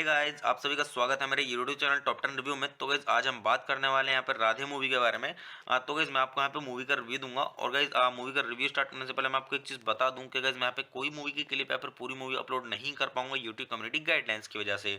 Guys, आप सभी का स्वागत है मेरे यूट्यूब चैनल टॉप 10 रिव्यू में। तो गाइस आज हम बात करने वाले हैं यहाँ पर राधे मूवी के बारे में। तो गाइस मैं आपको यहाँ पे मूवी का रिव्यू दूंगा। और गाइस मूवी का रिव्यू स्टार्ट करने से पहले मैं आपको एक चीज़ बता दूं कि गाइस मैं यहाँ पे कोई मूवी की क्लिप या फिर पूरी मूवी अपलोड नहीं कर पाऊंगा यूट्यूब कम्युनिटी गाइडलाइंस की वजह से।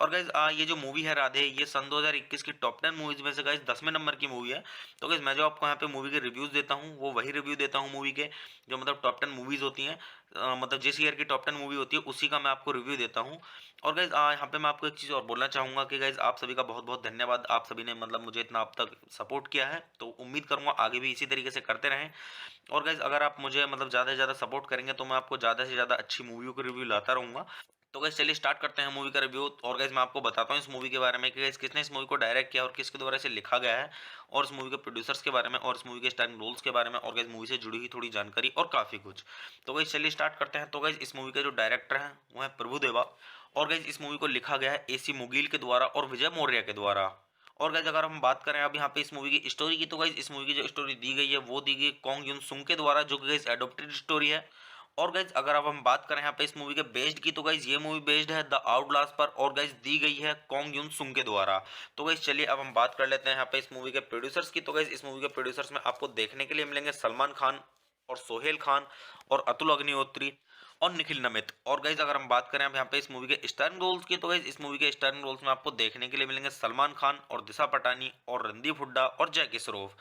और गाइस ये जो मूवी है राधे, ये सन 2021 की टॉप 10 मूवीज में से गाइस 10वें नंबर की मूवी है। तो गाइस मैं जो आपको यहाँ पे मूवी के रिव्यूज देता हूँ वो वही रिव्यू देता हूँ मूवी के, जो मतलब टॉप 10 मूवीज होती हैं। मतलब जिस ईयर की टॉप 10 मूवी होती है उसी का मैं आपको रिव्यू देता हूँ। और गाइज यहाँ पे मैं आपको एक चीज़ और बोलना चाहूँगा कि गाइज आप सभी का बहुत बहुत धन्यवाद। आप सभी ने मतलब मुझे इतना अब तक सपोर्ट किया है, तो उम्मीद करूँगा आगे भी इसी तरीके से करते रहें। और गाइज अगर आप मुझे मतलब ज़्यादा से ज़्यादा सपोर्ट करेंगे तो मैं आपको ज़्यादा से ज़्यादा अच्छी मूवियों के रिव्यू लाता रहूँगा। तो गाइज चलिए स्टार्ट करते हैं मूवी का रिव्यू। और गाइज मैं आपको बताता हूँ इस मूवी के बारे में कि गाइज किसने इस मूवी को डायरेक्ट किया और किसके द्वारा इसे लिखा गया है, और इस मूवी के प्रोड्यूसर्स के बारे में, और इस मूवी के स्टारिंग रोल्स के बारे में, और गाइज मूवी से जुड़ी हुई थोड़ी जानकारी और काफ़ी कुछ। तो गाइज चलिए स्टार्ट करते हैं। तो गाइज इस मूवी के जो डायरेक्टर हैं वो है प्रभुदेवा। और गाइज इस मूवी को लिखा गया है एसी मुगील के द्वारा और विजय मौर्य के द्वारा। और गाइज अगर हम बात करें अब यहाँ पे इस मूवी की स्टोरी की, तो गाइज इस मूवी की जो स्टोरी दी गई है वो दी गई कॉन्ग युन सुंग के द्वारा, जो कि गाइज एडोप्टेड स्टोरी है। और गाइज अगर अब हम बात करें यहाँ पे इस मूवी के बेस्ड की, तो गाइज ये मूवी बेस्ड है द आउटलास्ट पर, और गाइज दी गई है कॉन्ग युन सुंग के द्वारा। तो गाइज चलिए अब हम बात कर लेते हैं यहाँ पे इस मूवी के प्रोड्यूसर्स की। तो गाइज इस मूवी के प्रोड्यूसर्स में आपको देखने के लिए मिलेंगे सलमान खान और सोहेल खान और अतुल अग्निहोत्री और निखिल नमित। और गाइज अगर हम बात करें अब यहाँ पे इस मूवी के स्टारिंग रोल्स की, तो गाइज इस मूवी के स्टारिंग रोल्स में आपको देखने के लिए मिलेंगे सलमान खान और दिशा पटानी और रणदीप हुड्डा और जैकी श्रॉफ।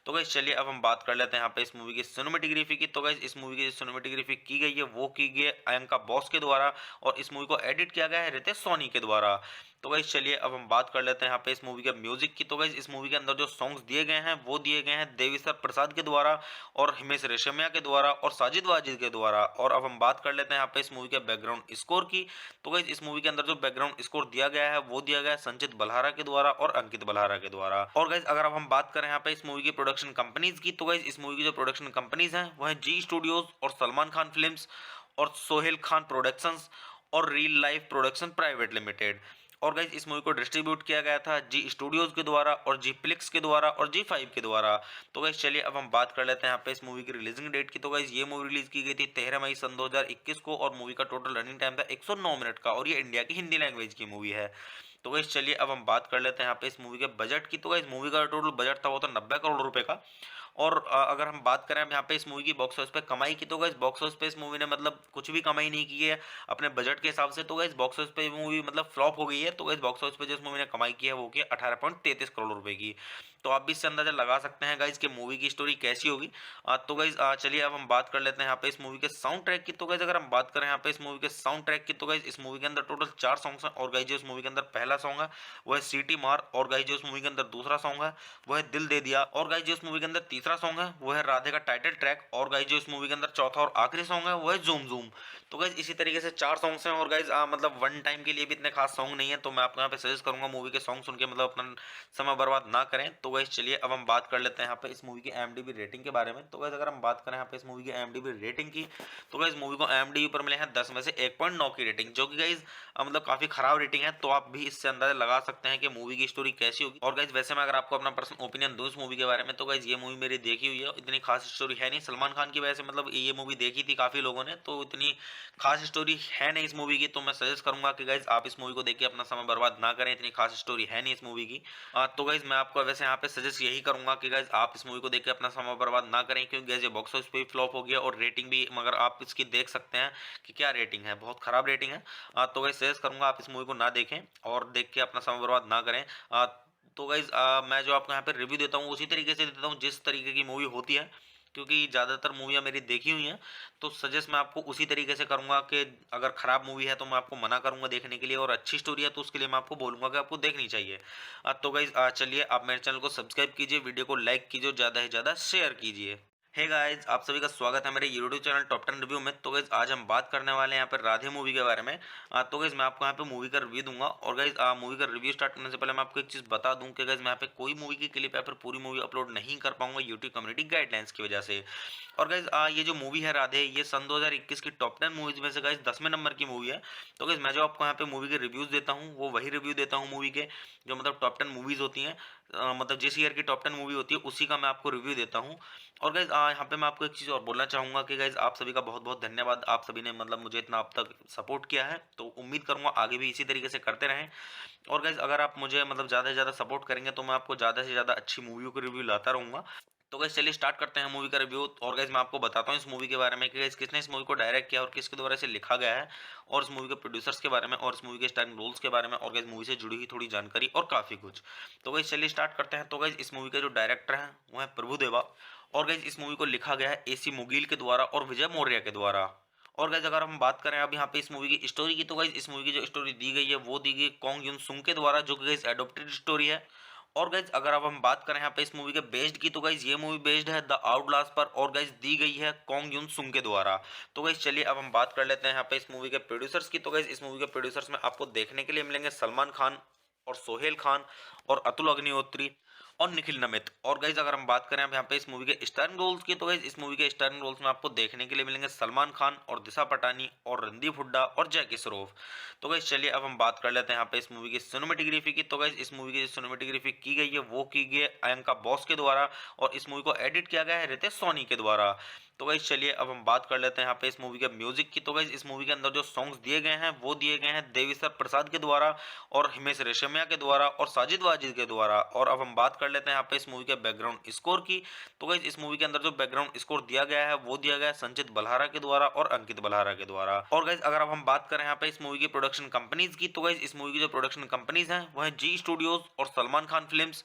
तो गाइज चलिए अब हम बात कर लेते हैं यहाँ पे इस मूवी की सिनेमेटोग्राफी की। तो गाइज इस मूवी की जो सिनेमेटोग्राफी की गई है वो की गई है अयंका बॉस के द्वारा, और इस मूवी को एडिट किया गया है रितेश सोनी के द्वारा। तो गाइज चलिए अब हम बात कर लेते हैं यहाँ पे इस मूवी के म्यूजिक की। तो गाइज इस मूवी के अंदर जो सॉन्ग्स दिए गए हैं वो दिए गए हैं देवीसर प्रसाद के द्वारा और हिमेश रेशमिया के द्वारा और साजिद वाजिद के द्वारा। और अब हम बात कर लेते हैं यहाँ पे इस मूवी के बैकग्राउंड स्कोर की। तो गाइज इस मूवी के अंदर जो बैकग्राउंड स्कोर दिया गया है वो दिया गया है संचित बल्हारा के द्वारा और अंकित बल्हारा के द्वारा। और गाइज अगर अब हम बात करें यहाँ पे इस मूवी की प्रोडक्शन कंपनीज की, तो गाइज इस मूवी की जो प्रोडक्शन कंपनीज हैं वो है जी स्टूडियोज और सलमान खान फिल्म्स और सोहेल खान प्रोडक्शंस और real life production private limited. और गाइज इस मूवी को डिस्ट्रीब्यूट किया गया था जी स्टूडियोज के द्वारा और जी प्लिक्स के द्वारा और जी 5 के द्वारा। तो गाइज चलिए अब हम बात कर लेते हैं यहाँ पे इस मूवी की रिलीजिंग डेट की। तो गाइज ये मूवी रिलीज की गई थी 13 मई सन 2021 को, और मूवी का टोटल रनिंग टाइम था 109 मिनट का, और ये इंडिया की हिंदी लैंग्वेज की मूवी है। तो गाइज चलिए अब हम बात कर लेते हैं यहाँ पे इस मूवी के बजट की। तो गाइज मूवी का टोटल बजट था वो तो 90 करोड़ रुपए का। और अगर हम बात करें अब यहाँ पे इस मूवी की बॉक्स ऑफिस पे कमाई की, तो गाइस बॉक्स ऑफिस पे इस मूवी ने मतलब कुछ भी कमाई नहीं की है अपने बजट के हिसाब से। तो गाइस बॉक्स ऑफिस पे मूवी मतलब फ्लॉप हो गई है। तो गाइस बॉक्स ऑफिस पे जो इस मूवी ने कमाई की है वो की 18.33 करोड़ रुपए की। तो आप भी इससे अंदाजा लगा सकते हैं गाइस कि मूवी की स्टोरी कैसी होगी। तो गाइस चलिए अब हम बात कर लेते हैं यहाँ पे इस मूवी के साउंड ट्रैक की। तो गाइस अगर हम बात करें यहाँ पे इस मूवी के साउंड ट्रैक की, तो गाइस इस मूवी के अंदर टोटल 4 सॉन्ग्स हैं। और गाइस जो इस मूवी के अंदर पहला सॉन्ग है वो है सीटी मार, और गाइस जो इस मूवी के अंदर दूसरा सॉन्ग है वो है दिल दे दिया, और गाइस जो इस मूवी के अंदर तीसरा सॉन्ग है वो है राधे का टाइटल ट्रैक, और गाइस जो इस मूवी के अंदर चौथा और आखिरी सॉन्ग है वो है जूम जूम। तो गाइस इसी तरीके से 4 सॉन्ग्स हैं। और गाइस मतलब वन टाइम के लिए भी इतने खास सॉन्ग नहीं है, तो मैं आपको यहाँ पे सजेस्ट करूंगा मूवी के सॉन्ग सुन के मतलब अपना समय बर्बाद ना करें। तो गाइस चलिए अब हम बात कर लेते हैं यहाँ पे इस मूवी की IMDb रेटिंग के बारे में। तो गाइस अगर हम बात करें यहाँ पे इस मूवी की IMDb रेटिंग की, तो गाइस मूवी को IMDb पर मिले हैं 10 में से 1.9 की रेटिंग, जो कि गाइस मतलब काफी खराब रेटिंग है। तो आप भी इससे अंदाजा लगा सकते हैं कि मूवी की स्टोरी कैसी होगी। और गाइस वैसे मैं अगर आपको अपना पर्सनल ओपिनियन दूं इस मूवी के बारे में, तो गाइस ये मूवी मेरी देखी हुई है, इतनी खास स्टोरी है नहीं। सलमान खान की वजह से मतलब ये मूवी देखी थी काफी लोगों ने, तो इतनी खास स्टोरी है नहीं इस मूवी की। तो मैं सजेस्ट करूंगा कि गाइस आप इस मूवी को देख के अपना समय बर्बाद ना करें, इतनी खास स्टोरी है नहीं इस मूवी की। तो गाइस मैं आपको वैसे यहाँ पे सजेस्ट यही करूंगा कि गाइस आप इस मूवी को देख के अपना समय बर्बाद ना करें, क्योंकि गाइस ये बॉक्स ऑफिस पे भी फ्लॉप हो गया और रेटिंग भी, मगर आप इसकी देख सकते हैं कि क्या रेटिंग है, बहुत खराब रेटिंग है। तो गाइस सजेस्ट करूंगा आप इस मूवी को ना देखें और देख के अपना समय बर्बाद ना करें। तो गाइज मैं जो आपको यहाँ पे रिव्यू देता हूँ उसी तरीके से देता हूँ जिस तरीके की मूवी होती है, क्योंकि ज़्यादातर मूवियाँ मेरी देखी हुई हैं। तो सजेस्ट मैं आपको उसी तरीके से करूँगा कि अगर ख़राब मूवी है तो मैं आपको मना करूँगा देखने के लिए, और अच्छी स्टोरी है तो उसके लिए मैं आपको बोलूँगा कि आपको देखनी चाहिए। तो गाइज चलिए आप मेरे चैनल को सब्सक्राइब कीजिए, वीडियो को लाइक कीजिए और ज़्यादा से ज़्यादा शेयर कीजिए। हे गाइस, आप सभी का स्वागत है मेरे यूट्यूब चैनल टॉप 10 रिव्यू में। तो गाइस आज हम बात करने वाले हैं यहाँ पर राधे मूवी के बारे में। तो गाइस मैं आपको यहाँ पे मूवी का रिव्यू दूंगा। और गाइस मूवी का रिव्यू स्टार्ट करने से पहले मैं आपको एक चीज़ बता दूं कि गाइस मैं यहाँ पे कोई मूवी की क्लिप या फिर पूरी मूवी अपलोड नहीं कर पाऊंगा यूट्यूब कम्युनिटी गाइडलाइंस की वजह से। और गाइस ये जो मूवी है राधे, ये सन 2021 की टॉप 10 मूवीज में से गाइस 10वें नंबर की मूवी है। तो गाइस मैं जो आपको यहाँ पे मूवी के रिव्यूज देता हूँ वो वही रिव्यू देता हूँ मूवी के, जो मतलब टॉप 10 मूवीज होती हैं। मतलब जिस ईयर की टॉप 10 मूवी होती है उसी का मैं आपको रिव्यू देता हूँ। और गाइज़ यहाँ पे मैं आपको एक चीज़ और बोलना चाहूँगा कि गाइज़ आप सभी का बहुत-बहुत धन्यवाद। आप सभी ने मतलब मुझे इतना अब तक सपोर्ट किया है, तो उम्मीद करूँगा आगे भी इसी तरीके से करते रहें। और गाइज़ अगर आप मुझे मतलब ज़्यादा से ज़्यादा सपोर्ट करेंगे तो मैं आपको ज़्यादा से ज़्यादा अच्छी मूवियों के रिव्यू लाता रहूँगा। तो गाइज़ चलिए स्टार्ट करते हैं मूवी का रिव्यू। और गाइज़ मैं आपको बताता हूँ इस मूवी के बारे में कि गाइज़ किसने इस मूवी को डायरेक्ट किया और किसके द्वारा इसे लिखा गया है, और इस मूवी के प्रोड्यूसर्स के बारे में और इस मूवी के स्टारिंग रोल्स के बारे में, और गाइज़ मूवी से जुड़ी हुई थोड़ी जानकारी और काफ़ी कुछ। तो गाइज़ चलिए स्टार्ट करते हैं। तो गाइज़ इस मूवी के जो डायरेक्टर हैं वो हैं प्रभु देवा, और गाइज़ इस मूवी को लिखा गया है एसी मुगील के द्वारा और विजय मौर्य के द्वारा। और गाइज़ अगर हम बात करें अब यहाँ पे इस मूवी की स्टोरी की, तो गाइज़ इस मूवी की जो स्टोरी दी गई है वो दी गई कोंग युन सुंग के द्वारा, जो कि गाइज़ एडॉप्टेड स्टोरी है। और गाइज़ अगर अब हम बात करें यहाँ पे इस मूवी के बेस्ड की, तो गाइज़ ये मूवी बेस्ड है द आउटलास्ट पर, और गाइज़ दी गई है कोंग युन सुंग के द्वारा। तो गाइज़ चलिए अब हम बात कर लेते हैं यहाँ पे इस मूवी के प्रोड्यूसर्स की। तो गाइज़ इस मूवी के प्रोड्यूसर्स में आपको देखने के लिए मिलेंगे सलमान खान और सोहेल खान और अतुल अग्निहोत्री और निखिल नमित। और गाइज अगर हम बात करें अब यहाँ पे इस मूवी के स्टारिंग रोल्स की, तो गाइज इस मूवी के स्टारिंग रोल्स में आपको देखने के लिए मिलेंगे सलमान खान और दिशा पटानी और रणदीप हुड्डा और जैकी श्रॉफ। तो गाइज चलिए अब हम बात कर लेते हैं यहाँ पे इस मूवी की सिनेमेटोग्राफी की। तो गाइज इस मूवी की जो सिनेमेटोग्राफी की गई है वो की गई है अयंका बॉस के द्वारा, और इस मूवी को एडिट किया गया है रितेश सोनी के द्वारा। तो गाइज चलिए अब हम बात कर लेते हैं यहाँ पे इस मूवी के म्यूजिक की। तो गाइज इस मूवी के अंदर जो सॉन्ग्स दिए गए हैं वो दिए गए हैं देविसर प्रसाद के द्वारा और हिमेश रेशमिया के द्वारा और साजिद वाजिद के द्वारा। और अब हम बात कर लेते हैं यहाँ पे इस मूवी के बैकग्राउंड स्कोर की। तो गाइज इस मूवी के अंदर जो बैकग्राउंड स्कोर दिया गया है वो दिया गया है संचित बल्हारा के द्वारा और अंकित बल्हारा के द्वारा। और गाइज अगर अब हम बात करें यहाँ पे इस मूवी की प्रोडक्शन कंपनीज की, तो गाइज इस मूवी की जो प्रोडक्शन कंपनीज हैं वो है जी स्टूडियोज और सलमान खान फिल्म्स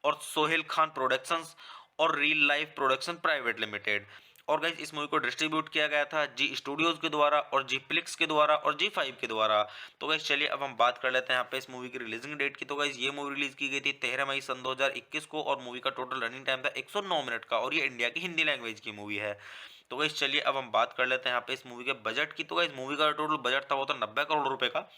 और सोहेल खान प्रोडक्शंस और real life production private limited. और गाइज इस मूवी को डिस्ट्रीब्यूट किया गया था जी स्टूडियोज के द्वारा और जी प्लिक्स के द्वारा और जी 5 के द्वारा। तो गाइज चलिए अब हम बात कर लेते हैं यहाँ पे इस मूवी की रिलीजिंग डेट की। तो गाइज ये मूवी रिलीज की गई थी 13 मई सन 2021 को, और मूवी का टोटल रनिंग टाइम था 109 मिनट का, और ये इंडिया की हिंदी लैंग्वेज की मूवी है। तो गाइज चलिए अब हम बात कर लेते हैं यहाँ पे इस मूवी के बजट की। तो गाइज मूवी का टोटल बजट था वो था 90 करोड़ रुपए का।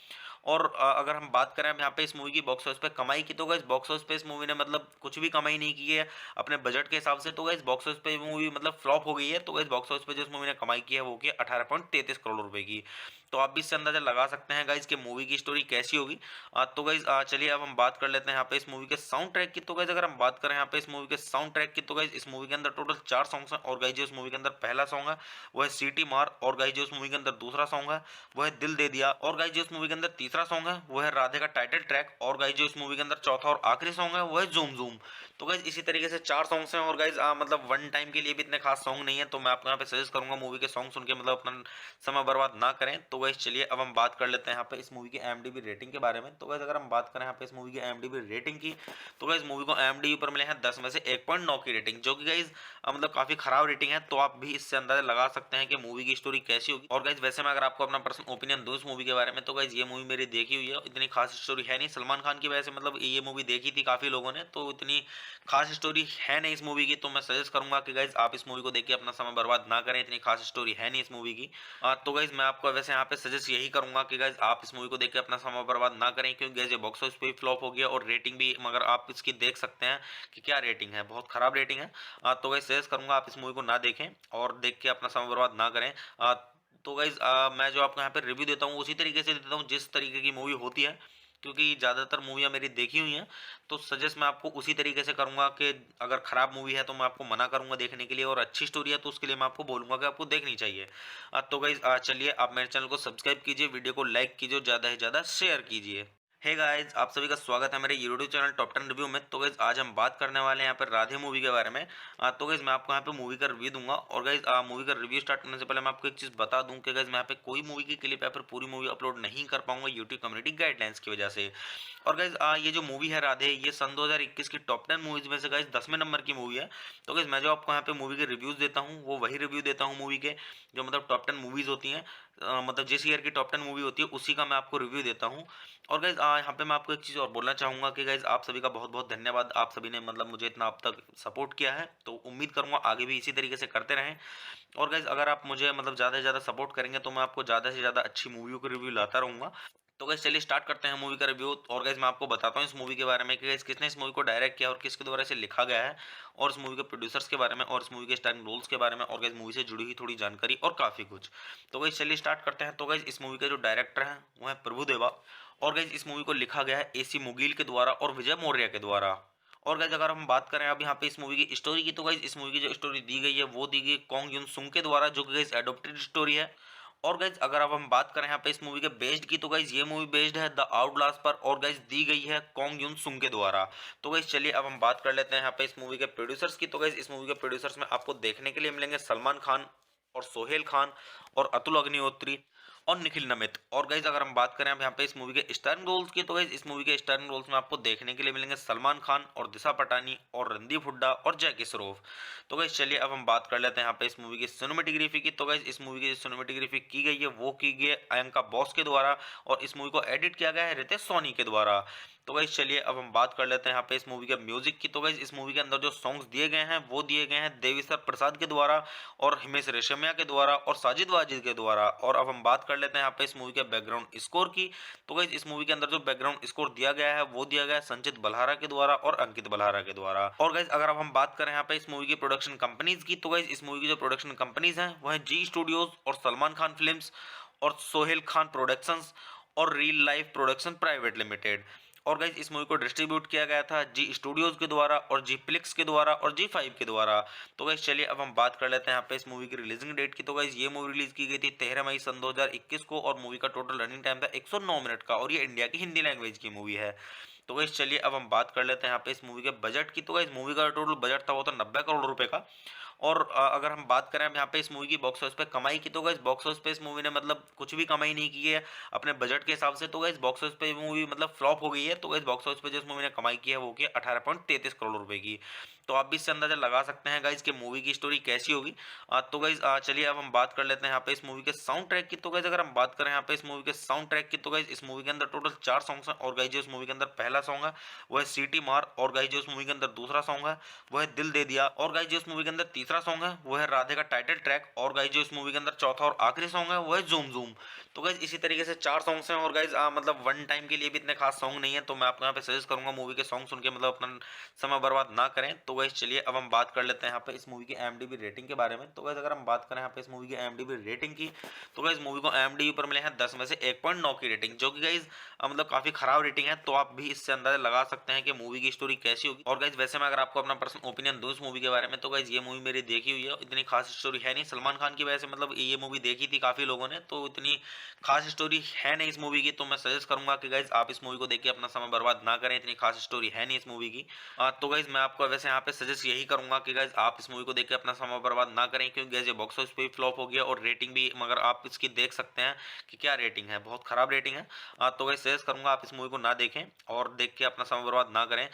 और अगर हम बात करें अब यहाँ पे इस मूवी की बॉक्स ऑफिस पे कमाई की, तो गाइस बॉक्स ऑफिस पे इस मूवी ने मतलब कुछ भी कमाई नहीं की है अपने बजट के हिसाब से। तो गाइस बॉक्स ऑफिस पे मूवी मतलब फ्लॉप हो गई है। तो गाइस बॉक्स ऑफिस पे जो इस मूवी ने कमाई की है वो की 18.33 करोड़ रुपए की। तो आप भी इससे अंदाजा लगा सकते हैं गाइस कि मूवी की स्टोरी कैसी होगी। तो गाइस चलिए अब हम बात कर लेते हैं यहाँ पे इस मूवी के साउंड ट्रैक की। तो गाइस अगर हम बात करें यहाँ पे इस मूवी के साउंड ट्रैक की, तो गाइस इस मूवी के अंदर टोटल 4 सॉन्ग्स हैं। और गाइस जो इस मूवी के अंदर पहला सॉन्ग है वो है सीटी मार। और गाइस जो इस मूवी के अंदर दूसरा सॉन्ग है वो है दिल दे दिया। और गाइस जो इस मूवी के अंदर तीसरा सॉन्ग है वो है राधे का टाइटल ट्रैक। और गाइस जो इस मूवी के अंदर चौथा और आखिरी सॉन्ग है वो है जूम जूम। तो गाइस इसी तरीके से 4 सॉन्ग्स हैं। और गाइस मतलब वन टाइम के लिए भी इतने खास सॉन्ग नहीं है, तो मैं आपको यहाँ पे सजेस्ट करूंगा मूवी के सॉन्ग सुन के मतलब अपना समय बर्बाद ना करें। तो गाइस चलिए अब हम बात कर लेते हैं यहाँ पे इस मूवी की IMDb रेटिंग के बारे में। तो गाइस अगर हम बात करें यहाँ पे इस मूवी की IMDb रेटिंग की, तो गाइस मूवी को IMDb पर मिले हैं 10 में से 1.9 की रेटिंग, जो कि गाइस मतलब काफी खराब रेटिंग है। तो आप भी इससे अंदाजा लगा सकते हैं कि मूवी की स्टोरी कैसी होगी। और गाइस वैसे मैं अगर आपको अपना पर्सनल ओपिनियन दूं इस मूवी के बारे में, तो गाइस ये मूवी मेरी देखी हुई है, इतनी खास स्टोरी है नहीं। सलमान खान की वजह से मतलब ये मूवी देखी थी काफी लोगों ने, तो इतनी खास स्टोरी है नहीं इस मूवी की। तो मैं सजेस्ट करूंगा कि गाइस आप इस मूवी को देख के अपना समय बर्बाद ना करें, इतनी खास स्टोरी है नहीं इस मूवी की। तो गाइस मैं आपको वैसे यहाँ पे सजेस्ट यही करूंगा कि गाइस आप इस मूवी को देख के अपना समय बर्बाद ना करें, क्योंकि गाइस ये बॉक्स ऑफिस पे भी फ्लॉप हो गया और रेटिंग भी, मगर आप इसकी देख सकते हैं कि क्या रेटिंग है, बहुत खराब रेटिंग है। तो गाइस सजेस्ट करूंगा आप इस मूवी को ना देखें और देख के अपना समय बर्बाद ना करें। तो गाइस मैं जो आपको यहाँ पे रिव्यू देता हूँ उसी तरीके से देता हूँ जिस तरीके की मूवी होती है, क्योंकि ज़्यादातर मूवियाँ मेरी देखी हुई हैं। तो सजेस्ट मैं आपको उसी तरीके से करूंगा कि अगर खराब मूवी है तो मैं आपको मना करूंगा देखने के लिए, और अच्छी स्टोरी है तो उसके लिए मैं आपको बोलूंगा कि आपको देखनी चाहिए। तो गाइस चलिए आप मेरे चैनल को सब्सक्राइब कीजिए, वीडियो को लाइक कीजिए, ज़्यादा से ज़्यादा शेयर कीजिए। हे गाइस, आप सभी का स्वागत है मेरे यूट्यूब चैनल टॉप 10 रिव्यू में। तो गाइस आज हम बात करने वाले हैं यहाँ पर राधे मूवी के बारे में। तो गाइस मैं आपको यहाँ पे मूवी का रिव्यू दूंगा। और गाइस मूवी का रिव्यू स्टार्ट करने से पहले मैं आपको एक चीज़ बता दूं कि गाइस मैं यहाँ पे कोई मूवी की क्लिप या फिर पूरी मूवी अपलोड नहीं कर पाऊंगा यूट्यूब कम्युनिटी गाइडलाइंस की वजह से। और गाइस ये जो मूवी है राधे, ये सन 2021 की टॉप 10 मूवीज में से गाइस 10वें नंबर की मूवी है। तो गाइस मैं जो आपको यहाँ पे मूवी के रिव्यूज देता हूँ वो वही रिव्यू देता हूँ मूवी के, जो मतलब टॉप 10 मूवीज होती हैं, मतलब जिस ईयर की टॉप 10 मूवी होती है उसी का मैं आपको रिव्यू देता हूँ। और गाइज यहाँ पे मैं आपको एक चीज़ और बोलना चाहूँगा कि गाइज आप सभी का बहुत-बहुत धन्यवाद। आप सभी ने मतलब मुझे इतना अब तक सपोर्ट किया है, तो उम्मीद करूँगा आगे भी इसी तरीके से करते रहें। और गाइज अगर आप मुझे मतलब ज़्यादा से ज़्यादा सपोर्ट करेंगे तो मैं आपको ज़्यादा से ज़्यादा अच्छी मूवियों के रिव्यू लाता रहूँगा। तो गाइज चलिए स्टार्ट करते हैं मूवी का रिव्यू। और गाइज मैं आपको बताता हूँ इस मूवी के बारे में कि गाइज किसने इस मूवी को डायरेक्ट किया और किसके द्वारा इसे लिखा गया है, और इस मूवी के प्रोड्यूसर्स के बारे में और इस मूवी के स्टारिंग रोल्स के बारे में, और गाइज मूवी से जुड़ी हुई थोड़ी जानकारी और काफ़ी कुछ। तो गाइज चलिए स्टार्ट करते हैं। तो गाइज इस मूवी के जो डायरेक्टर हैं वो है प्रभु देवा, और गाइज इस मूवी को लिखा गया है एसी मुगील के द्वारा और विजय मौर्य के द्वारा। और गाइस अगर हम बात करें अब यहाँ पे इस मूवी की स्टोरी की, तो गाइस इस मूवी की जो स्टोरी दी गई है वो दी गई कॉन्ग युन सुंग के द्वारा, जो कि गाइस एडॉप्टेड स्टोरी है। और गाइस अगर अब हम बात करें यहाँ पे इस मूवी के बेस्ड की, तो गाइस ये मूवी बेस्ड है द आउटलास्ट पर, और गाइस दी गई है कॉन्ग युन सुंग के द्वारा। तो गाइस चलिए अब हम बात कर लेते हैं यहाँ पे इस मूवी के प्रोड्यूसर्स की। तो गाइस इस मूवी के प्रोड्यूसर्स में आपको देखने के लिए मिलेंगे सलमान खान और सोहेल खान और अतुल अग्निहोत्री और निखिल नमित। और गाइज अगर हम बात करें अब यहाँ पे इस मूवी के स्टारर रोल्स की, तो गाइज इस मूवी के स्टारर रोल्स में आपको देखने के लिए मिलेंगे सलमान खान और दिशा पटानी और रणदीप हुड्डा और जैकी श्रॉफ। तो गाइज चलिए अब हम बात कर लेते हैं यहाँ पे इस मूवी की सिनेमेटोग्राफी की। तो गाइज इस मूवी की जो सिनेमेटोग्राफी की गई है वो की गई है अयंका बॉस के द्वारा, और इस मूवी को एडिट किया गया है रितेश सोनी के द्वारा। तो गाइज चलिए अब हम बात कर लेते हैं यहाँ पे इस मूवी के म्यूजिक की। तो गाइज इस मूवी के अंदर जो सॉन्ग्स दिए गए हैं वो दिए गए हैं देविसर प्रसाद के द्वारा और हिमेश रेशमिया के द्वारा और साजिद वाजिद के द्वारा। और अब हम बात कर लेते हैं यहाँ पे इस मूवी के बैकग्राउंड स्कोर की। तो गाइज इस मूवी के अंदर जो बैकग्राउंड स्कोर दिया गया है वो दिया गया है संचित बल्हारा के द्वारा और अंकित बल्हारा के द्वारा। और गाइज अगर अब हम बात करें यहाँ पे इस मूवी की प्रोडक्शन कंपनीज की, तो गाइज इस मूवी की जो प्रोडक्शन कंपनीज हैं वो है जी स्टूडियोज और सलमान खान फिल्म्स और सोहेल खान प्रोडक्शंस और real life production private limited. और गाइज इस मूवी को डिस्ट्रीब्यूट किया गया था जी स्टूडियोज के द्वारा और जी प्लिक्स के द्वारा और जी 5 के द्वारा। तो गाइज चलिए अब हम बात कर लेते हैं यहाँ पे इस मूवी की रिलीजिंग डेट की। तो गाइज ये मूवी रिलीज की गई थी 13 मई सन 2021 को, और मूवी का टोटल रनिंग टाइम था 109 मिनट का, और ये इंडिया की हिंदी लैंग्वेज की मूवी है। तो गाइज चलिए अब हम बात कर लेते हैं यहाँ पे इस मूवी के बजट की। तो गाइज मूवी का टोटल बजट था वो था 90 करोड़ रुपए का। और अगर हम बात करें अब यहाँ पे इस मूवी की बॉक्स ऑफिस पे कमाई की, तो गाइस बॉक्स ऑफिस पे इस मूवी ने मतलब कुछ भी कमाई नहीं की है अपने बजट के हिसाब से। तो गाइस बॉक्स ऑफिस पे मूवी मतलब फ्लॉप हो गई है। तो गाइस बॉक्स ऑफिस पे जो इस मूवी ने कमाई की है वो की 18.33 करोड़ रुपए की। तो आप भी इससे अंदाजा लगा सकते हैं गाइस कि मूवी की स्टोरी कैसी होगी। तो गाइस चलिए अब हम बात कर लेते हैं यहाँ पे इस मूवी के साउंड ट्रैक की। तो गाइस अगर हम बात करें यहाँ पे इस मूवी के साउंड ट्रैक की, तो गाइस इस मूवी के अंदर टोटल 4 सॉन्ग्स हैं। और गाइस जो इस मूवी के अंदर पहला सॉन्ग है वो है सीटी मार, और गाइस जो इस मूवी के अंदर दूसरा सॉन्ग है वो है दिल दे दिया, और गाइस जो इस मूवी के अंदर तीसरा सॉन्ग है वो है राधे का टाइटल ट्रैक, और गाइस जो इस मूवी के अंदर चौथा और आखिरी सॉन्ग है वो है जूम जूम। तो गाइस इसी तरीके से 4 सॉन्ग्स हैं। और गाइस मतलब वन टाइम के लिए भी इतने खास सॉन्ग नहीं है, तो मैं आपको यहाँ पे सजेस्ट करूंगा मूवी के सॉन्ग सुन के मतलब अपना समय बर्बाद ना करें। तो गाइस चलिए अब हम बात कर लेते हैं यहाँ पे इस मूवी की IMDb रेटिंग के बारे में। तो गाइस अगर हम बात करें यहाँ पे इस मूवी की IMDb रेटिंग की, तो गाइस मूवी को IMDb पर मिले हैं 10 में से 1.9 की रेटिंग, जो कि गाइस मतलब काफी खराब रेटिंग है। तो आप भी इससे अंदाजा लगा सकते हैं कि मूवी की स्टोरी कैसी होगी। और गाइस वैसे मैं अगर आपको अपना पर्सनल ओपिनियन दूं इस मूवी के बारे में, तो गाइस ये मूवी मेरी देखी हुई है, इतनी खास स्टोरी है नहीं। सलमान खान की वजह से मतलब ये मूवी देखी थी काफी लोगों ने, तो इतनी खास स्टोरी है नहीं इस मूवी की। तो मैं सजेस्ट करूंगा कि गाइस आप इस मूवी को देख के अपना समय बर्बाद ना करें, इतनी खास स्टोरी है नहीं इस मूवी की। तो गाइस मैं आपको वैसे यहाँ पे सजेस्ट यही करूंगा कि गाइस आप इस मूवी को देख के अपना समय बर्बाद ना करें, क्योंकि गाइस ये बॉक्स ऑफिस पे भी फ्लॉप हो गया और रेटिंग भी, मगर आप इसकी देख सकते हैं कि क्या रेटिंग है, बहुत खराब रेटिंग है। तो गाइस सजेस्ट करूंगा आप इस मूवी को ना देखें और देख के अपना समय बर्बाद ना करें।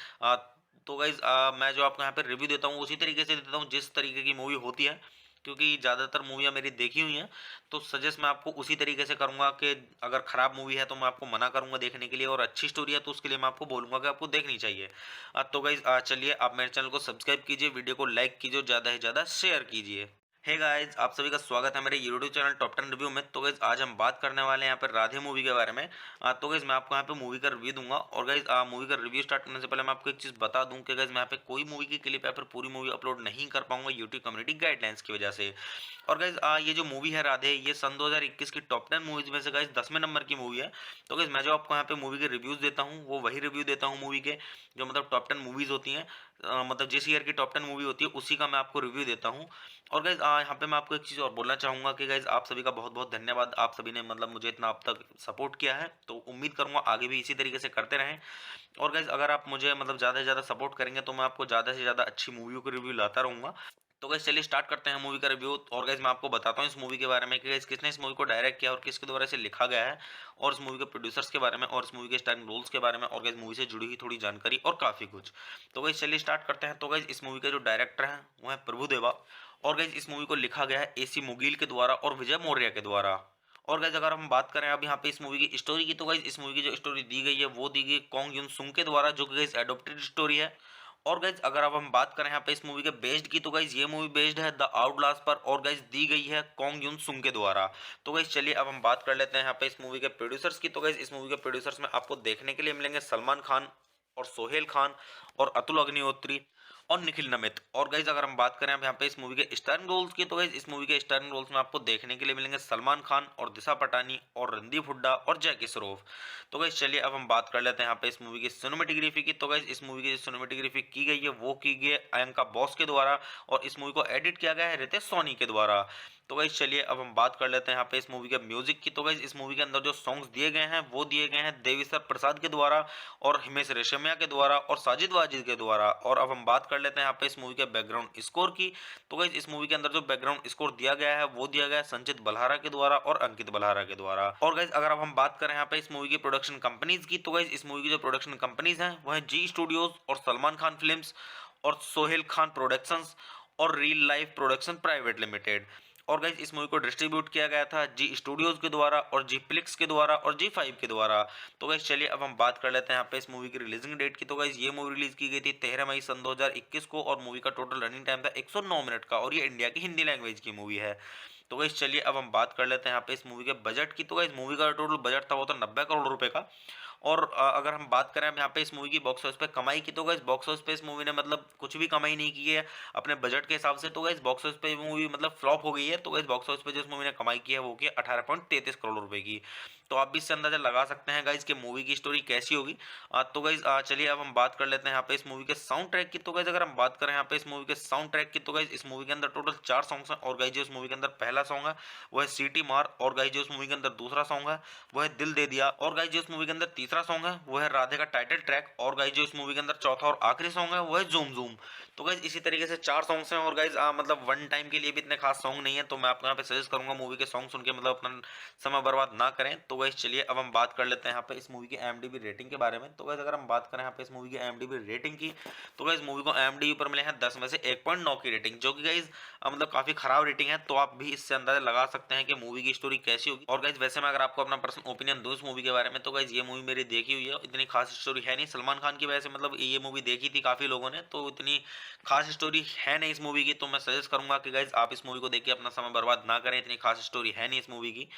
तो गाइज मैं जो आपको यहाँ पे रिव्यू देता हूँ उसी तरीके से देता हूँ जिस तरीके की मूवी होती है, क्योंकि ज़्यादातर मूवियाँ मेरी देखी हुई हैं। तो सजेस्ट मैं आपको उसी तरीके से करूंगा कि अगर खराब मूवी है तो मैं आपको मना करूंगा देखने के लिए, और अच्छी स्टोरी है तो उसके लिए मैं आपको बोलूंगा कि आपको देखनी चाहिए। तो गाइज चलिए आप मेरे चैनल को सब्सक्राइब कीजिए, वीडियो को लाइक कीजिए, ज़्यादा से ज़्यादा शेयर कीजिए। हे गाइस, आप सभी का स्वागत है मेरे यूट्यूब चैनल टॉप 10 रिव्यू में। तो गाइस आज हम बात करने वाले हैं यहाँ पर राधे मूवी के बारे में। तो गाइस मैं आपको यहाँ पे मूवी का रिव्यू दूंगा, और गाइस मूवी का रिव्यू स्टार्ट करने से पहले मैं आपको एक चीज़ बता दूं कि गाइस मैं यहाँ पे कोई मूवी की क्लिप या फिर पूरी मूवी अपलोड नहीं कर पाऊंगा यूट्यूब कम्युनिटी गाइडलाइंस की वजह से। और गाइस ये जो मूवी है राधे, ये सन 2021 की टॉप 10 मूवीज में से गाइस 10वें नंबर की मूवी है। तो गाइस मैं जो आपको यहाँ पे मूवी के रिव्यूज देता हूँ वो वही रिव्यू देता हूँ मूवी के, जो मतलब टॉप 10 मूवीज होती हैं, मतलब जिस ईयर की टॉप 10 मूवी होती है उसी का मैं आपको रिव्यू देता हूँ। और गाइज यहाँ पे मैं आपको एक चीज़ और बोलना चाहूँगा कि गाइज आप सभी का बहुत बहुत धन्यवाद, आप सभी ने मतलब मुझे इतना अब तक सपोर्ट किया है, तो उम्मीद करूँगा आगे भी इसी तरीके से करते रहें। और गाइज अगर आप मुझे मतलब ज़्यादा से ज़्यादा सपोर्ट करेंगे तो मैं आपको ज़्यादा से ज़्यादा अच्छी मूवियों के रिव्यू लाता रहूँगा। तो गाइज चलिए स्टार्ट करते हैं मूवी का रिव्यू। और गाइज मैं आपको बताता हूँ इस मूवी के बारे में कि गाइज किसने इस मूवी को डायरेक्ट किया और किसके द्वारा इसे लिखा गया है, और इस मूवी के प्रोड्यूसर्स के बारे में, और इस मूवी के स्टारिंग रोल्स के बारे में, और गाइज मूवी से जुड़ी हुई थोड़ी जानकारी और काफ़ी कुछ। तो गाइज चलिए स्टार्ट करते हैं। तो गाइज इस मूवी के जो डायरेक्टर हैं वो है प्रभु देवा, और गाइज इस मूवी को लिखा गया है AC मुगील के द्वारा और विजय मौर्य के द्वारा। और गाइज अगर हम बात करें अब यहाँ पे इस मूवी की स्टोरी की, तो गाइज इस मूवी की जो स्टोरी दी गई है वो दी गई कॉन्ग युन सुंग के द्वारा, जो कि गाइज एडॉप्टेड स्टोरी है। और गाइज अगर अब हम बात करें यहाँ पे इस मूवी के बेस्ड की, तो गाइज ये मूवी बेस्ड है द आउटलास्ट पर, और गाइज दी गई है कॉन्ग युन सुंग के द्वारा। तो गाइज चलिए अब हम बात कर लेते हैं यहाँ पे इस मूवी के प्रोड्यूसर्स की। तो गाइज इस मूवी के प्रोड्यूसर्स में आपको देखने के लिए मिलेंगे सलमान खान और सोहेल खान और अतुल अग्निहोत्री और निखिल नमित। और गाइज अगर हम बात करें अब यहाँ पे इस मूवी के स्टारिंग रोल्स की, तो गाइज इस मूवी के स्टारिंग रोल्स में आपको देखने के लिए मिलेंगे सलमान खान और दिशा पटानी और रणदीप हुड्डा और जैकी श्रॉफ। तो गाइज चलिए अब हम बात कर लेते हैं यहाँ पे इस मूवी की सिनेमेटोग्राफी की। तो गाइज इस मूवी की जो सिनेमेटोग्राफी की गई है वो की गई है अयंका बॉस के द्वारा, और इस मूवी को एडिट किया गया है रितेश सोनी के द्वारा। तो गाइज चलिए अब हम बात कर लेते हैं यहाँ पे इस मूवी के म्यूजिक की। तो गाइज इस मूवी के अंदर जो सॉन्ग्स दिए गए हैं वो दिए गए हैं देविसर प्रसाद के द्वारा और हिमेश रेशमिया के द्वारा और साजिद वाजिद के द्वारा। और अब हम बात कर लेते हैं यहाँ पे इस मूवी के बैकग्राउंड स्कोर की। तो गाइज इस मूवी के अंदर जो बैकग्राउंड स्कोर दिया गया है वो दिया गया है संचित बल्हारा के द्वारा और अंकित बल्हारा के द्वारा। और गाइज अगर अब हम बात करें यहाँ पे इस मूवी की प्रोडक्शन कंपनीज की, तो गाइज इस मूवी की जो प्रोडक्शन कंपनीज हैं वो है जी स्टूडियोज और सलमान खान फिल्म्स और सोहेल खान प्रोडक्शंस और real life production private limited. और गाइज इस मूवी को डिस्ट्रीब्यूट किया गया था जी स्टूडियोज के द्वारा और जी फ्लिक्स के द्वारा और जी फाइव के द्वारा। तो गाइज चलिए अब हम बात कर लेते हैं यहाँ पे इस मूवी की रिलीजिंग डेट की। तो गाइज ये मूवी रिलीज की गई थी 13 मई सन 2021 को, और मूवी का टोटल रनिंग टाइम था 109 मिनट का, और ये इंडिया की हिंदी लैंग्वेज की मूवी है। तो गाइज चलिए अब हम बात कर लेते हैं यहाँ पे इस मूवी के बजट की। तो गाइज मूवी का टोटल बजट था वो तो 90 करोड़ रुपए का। और अगर हम बात करें अब यहाँ पे इस मूवी की बॉक्स ऑफिस पे कमाई की, तो गाइस बॉक्स ऑफिस पे इस मूवी ने मतलब कुछ भी कमाई नहीं की है अपने बजट के हिसाब से। तो गाइस बॉक्स ऑफिस पे मूवी मतलब फ्लॉप हो गई है। तो गाइस बॉक्स ऑफिस पे जो इस मूवी ने कमाई की है वो की 18.33 करोड़ रुपए की। तो आप भी इससे अंदाजा लगा सकते हैं गाइस कि मूवी की स्टोरी कैसी होगी। तो गाइस चलिए अब हम बात कर लेते हैं यहाँ पे इस मूवी के साउंड ट्रैक की। तो गाइस अगर हम बात करें यहाँ पे इस मूवी के साउंड ट्रैक की, तो गाइस इस मूवी के अंदर टोटल 4 सॉन्ग्स हैं। और गाइस जो इस मूवी के अंदर पहला सॉन्ग है वो है सीटी मार। और गाइस जो इस मूवी के अंदर दूसरा सॉन्ग है वो है दिल दे दिया। और गाइस जो इस मूवी के अंदर तीसरा सॉन्ग है वो है राधे का टाइटल ट्रैक। और गाइस जो इस मूवी के अंदर चौथा और आखिरी सॉन्ग है वो है जूम जूम। तो गाइस इसी तरीके से 4 सॉन्ग्स हैं। और गाइस मतलब वन टाइम के लिए भी इतने खास सॉन्ग नहीं है, तो मैं आपको यहाँ पे सजेस्ट करूंगा मूवी के सॉन्ग सुन के मतलब अपना समय बर्बाद ना करें। तो गाइस चलिए अब हम बात कर लेते हैं यहाँ पे इस मूवी की IMDb रेटिंग के बारे में। तो गाइस अगर हम बात करें यहाँ पे इस मूवी की IMDb रेटिंग की, तो गाइस मूवी को IMDb पर मिले हैं 10 में से 1.9 की रेटिंग, जो कि गाइस मतलब काफी खराब रेटिंग है। तो आप भी इससे अंदाजा लगा सकते हैं कि मूवी की स्टोरी कैसी होगी। और गाइस वैसे मैं अगर आपको अपना पर्सनल ओपिनियन दूं इस मूवी के बारे में, तो गाइस ये मूवी मेरी देखी हुई है, इतनी खास स्टोरी है नहीं। सलमान खान की वजह से मतलब ये मूवी देखी थी काफी लोगों ने, तो इतनी खास स्टोरी है नहीं इस मूवी की। तो मैं सजेस्ट करूंगा कि गाइस आप इस मूवी को देख के अपना समय बर्बाद ना करें, इतनी खास स्टोरी है नहीं इस मूवी की।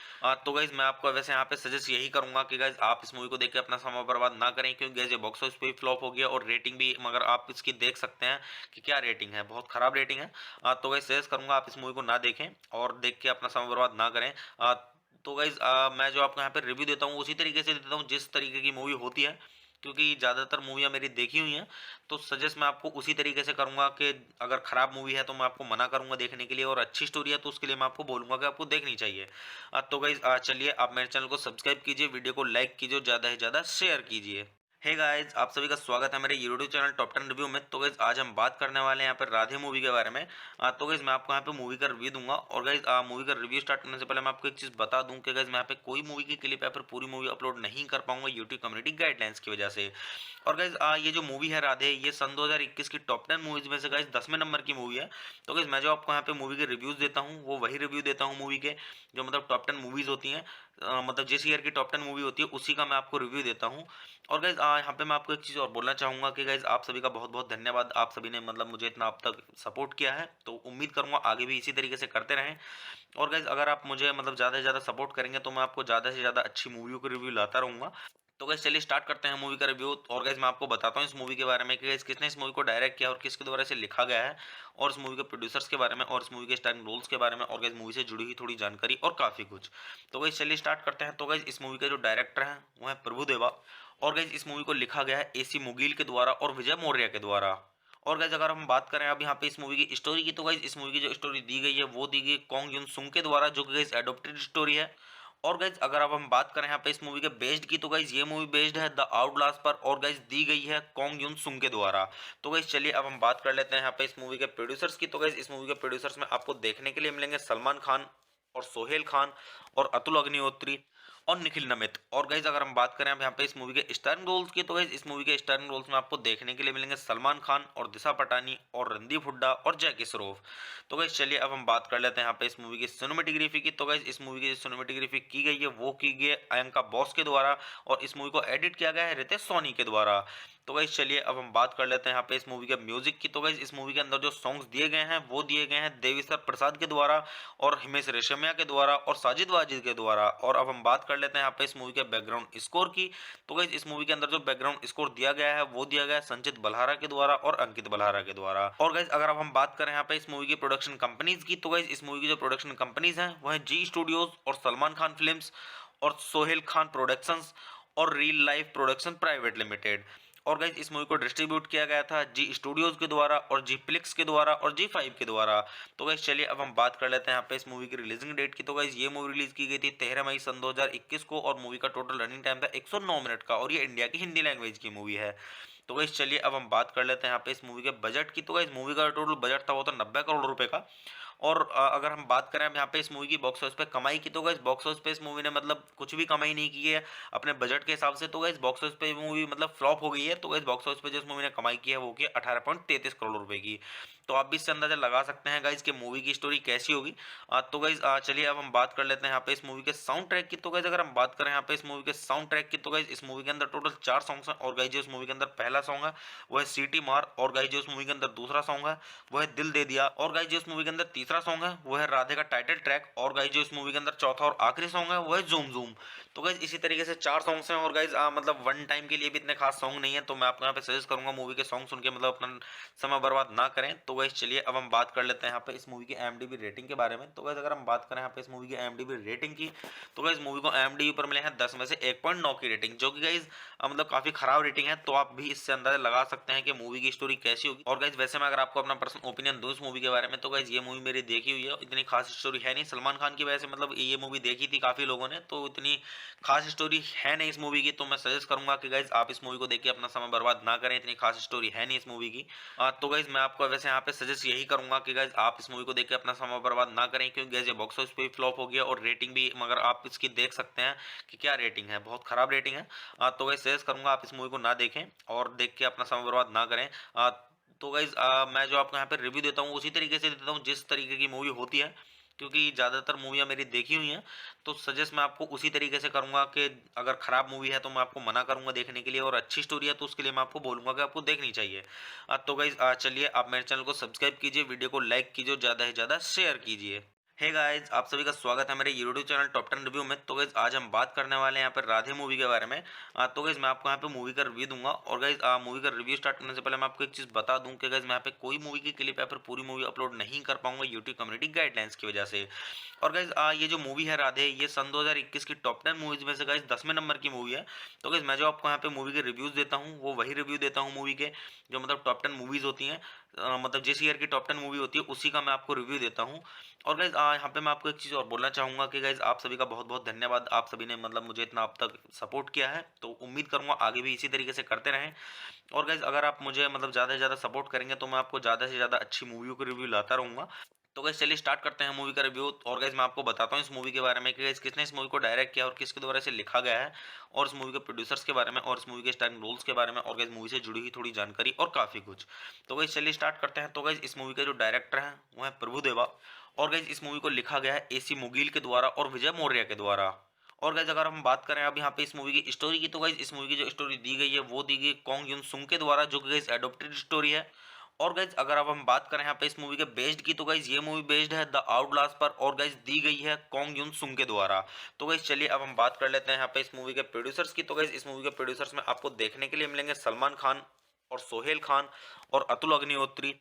तो गाइस मैं आपको वैसे यहाँ पे सजेस्ट यही करूंगा कि गाइस आप इस मूवी को देख के अपना समय बर्बाद ना करें, क्योंकि गाइस ये बॉक्स ऑफिस पे फ्लॉप हो गया और रेटिंग भी मगर आप इसकी देख सकते हैं कि क्या रेटिंग है, बहुत खराब रेटिंग है। तो गाइस सजेस्ट करूंगा आप इस मूवी को ना देखें और देख के अपना समय बर्बाद ना करें। तो गाइज मैं जो आपको यहाँ पे रिव्यू देता हूँ उसी तरीके से देता हूँ जिस तरीके की मूवी होती है, क्योंकि ज़्यादातर मूवियाँ मेरी देखी हुई हैं। तो सजेस्ट मैं आपको उसी तरीके से करूंगा कि अगर खराब मूवी है तो मैं आपको मना करूंगा देखने के लिए, और अच्छी स्टोरी है तो उसके लिए मैं आपको बोलूंगा कि आपको देखनी चाहिए। तो गाइज चलिए आप मेरे चैनल को सब्सक्राइब कीजिए, वीडियो को लाइक कीजिए, ज़्यादा से ज़्यादा शेयर कीजिए। हे गाइस, आप सभी का स्वागत है मेरे यूट्यूब चैनल टॉप 10 रिव्यू में। तो गाइस आज हम बात करने वाले हैं यहाँ पर राधे मूवी के बारे में। तो गाइस मैं आपको यहाँ पे मूवी का रिव्यू दूंगा। और गाइस मूवी का रिव्यू स्टार्ट करने से पहले मैं आपको एक चीज़ बता दूं कि गाइस मैं यहाँ पे कोई मूवी की क्लिप या फिर पूरी मूवी अपलोड नहीं कर पाऊंगा यूट्यूब कम्युनिटी गाइडलाइंस की वजह से। और गाइस ये जो मूवी है राधे, ये सन 2021 की टॉप 10 मूवीज में से गाइस 10वें नंबर की मूवी है। तो गाइस मैं जो आपको यहाँ पे मूवी के रिव्यूज देता हूँ वो वही रिव्यू देता हूँ मूवी के, जो मतलब टॉप 10 मूवीज होती हैं, मतलब जिस ईयर की टॉप 10 मूवी होती है उसी का मैं आपको रिव्यू देता हूँ। और गाइज यहाँ पे मैं आपको एक चीज़ और बोलना चाहूँगा कि गाइज आप सभी का बहुत बहुत धन्यवाद, आप सभी ने मतलब मुझे इतना अब तक सपोर्ट किया है, तो उम्मीद करूँगा आगे भी इसी तरीके से करते रहें। और गाइज अगर आप मुझे मतलब ज़्यादा से ज़्यादा सपोर्ट करेंगे तो मैं आपको ज़्यादा से ज़्यादा अच्छी मूवियों के रिव्यू लाता रहूँगा। तो गाइस चलिए स्टार्ट करते हैं मूवी का रिव्यू। और गाइस मैं आपको बताता हूँ इस मूवी के बारे में कि गाइस किसने इस मूवी को डायरेक्ट किया और किसके द्वारा इसे लिखा गया है, और इस मूवी के प्रोड्यूसर्स के बारे में और इस मूवी के स्टारिंग रोल्स के बारे में, और गाइस मूवी से जुड़ी हुई थोड़ी जानकारी और काफ़ी कुछ। तो गाइस चलिए स्टार्ट करते हैं। तो गाइस इस मूवी के जो डायरेक्टर हैं वो है प्रभुदेवा। और गाइस इस मूवी को लिखा गया है AC मुगील के द्वारा और विजय मौर्य के द्वारा। और गाइस अगर हम बात करें अब यहाँ पे इस मूवी की स्टोरी की, तो गाइस इस मूवी की जो स्टोरी दी गई है वो दी गई कॉन्ग युन सुंग के द्वारा, जो कि गाइस एडोप्टेड स्टोरी है। और गाइज अगर अब हम बात करें यहाँ पे इस मूवी के बेस्ड की, तो गाइज ये मूवी बेस्ड है द आउटलास्ट पर, और गाइज दी गई है कॉन्ग युन सुंग के द्वारा। तो गाइज चलिए अब हम बात कर लेते हैं यहाँ पे इस मूवी के प्रोड्यूसर्स की। तो गाइज इस मूवी के प्रोड्यूसर्स में आपको देखने के लिए मिलेंगे सलमान खान और सोहेल खान और अतुल अग्निहोत्री और निखिल नमित। और गाइज अगर हम बात करें अब यहाँ पे इस मूवी के स्टारिंग रोल्स की, तो गाइज इस मूवी के स्टारिंग रोल्स में आपको देखने के लिए मिलेंगे सलमान खान और दिशा पटानी और रणदीप हुड्डा और जैकी श्रॉफ। तो गाइज चलिए अब हम बात कर लेते हैं यहाँ पे इस मूवी की सिनेमेटोग्राफी की। तो गाइज इस मूवी की सिनेमेटोग्राफी की गई है वो की गई है अयंका बॉस के द्वारा, और इस मूवी को एडिट किया गया है रितेश सोनी के द्वारा। तो गाइस चलिए अब हम बात कर लेते हैं यहाँ पे इस मूवी के म्यूजिक की। तो गाइस इस मूवी के अंदर जो सॉन्ग्स दिए गए हैं वो दिए गए हैं देविश्वर प्रसाद के द्वारा और हिमेश रेशमिया के द्वारा और साजिद वाजिद के द्वारा। और अब हम बात कर लेते हैं यहाँ पे इस मूवी के बैकग्राउंड स्कोर की। तो गाइस इस मूवी के अंदर जो बैकग्राउंड स्कोर दिया गया है वो दिया गया है संचित बल्हारा के द्वारा और अंकित बल्हारा के द्वारा। और गाइस अगर अब हम बात करें यहाँ पे इस मूवी की प्रोडक्शन कंपनीज की, तो गाइस इस मूवी की जो प्रोडक्शन कंपनीज हैं वो है जी स्टूडियोज और सलमान खान फिल्म्स और सोहेल खान प्रोडक्शंस और real life production private limited. और गाइज इस मूवी को डिस्ट्रीब्यूट किया गया था जी स्टूडियोज के द्वारा और जी प्लिक्स के द्वारा और जी 5 के द्वारा। तो गाइज चलिए अब हम बात कर लेते हैं यहाँ पे इस मूवी की रिलीजिंग डेट की। तो गाइज ये मूवी रिलीज की गई थी 13 मई सन 2021 को और मूवी का टोटल रनिंग टाइम था 109 मिनट का और ये इंडिया की हिंदी लैंग्वेज की मूवी है। तो गाइज चलिए अब हम बात कर लेते हैं यहाँ पे इस मूवी के बजट की। तो गाइज मूवी का टोटल बजट था वो तो 90 करोड़ रुपए का। और अगर हम बात करें अब यहाँ पे इस मूवी की बॉक्स ऑफिस पे कमाई की, तो गाइस बॉक्स ऑफिस पे इस मूवी ने मतलब कुछ भी कमाई नहीं की है अपने बजट के हिसाब से। तो गाइस बॉक्स ऑफिस पे मूवी मतलब फ्लॉप हो गई है। तो गाइस बॉक्स ऑफिस पे जो इस मूवी ने कमाई की है वो की 18.33 करोड़ रुपए की। तो आप भी इससे अंदाजा लगा सकते हैं गाइस कि मूवी की स्टोरी कैसी होगी। तो गाइस चलिए अब हम बात कर लेते हैं यहाँ पे इस मूवी के साउंड ट्रैक की। तो गाइस अगर हम बात करें यहाँ पे इस मूवी के साउंड ट्रैक की, तो गाइस इस मूवी के अंदर टोटल 4 सॉन्ग्स हैं। और गाइस जो इस मूवी के अंदर पहला सॉन्ग है वो है सीटी मार। और गाइस जो इस मूवी के अंदर दूसरा सॉन्ग है वो है दिल दे दिया। और गाइस जो इस मूवी के अंदर तीसरा सॉन्ग है वो है राधे का टाइटल ट्रैक। और गाइस जो इस मूवी के अंदर चौथा और आखिरी सॉन्ग है वो है जूम जूम। तो गाइस इसी तरीके से 4 सॉन्ग्स हैं। और गाइस मतलब वन टाइम के लिए भी इतने खास सॉन्ग नहीं है, तो मैं आपको यहाँ पे सजेस्ट करूंगा मूवी के सॉन्ग सुन के मतलब अपना समय बर्बाद ना करें। तो गाइस चलिए अब हम बात कर लेते हैं यहाँ पे इस मूवी की IMDb रेटिंग के बारे में। तो गाइस अगर हम बात करें यहाँ पे इस मूवी की IMDb रेटिंग की, तो गाइस मूवी को IMDb पर मिले हैं 10 में से 1.9 की रेटिंग, जो कि गाइस मतलब काफी खराब रेटिंग है। तो आप भी इससे अंदाजा लगा सकते हैं कि मूवी की स्टोरी कैसी होगी। और गाइस वैसे मैं अगर आपको अपना पर्सनल ओपिनियन दूं इस मूवी के बारे में, तो गाइस ये मूवी मेरी देखी हुई है, इतनी खास स्टोरी है नहीं। सलमान खान की वजह से मतलब ये मूवी देखी थी काफी लोगों ने, तो इतनी खास स्टोरी है नहीं इस मूवी की। तो मैं सजेस्ट करूंगा कि गाइस आप इस मूवी को देख के अपना समय बर्बाद ना करें, इतनी खास स्टोरी है नहीं इस मूवी की। तो गाइस मैं आपको वैसे यहाँ पे सजेस्ट यही करूंगा कि गाइस आप इस मूवी को देख के अपना समय बर्बाद ना करें, क्योंकि गाइस ये बॉक्स ऑफिस पे भी फ्लॉप हो गया और रेटिंग भी मगर आप इसकी देख सकते हैं कि क्या रेटिंग है, बहुत खराब रेटिंग है। तो गाइस सजेस्ट करूंगा आप इस मूवी को ना देखें और देख के अपना समय बर्बाद ना करें। तो गाइस मैं जो आपको यहाँ पे रिव्यू देता हूँ उसी तरीके से देता हूँ जिस तरीके की मूवी होती है, क्योंकि ज़्यादातर मूवियाँ मेरी देखी हुई हैं। तो सजेस्ट मैं आपको उसी तरीके से करूंगा कि अगर खराब मूवी है तो मैं आपको मना करूंगा देखने के लिए, और अच्छी स्टोरी है तो उसके लिए मैं आपको बोलूंगा कि आपको देखनी चाहिए। तो गाइस चलिए आप मेरे चैनल को सब्सक्राइब कीजिए, वीडियो को लाइक कीजिए, ज़्यादा से ज़्यादा शेयर कीजिए। हे गाइस आप सभी का स्वागत है मेरे यूट्यूब चैनल टॉप 10 रिव्यू में। तो गाइस आज हम बात करने वाले हैं यहाँ पर राधे मूवी के बारे में। तो गाइस मैं आपको यहाँ पे मूवी का रिव्यू दूंगा। और गाइस मूवी का रिव्यू स्टार्ट करने से पहले मैं आपको एक चीज़ बता दूं कि गाइस मैं यहाँ पे कोई मूवी की क्लिप या फिर पूरी मूवी अपलोड नहीं कर पाऊंगा यूट्यूब कम्युनिटी गाइडलाइंस की वजह से। और गाइस ये जो मूवी है राधे, ये सन 2021 की टॉप 10 मूवीज में से गाइस 10वें नंबर की मूवी है। तो गाइस मैं जो आपको यहाँ पे मूवी के रिव्यूज देता हूँ वो वही रिव्यू देता हूँ मूवी के, जो मतलब टॉप 10 मूवीज होती हैं, मतलब जिस ईयर की टॉप 10 मूवी होती है उसी का मैं आपको रिव्यू देता हूँ। और गाइज यहाँ पे मैं आपको एक चीज़ और बोलना चाहूँगा कि गाइज आप सभी का बहुत बहुत धन्यवाद। आप सभी ने मतलब मुझे इतना अब तक सपोर्ट किया है, तो उम्मीद करूँगा आगे भी इसी तरीके से करते रहें। और गाइज अगर आप मुझे मतलब ज़्यादा से ज़्यादा सपोर्ट करेंगे तो मैं आपको ज़्यादा से ज़्यादा अच्छी मूवियों के रिव्यू लाता रहूँगा। तो गाइस चलिए स्टार्ट करते हैं मूवी का रिव्यू। और गाइस मैं आपको बताता हूँ इस मूवी के बारे में कि गाइस किसने इस मूवी को डायरेक्ट किया और किसके द्वारा इसे लिखा गया है, और इस मूवी के प्रोड्यूसर्स के बारे में और इस मूवी के स्टारिंग रोल्स के बारे में, और गाइस मूवी से जुड़ी हुई थोड़ी जानकारी और काफ़ी कुछ। तो गाइस चलिए स्टार्ट करते हैं। तो गाइस इस मूवी के जो डायरेक्टर हैं वो है प्रभुदेवा। और गाइस इस मूवी को लिखा गया है AC मुगील के द्वारा और विजय मौर्य के द्वारा। और गाइस अगर हम बात करें अब यहाँ पे इस मूवी की स्टोरी की, तो गाइस इस मूवी की जो स्टोरी दी गई है वो दी गई कॉन्ग युन सुंग के द्वारा, जो कि गाइस एडोप्टेड स्टोरी है। और गाइज अगर अब हम बात करें यहाँ पे इस मूवी के बेस्ड की, तो गाइज ये मूवी बेस्ड है द आउटलास्ट पर, और गाइज दी गई है कॉन्ग युन सुंग के द्वारा। तो गाइज चलिए अब हम बात कर लेते हैं यहाँ पे इस मूवी के प्रोड्यूसर्स की। तो गाइज इस मूवी के प्रोड्यूसर्स में आपको देखने के लिए मिलेंगे सलमान खान और सोहेल खान और अतुल अग्निहोत्री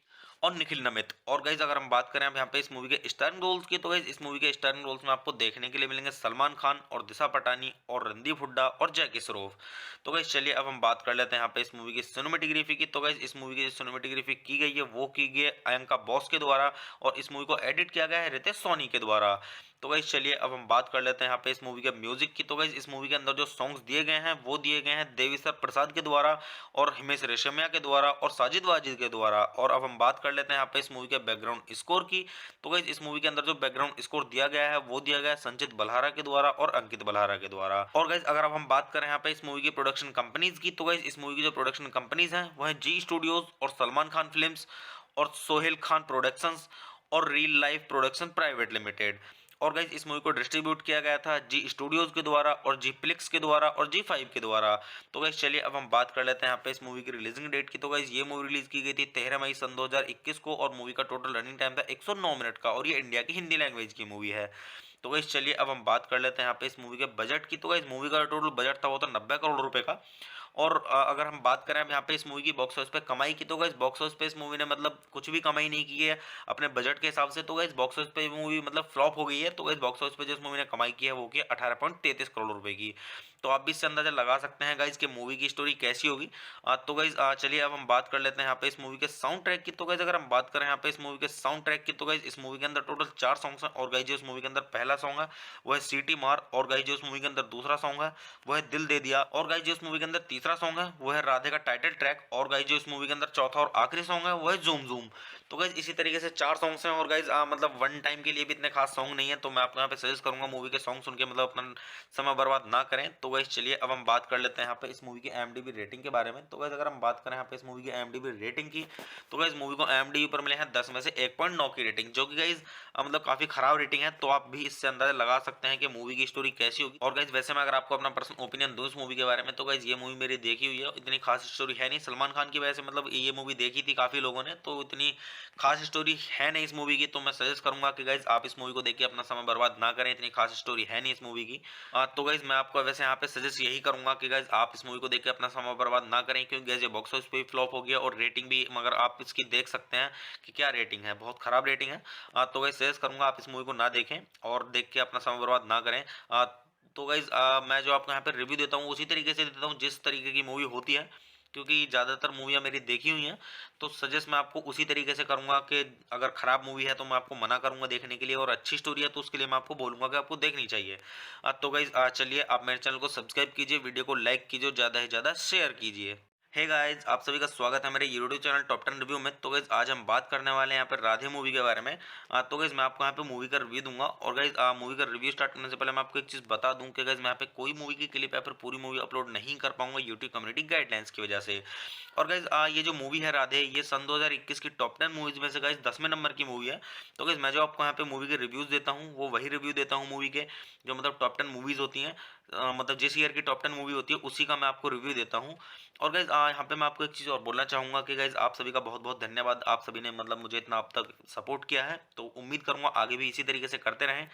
और निखिल नमित। और गाइज अगर हम बात करें अब यहाँ पे इस मूवी के स्टारिंग रोल्स की, तो गाइज इस मूवी के स्टारिंग रोल्स में आपको देखने के लिए मिलेंगे सलमान खान और दिशा पटानी और रणदीप हुड्डा और जैकी श्रॉफ। तो गाइज चलिए अब हम बात कर लेते हैं यहाँ पे इस मूवी की सिनेमेटोग्राफी की। तो गाइज इस मूवी की जो सिनेमेटोग्राफी की गई है वो की गई है अयंका बॉस के द्वारा, और इस मूवी को एडिट किया गया है रितेश सोनी के द्वारा। तो गाइज चलिए अब हम बात कर लेते हैं यहाँ पे इस मूवी के म्यूजिक की। तो गाइज इस मूवी के अंदर जो सॉन्ग्स दिए गए हैं वो दिए गए हैं देविश्वर प्रसाद के द्वारा और हिमेश रेशमिया के द्वारा और साजिद वाजिद के द्वारा। और अब हम बात कर लेते हैं यहाँ पे इस मूवी के बैकग्राउंड स्कोर की। तो गाइज इस मूवी के अंदर जो बैकग्राउंड स्कोर दिया गया है वो दिया गया है संचित बल्हारा के द्वारा और अंकित बल्हारा के द्वारा। और गाइज अगर अब हम बात करें यहाँ पे इस मूवी की प्रोडक्शन कंपनीज की, तो गाइज इस मूवी की जो प्रोडक्शन कंपनीज हैं वो है जी स्टूडियोज और सलमान खान फिल्म्स और सोहेल खान प्रोडक्शंस और real life production private limited. और गाइज इस मूवी को डिस्ट्रीब्यूट किया गया था जी स्टूडियोज के द्वारा और जी प्लिक्स के द्वारा और जी 5 के द्वारा। तो गाइज चलिए अब हम बात कर लेते हैं यहाँ पे इस मूवी की रिलीजिंग डेट की। तो गाइज ये मूवी रिलीज की गई थी 13 मई सन 2021 को और मूवी का टोटल रनिंग टाइम था 109 मिनट का और ये इंडिया की हिंदी लैंग्वेज की मूवी है। तो गाइज चलिए अब हम बात कर लेते हैं यहाँ पे इस मूवी के बजट की। तो गाइज मूवी का टोटल बजट था वो था 90 करोड़ रुपए का। और अगर हम बात करें अब यहाँ पे इस मूवी की बॉक्स ऑफिस पे कमाई की, तो गाइस बॉक्स ऑफिस पे इस मूवी ने मतलब कुछ भी कमाई नहीं की है अपने बजट के हिसाब से। तो गाइस बॉक्स ऑफिस पे मूवी मतलब फ्लॉप हो गई है। तो गाइस बॉक्स ऑफिस पे जो इस मूवी ने कमाई की है वो की 18.33 करोड़ रुपए की। तो आप भी इससे अंदाजा लगा सकते हैं गाइस कि मूवी की स्टोरी कैसी होगी। तो गाइस चलिए अब हम बात कर लेते हैं यहाँ पे इस मूवी के साउंड ट्रैक की। तो गाइस अगर हम बात करें यहाँ पे इस मूवी के साउंड ट्रैक की, तो गाइस इस मूवी के अंदर टोटल 4 सॉन्ग्स हैं। और गाइस जो इस मूवी के अंदर पहला सॉन्ग है वो है सीटी मार। और गाइस जो इस मूवी के अंदर दूसरा सॉन्ग है वो है दिल दे दिया। और गाइस जो इस मूवी के अंदर तीसरा सॉन्ग है वो है राधे का टाइटल ट्रैक। और गाइस जो इस मूवी के अंदर चौथा और आखिरी सॉन्ग है वो है जूम जूम। तो गाइस इसी तरीके से 4 सॉन्ग्स हैं। और गाइस मतलब वन टाइम के लिए भी इतने खास सॉन्ग नहीं है। तो मैं आपको यहाँ पे सजेस्ट करूंगा मूवी के सॉन्ग सुन के मतलब अपना समय बर्बाद ना करें। तो गाइस चलिए अब हम बात कर लेते हैं यहाँ पे इस मूवी की IMDb रेटिंग के बारे में। तो गाइस अगर हम बात करें यहाँ पे इस मूवी की IMDb रेटिंग की, तो गाइस मूवी को IMDb पर मिले हैं 10 में से 1.9 की रेटिंग, जो कि गाइस मतलब काफी खराब रेटिंग है। तो आप भी इससे अंदाजा लगा सकते हैं कि मूवी की स्टोरी कैसी होगी। और गाइस वैसे मैं अगर आपको अपना पर्सनल ओपिनियन दूं इस मूवी के बारे में, तो गाइस ये मूवी मेरी देखी हुई है, इतनी खास स्टोरी है नहीं। सलमान खान की वजह से मतलब ये मूवी देखी थी काफी लोगों ने, तो इतनी खास स्टोरी है नहीं इस मूवी की। तो मैं सजेस्ट करूंगा कि गाइस आप इस मूवी को देख के अपना समय बर्बाद ना करें, इतनी खास स्टोरी है नहीं इस मूवी की। तो गाइस मैं आपको वैसे यहाँ पे सजेस्ट यही करूंगा कि गाइस आप इस मूवी को देख के अपना समय बर्बाद ना करें, क्योंकि गाइस ये बॉक्स ऑफिस पे भी फ्लॉप हो गया और रेटिंग भी, मगर आप इसकी देख सकते हैं कि क्या रेटिंग है, बहुत खराब रेटिंग है। तो गाइस सजेस्ट करूंगा आप इस मूवी को ना देखें और देख के अपना समय बर्बाद ना करें। तो गाइज मैं जो आपको यहाँ पे रिव्यू देता हूँ उसी तरीके से देता हूँ जिस तरीके की मूवी होती है, क्योंकि ज़्यादातर मूवियाँ मेरी देखी हुई हैं। तो सजेस्ट मैं आपको उसी तरीके से करूंगा कि अगर खराब मूवी है तो मैं आपको मना करूंगा देखने के लिए, और अच्छी स्टोरी है तो उसके लिए मैं आपको बोलूंगा कि आपको देखनी चाहिए। तो गाइज चलिए आप मेरे चैनल को सब्सक्राइब कीजिए, वीडियो को लाइक कीजिए, ज़्यादा से ज़्यादा शेयर कीजिए। हे गाइस, आप सभी का स्वागत है मेरे यूट्यूब चैनल टॉप 10 रिव्यू में। तो गाइस आज हम बात करने वाले हैं यहाँ पर राधे मूवी के बारे में। तो गाइस मैं आपको यहाँ पे मूवी का रिव्यू दूंगा। और गाइस मूवी का रिव्यू स्टार्ट करने से पहले मैं आपको एक चीज़ बता दूं कि गाइस मैं यहाँ पे कोई मूवी की क्लिप या फिर पूरी मूवी अपलोड नहीं कर पाऊंगा यूट्यूब कम्युनिटी गाइडलाइंस की वजह से। और गाइस ये जो मूवी है राधे, ये सन 2021 की टॉप 10 मूवीज में से गाइस 10वें नंबर की मूवी है। तो गाइस मैं जो आपको यहाँ पे मूवी के रिव्यूज देता हूँ वो वही रिव्यू देता हूँ मूवी के, जो मतलब टॉप 10 मूवीज होती हैं, मतलब जिस ईयर की टॉप 10 मूवी होती है उसी का मैं आपको रिव्यू देता हूँ। और गाइज यहाँ पे मैं आपको एक चीज़ और बोलना चाहूँगा कि गाइज आप सभी का बहुत बहुत धन्यवाद। आप सभी ने मतलब मुझे इतना अब तक सपोर्ट किया है, तो उम्मीद करूँगा आगे भी इसी तरीके से करते रहें।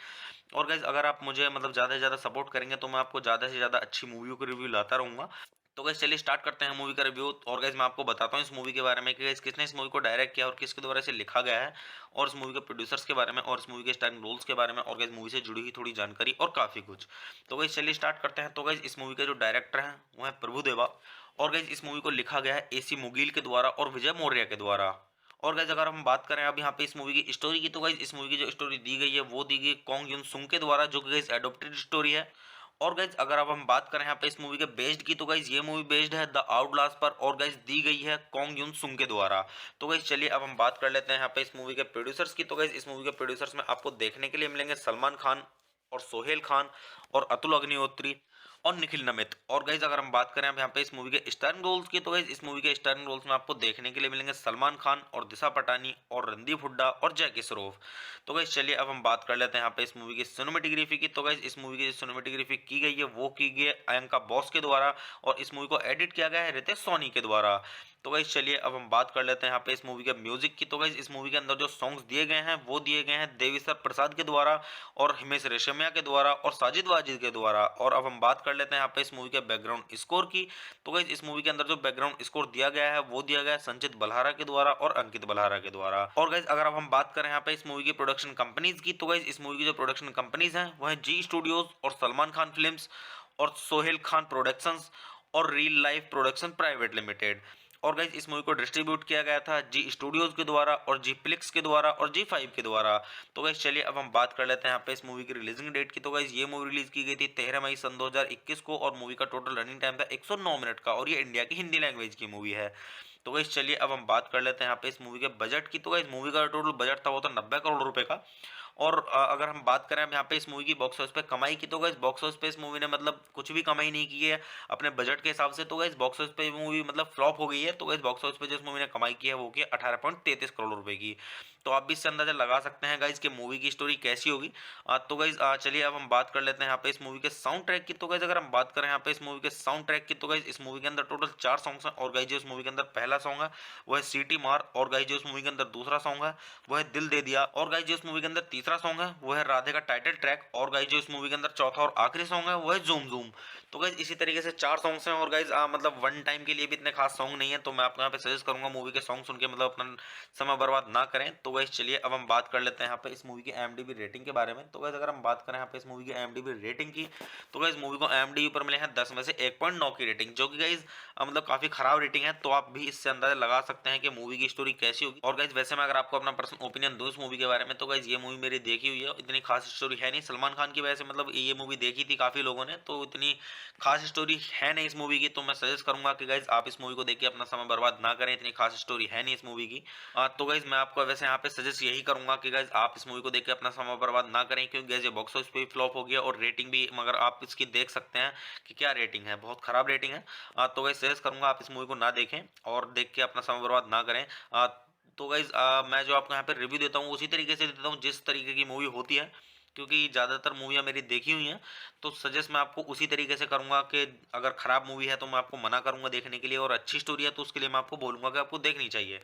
और गाइज अगर आप मुझे मतलब ज़्यादा से ज़्यादा सपोर्ट करेंगे तो मैं आपको ज़्यादा से ज़्यादा अच्छी मूवियों के रिव्यू लाता रहूँगा। तो गाइस चलिए स्टार्ट करते हैं मूवी का रिव्यू। और गाइस मैं आपको बताता हूँ इस मूवी के बारे में कि गाइस किसने इस मूवी को डायरेक्ट किया और किसके द्वारा इसे लिखा गया है, और इस मूवी के प्रोड्यूसर्स के बारे में और इस मूवी के स्टारिंग रोल्स के बारे में, और गाइस मूवी से जुड़ी हुई थोड़ी जानकारी और काफ़ी कुछ। तो गाइस चलिए स्टार्ट करते हैं। तो गाइस इस मूवी के जो डायरेक्टर हैं वो है प्रभु देवा। और गाइस इस मूवी को लिखा गया है AC मुगील के द्वारा और विजय मौर्य के द्वारा। और गाइस अगर हम बात करें अब यहाँ पे इस मूवी की स्टोरी की, तो गाइस इस मूवी की जो स्टोरी दी गई है वो दी गई कॉन्ग युन सुंग के द्वारा, जो कि गाइस एडोप्टेड स्टोरी है। और गाइज अगर अब हम बात करें यहाँ पे इस मूवी के बेस्ड की, तो गाइज ये मूवी बेस्ड है द आउटलास्ट पर, और गाइज दी गई है कॉन्ग युन सुंग के द्वारा। तो गाइज चलिए अब हम बात कर लेते हैं यहाँ पे इस मूवी के प्रोड्यूसर्स की। तो गाइज इस मूवी के प्रोड्यूसर्स में आपको देखने के लिए मिलेंगे सलमान खान और सोहेल खान और अतुल अग्निहोत्री और निखिल नमित। और गाइज अगर हम बात करें अब यहाँ पे इस मूवी के स्टारिंग रोल्स की, तो गाइज इस मूवी के स्टारिंग रोल्स में आपको देखने के लिए मिलेंगे सलमान खान और दिशा पटानी और रणदीप हुड्डा और जैकी श्रॉफ। तो गाइज चलिए अब हम बात कर लेते हैं यहाँ पे इस मूवी की सिनेमेटोग्राफी की। तो गाइज इस मूवी की सिनेमेटोग्राफी की गई है वो की गई है अयंका बॉस के द्वारा, और इस मूवी को एडिट किया गया है रितेश सोनी के द्वारा। तो गाइज चलिए अब हम बात कर लेते हैं यहाँ पे इस मूवी के म्यूजिक की। तो गाइज इस मूवी के अंदर जो सॉन्ग्स दिए गए हैं वो दिए गए हैं देवीसर प्रसाद के द्वारा और हिमेश रेशमिया के द्वारा और साजिद वाजिद के द्वारा। और अब हम बात कर लेते हैं यहाँ पे इस मूवी के बैकग्राउंड स्कोर की। तो गाइज इस मूवी के अंदर जो बैकग्राउंड स्कोर दिया गया है वो दिया गया है संचित बल्हारा के द्वारा और अंकित बल्हारा के द्वारा। और गाइज अगर अब हम बात करें यहाँ पे इस मूवी की प्रोडक्शन कंपनीज की, तो गाइज इस मूवी की जो प्रोडक्शन कंपनीज हैं वो है जी स्टूडियोज और सलमान खान फिल्म्स और सोहेल खान प्रोडक्शंस और real life production private limited. और गाइज इस मूवी को डिस्ट्रीब्यूट किया गया था जी स्टूडियोज के द्वारा और जी प्लिक्स के द्वारा और जी 5 के द्वारा। तो गाइज चलिए अब हम बात कर लेते हैं यहाँ पे इस मूवी की रिलीजिंग डेट की। तो गाइज ये मूवी रिलीज की गई थी 13 मई सन 2021 को और मूवी का टोटल रनिंग टाइम था 109 मिनट का, और ये इंडिया की हिंदी लैंग्वेज की मूवी है। तो गाइज चलिए अब हम बात कर लेते हैं यहाँ पे इस मूवी के बजट की। तो गाइज मूवी का टोटल बजट था वो था 90 करोड़ रुपए का। और अगर हम बात करें अब यहाँ पे इस मूवी की बॉक्स ऑफिस पे कमाई की, तो गाइस बॉक्स ऑफिस पे इस मूवी ने मतलब कुछ भी कमाई नहीं की है अपने बजट के हिसाब से। तो गाइस बॉक्स ऑफिस पे मूवी मतलब फ्लॉप हो गई है। तो गाइस बॉक्स ऑफिस पे जो इस मूवी ने कमाई की है वो की 18.33 करोड़ रुपए की। तो आप भी इससे अंदाजा लगा सकते हैं गाइस कि मूवी की स्टोरी कैसी होगी। तो गाइस चलिए अब हम बात कर लेते हैं यहाँ पे इस मूवी के साउंड ट्रैक की। तो गाइस अगर हम बात करें यहाँ पे इस मूवी के साउंड ट्रैक की, तो गाइस इस मूवी के अंदर टोटल 4 सॉन्ग्स हैं। और गाइस जो इस मूवी के अंदर पहला सॉन्ग है वो है सीटी मार। और गाइस जो इस मूवी के अंदर दूसरा सॉन्ग है वो है दिल दे दिया। और गाइस जो इस मूवी के अंदर तीसरा सॉन्ग है वो है राधे का टाइटल ट्रैक। और गाइस जो इस मूवी के अंदर चौथा और आखिरी सॉन्ग है वो है जूम जूम। तो गाइस इसी तरीके से 4 सॉन्ग्स हैं। और गाइस मतलब वन टाइम के लिए भी इतने खास सॉन्ग नहीं है, तो मैं आपको यहाँ पे सजेस्ट करूंगा मूवी के सॉन्ग सुन के मतलब अपना समय बर्बाद ना करें। तो गाइस चलिए अब हम बात कर लेते हैं यहाँ पे इस मूवी की IMDb रेटिंग के बारे में। तो गाइस अगर हम बात करें यहाँ पे इस मूवी की IMDb रेटिंग की, तो गाइस मूवी को IMDb पर मिले हैं 10 में से 1.9 की रेटिंग, जो कि गाइस मतलब काफी खराब रेटिंग है। तो आप भी इससे अंदाजा लगा सकते हैं कि मूवी की स्टोरी कैसी होगी। और गाइस वैसे मैं अगर आपको अपना पर्सनल ओपिनियन दूं इस मूवी के बारे में, तो गाइस ये मूवी मेरी देखी हुई है, इतनी खास स्टोरी है नहीं। सलमान खान की वजह से मतलब ये मूवी देखी थी काफी लोगों ने, तो इतनी खास स्टोरी है नहीं इस मूवी की। तो मैं सजेस्ट करूंगा कि गाइस आप इस मूवी को देख के अपना समय बर्बाद ना करें, इतनी खास स्टोरी है नहीं इस मूवी की। तो गाइस मैं आपको वैसे यहाँ पे सजेस्ट यही करूंगा कि गाइस आप इस मूवी को देख के अपना समय बर्बाद ना करें, क्योंकि गाइस ये बॉक्स ऑफिस पे भी फ्लॉप हो गया और रेटिंग भी, मगर आप इसकी देख सकते हैं कि क्या रेटिंग है, बहुत खराब रेटिंग है। तो गाइस सजेस्ट करूंगा आप इस मूवी को ना देखें और देख के अपना समय बर्बाद ना करें। तो गाइस मैं जो आपको यहाँ पे रिव्यू देता हूँ उसी तरीके से देता हूँ जिस तरीके की मूवी होती है, क्योंकि ज़्यादातर मूवियाँ मेरी देखी हुई हैं। तो सजेस्ट मैं आपको उसी तरीके से करूंगा कि अगर खराब मूवी है तो मैं आपको मना करूंगा देखने के लिए, और अच्छी स्टोरी है तो उसके लिए मैं आपको बोलूंगा कि आपको देखनी चाहिए।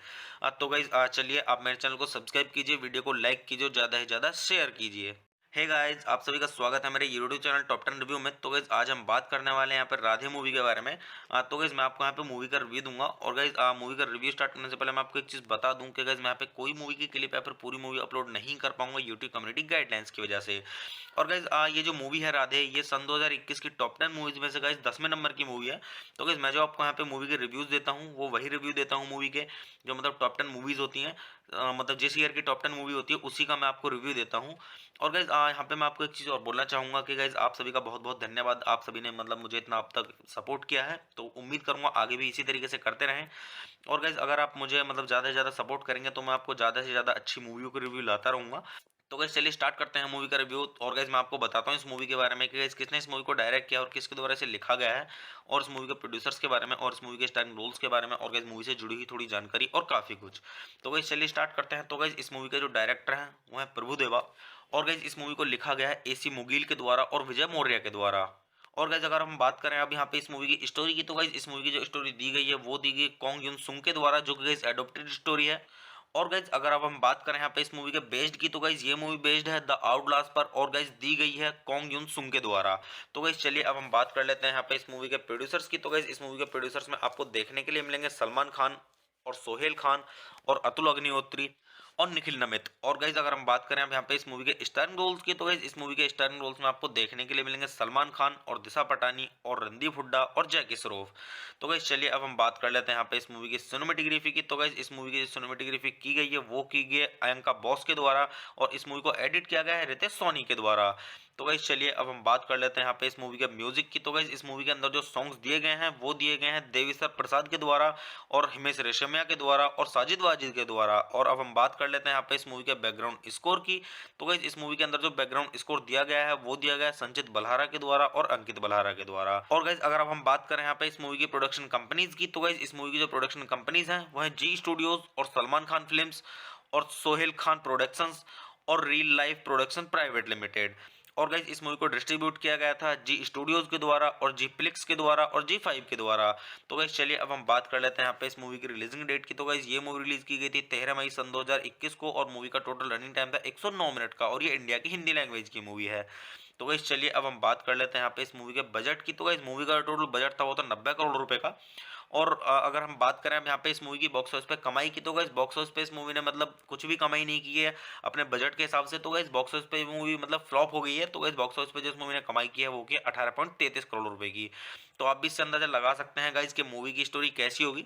तो गाइस चलिए आप मेरे चैनल को सब्सक्राइब कीजिए, वीडियो को लाइक कीजिए, ज़्यादा से ज़्यादा शेयर कीजिए। हे गाइस, आप सभी का स्वागत है मेरे यूट्यूब चैनल टॉप 10 रिव्यू में। तो गाइस आज हम बात करने वाले हैं यहाँ पर राधे मूवी के बारे में। तो गाइस मैं आपको यहाँ पे मूवी का रिव्यू दूंगा। और गाइस मूवी का रिव्यू स्टार्ट करने से पहले मैं आपको एक चीज़ बता दूं कि गाइस मैं यहाँ पे कोई मूवी की क्लिप या फिर पूरी मूवी अपलोड नहीं कर पाऊंगा यूट्यूब कम्युनिटी गाइडलाइंस की वजह से। और गाइस ये जो मूवी है राधे, ये सन 2021 की टॉप 10 मूवीज में से गाइस 10वें नंबर की मूवी है। तो गाइस मैं जो आपको यहाँ पे मूवी के रिव्यूज देता हूँ वो वही रिव्यू देता हूँ मूवी के, जो मतलब टॉप 10 मूवीज होती हैं, मतलब जिस ईयर की टॉप 10 मूवी होती है उसी का मैं आपको रिव्यू देता हूँ। और गाइज यहाँ पे मैं आपको एक चीज़ और बोलना चाहूँगा कि गाइज आप सभी का बहुत बहुत धन्यवाद। आप सभी ने मतलब मुझे इतना अब तक सपोर्ट किया है, तो उम्मीद करूँगा आगे भी इसी तरीके से करते रहें। और गाइज अगर आप मुझे मतलब ज़्यादा से ज़्यादा सपोर्ट करेंगे तो मैं आपको ज़्यादा से ज़्यादा अच्छी मूवियों के रिव्यू लाता रहूँगा। तो गाइस चलिए स्टार्ट करते हैं मूवी का रिव्यू। और गाइस मैं आपको बताता हूँ इस मूवी के बारे में कि गाइस किसने इस मूवी को डायरेक्ट किया और किसके द्वारा इसे लिखा गया है, और इस मूवी के प्रोड्यूसर्स के बारे में और इस मूवी के स्टारिंग रोल्स के बारे में, और गाइस मूवी से जुड़ी हुई थोड़ी जानकारी और काफ़ी कुछ। तो गाइस चलिए स्टार्ट करते हैं। तो गाइस इस मूवी के जो डायरेक्टर हैं वो है प्रभुदेवा। और गाइस इस मूवी को लिखा गया है AC मुगील के द्वारा और विजय मौर्य के द्वारा। और गाइस अगर हम बात करें अब यहाँ पे इस मूवी की स्टोरी की, तो गाइस इस मूवी की जो स्टोरी दी गई है वो दी गई कॉन्ग युन सुंग के द्वारा, जो कि गाइस एडोप्टेड स्टोरी है। और गाइज अगर अब हम बात करें यहाँ पे इस मूवी के बेस्ड की, तो गाइज ये मूवी बेस्ड है द आउटलास्ट पर, और गाइज दी गई है कॉन्ग युन सुंग के द्वारा। तो गाइज चलिए अब हम बात कर लेते हैं यहाँ पे इस मूवी के प्रोड्यूसर्स की। तो गाइज इस मूवी के प्रोड्यूसर्स में आपको देखने के लिए मिलेंगे सलमान खान और सोहेल खान और अतुल अग्निहोत्री और निखिल नमित। और गाइज अगर हम बात करें अब यहाँ पे इस मूवी के स्टारिंग रोल्स की, तो गाइज इस मूवी के स्टारिंग रोल्स में आपको देखने के लिए मिलेंगे सलमान खान और दिशा पटानी और रणदीप हुड्डा और जैकी श्रॉफ। तो गाइज चलिए अब हम बात कर लेते हैं यहाँ पे इस मूवी की सिनेमेटोग्राफी की। तो गाइज इस मूवी की सिनेमेटोग्राफी की गई है वो की गई है अयंका बॉस के द्वारा, और इस मूवी को एडिट किया गया है रितेश सोनी के द्वारा। तो गाइज चलिए अब हम बात कर लेते हैं यहाँ पे इस मूवी के म्यूजिक की। तो गाइज इस मूवी के अंदर जो सॉन्ग्स दिए गए हैं वो दिए गए हैं देविसर प्रसाद के द्वारा और हिमेश रेशमिया के द्वारा और साजिद वाजिद के द्वारा। और अब हम बात कर लेते हैं यहाँ पे इस मूवी के बैकग्राउंड स्कोर की। तो गाइज इस मूवी के अंदर जो बैकग्राउंड स्कोर दिया गया है वो दिया गया है संचित बल्हारा के द्वारा और अंकित बल्हारा के द्वारा। और गाइज अगर अब हम बात करें यहाँ पे इस मूवी की प्रोडक्शन कंपनीज की, तो गाइज इस मूवी की जो प्रोडक्शन कंपनीज हैं वो है जी स्टूडियोज और सलमान खान फिल्म्स और सोहेल खान प्रोडक्शंस और real life production private limited. और गाइज इस मूवी को डिस्ट्रीब्यूट किया गया था जी स्टूडियोज के द्वारा और जी प्लिक्स के द्वारा और जी5 के द्वारा। तो गाइज चलिए अब हम बात कर लेते हैं यहाँ पे इस मूवी की रिलीजिंग डेट की। तो गाइज ये मूवी रिलीज की गई थी 13 मई सन 2021 को, और मूवी का टोटल रनिंग टाइम था 109 मिनट का, और ये इंडिया की हिंदी लैंग्वेज की मूवी है। तो गाइज चलिए अब हम बात कर लेते हैं यहाँ पे इस मूवी के बजट की। तो गाइज मूवी का टोटल बजट था वो था 90 करोड़ रुपए का। और अगर हम बात करें अब यहाँ पे इस मूवी की बॉक्स ऑफिस पे कमाई की, तो गाइस बॉक्स ऑफिस पे इस मूवी ने मतलब कुछ भी कमाई नहीं की है अपने बजट के हिसाब से। तो गाइस बॉक्स ऑफिस पे मूवी मतलब फ्लॉप हो गई है। तो गाइस बॉक्स ऑफिस पे जो इस मूवी ने कमाई की है वो की 18.33 करोड़ रुपए की। तो आप भी इससे अंदाजा लगा सकते हैं गाइज कि मूवी की स्टोरी कैसी होगी।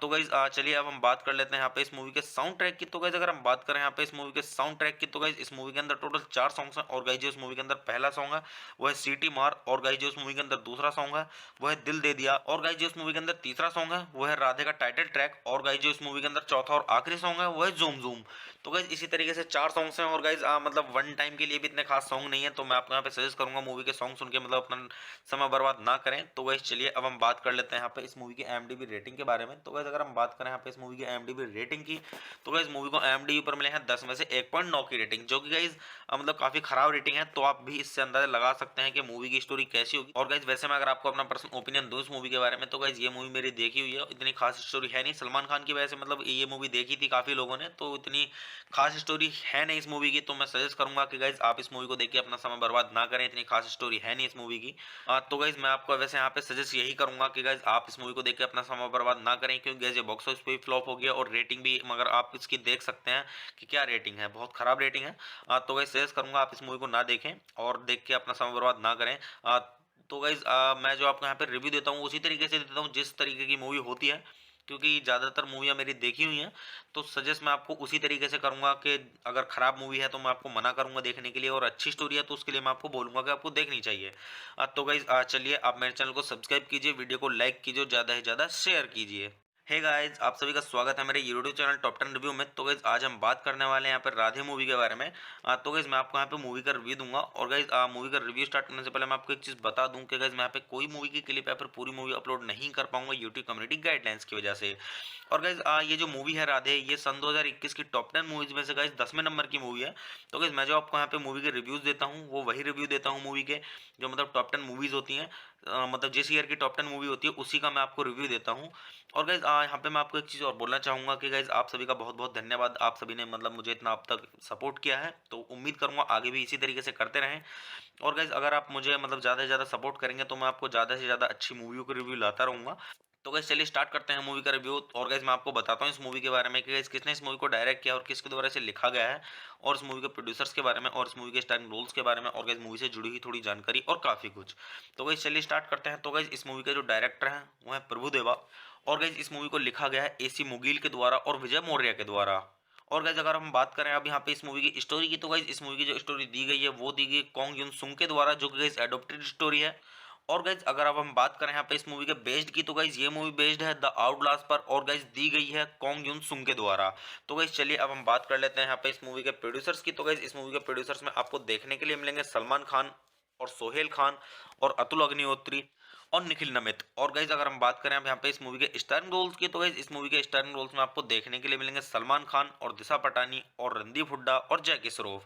तो गाइज चलिए अब हम बात कर लेते हैं यहाँ पे इस मूवी के साउंड ट्रैक की। तो गाइज अगर हम बात करें यहाँ पे इस मूवी के साउंड ट्रैक की, तो गाइज इस मूवी के अंदर टोटल 4 सॉन्ग्स हैं। और गाइज जो इस मूवी के अंदर पहला सॉन्ग है वो है सीटी मार। और गाइज जो इस मूवी के अंदर दूसरा सॉन्ग है वो है दिल दे दिया। और गाइज जो इस मूवी के अंदर तीसरा सॉन्ग है वो है राधे का टाइटल ट्रैक। और गाइज जो इस मूवी के अंदर चौथा और आखिरी सॉन्ग है वो है जूम जूम। तो गाइज इसी तरीके से 4 सॉन्ग्स हैं। और गाइज मतलब वन टाइम के लिए भी इतने खास सॉन्ग नहीं है, तो मैं आपको यहाँ पे सजेस्ट करूंगा मूवी के सॉन्ग सुन के मतलब अपना समय बर्बाद ना करें। तो गाइज चलिए अब हम बात कर लेते हैं यहाँ पे इस मूवी की IMDb रेटिंग के बारे में। तो गाइज अगर हम बात करें यहाँ पे इस मूवी की IMDb रेटिंग की, तो गाइज मूवी को IMDb पर मिले हैं 10 में से 1.9 की रेटिंग, जो कि गाइज मतलब काफी खराब रेटिंग है। तो आप भी इससे अंदाजा लगा सकते हैं कि मूवी की स्टोरी कैसी होगी। और गाइज वैसे मैं अगर आपको अपना पर्सनल ओपिनियन दूं इस मूवी के बारे में, तो गाइज ये मूवी मेरी देखी हुई है, इतनी खास स्टोरी है नहीं। सलमान खान की वजह से मतलब ये मूवी देखी थी काफी लोगों ने, तो इतनी खास स्टोरी है नहीं इस मूवी की। तो मैं सजेस्ट करूंगा कि गाइज आप इस मूवी को देखिए, अपना समय बर्बाद ना करें, इतनी खास स्टोरी है नहीं इस मूवी की। तो गाइज मैं आपको वैसे यहाँ पे सजेस्ट यही करूंगा कि गाइज आप इस मूवी को देख के अपना समय बर्बाद ना करें, क्योंकि गाइज ये बॉक्स ऑफिस पे भी फ्लॉप हो गया और रेटिंग भी, मगर आप इसकी देख सकते हैं कि क्या रेटिंग है, बहुत खराब रेटिंग है। तो गाइज सजेस्ट करूंगा आप इस मूवी को ना देखें और देख के अपना समय बर्बाद ना करें। तो गाइज मैं जो आपको यहाँ पे रिव्यू देता हूँ उसी तरीके से देता हूँ जिस तरीके की मूवी होती है, क्योंकि ज़्यादातर मूवियाँ मेरी देखी हुई हैं। तो सजेस्ट मैं आपको उसी तरीके से करूंगा कि अगर खराब मूवी है तो मैं आपको मना करूंगा देखने के लिए, और अच्छी स्टोरी है तो उसके लिए मैं आपको बोलूंगा कि आपको देखनी चाहिए। तो गाइज चलिए आप मेरे चैनल को सब्सक्राइब कीजिए, वीडियो को लाइक कीजिए, ज़्यादा से ज़्यादा शेयर कीजिए। हे गाइस, आप सभी का स्वागत है मेरे यूट्यूब चैनल टॉप 10 रिव्यू में। तो गाइस आज हम बात करने वाले हैं यहाँ पर राधे मूवी के बारे में। तो गाइस मैं आपको यहाँ पे मूवी का रिव्यू दूंगा। और गाइस मूवी का रिव्यू स्टार्ट करने से पहले मैं आपको एक चीज़ बता दूं कि गाइस मैं यहाँ पे कोई मूवी की क्लिप या फिर पूरी मूवी अपलोड नहीं कर पाऊंगा यूट्यूब कम्युनिटी गाइडलाइंस की वजह से। और गाइस ये जो मूवी है राधे, ये सन 2021 की टॉप 10 मूवीज में से गाइस 10वें नंबर की मूवी है। तो गाइस मैं जो आपको यहाँ पे मूवी के रिव्यूज देता हूँ वो वही रिव्यू देता हूँ मूवी के, जो मतलब टॉप 10 मूवीज होती हैं, मतलब जिस ईयर की टॉप 10 मूवी होती है उसी का मैं आपको रिव्यू देता हूँ। और गाइज यहाँ पे मैं आपको एक चीज़ और बोलना चाहूँगा कि गाइज आप सभी का बहुत बहुत धन्यवाद। आप सभी ने मतलब मुझे इतना अब तक सपोर्ट किया है, तो उम्मीद करूँगा आगे भी इसी तरीके से करते रहें। और गाइज अगर आप मुझे मतलब ज़्यादा से ज़्यादा सपोर्ट करेंगे तो मैं आपको ज़्यादा से ज़्यादा अच्छी मूवियों के रिव्यू लाता रहूँगा। तो गाइज चलिए स्टार्ट करते हैं मूवी का रिव्यू। और गाइज मैं आपको बताता हूँ इस मूवी के बारे में कि गाइज किसने इस मूवी को डायरेक्ट किया और किसके द्वारा इसे लिखा गया है, और इस मूवी के प्रोड्यूसर्स के बारे में, और इस मूवी के स्टारिंग रोल्स के बारे में, और गाइज मूवी से जुड़ी हुई थोड़ी जानकारी और काफ़ी कुछ। तो गाइज चलिए स्टार्ट करते हैं। तो गाइज इस मूवी के जो डायरेक्टर हैं वो है प्रभुदेवा। और गाइज इस मूवी को लिखा गया है AC मुगील के द्वारा और विजय मौर्य के द्वारा। और गाइज अगर हम बात करें अब यहाँ पे इस मूवी की स्टोरी की, तो गाइज इस मूवी की जो स्टोरी दी गई है वो दी गई कॉन्ग युन सुंग के द्वारा, जो कि गाइज एडोप्टेड स्टोरी है। और गाइज अगर अब हम बात करें यहाँ पे इस मूवी के बेस्ड की, तो गाइज ये मूवी बेस्ड है द आउटलास्ट पर, और गाइज दी गई है कॉन्ग युन सुंग के द्वारा। तो गाइज चलिए अब हम बात कर लेते हैं यहाँ पे इस मूवी के प्रोड्यूसर्स की। तो गाइज इस मूवी के प्रोड्यूसर्स में आपको देखने के लिए मिलेंगे सलमान खान और सोहेल खान और अतुल अग्निहोत्री और निखिल नमित। और गाइज अगर हम बात करें अब यहाँ पे इस मूवी के स्टारिंग रोल्स की, तो गाइज इस मूवी के स्टारिंग रोल्स में आपको देखने के लिए मिलेंगे सलमान खान और दिशा पटानी और रणदीप हुड्डा और जैकी श्रॉफ।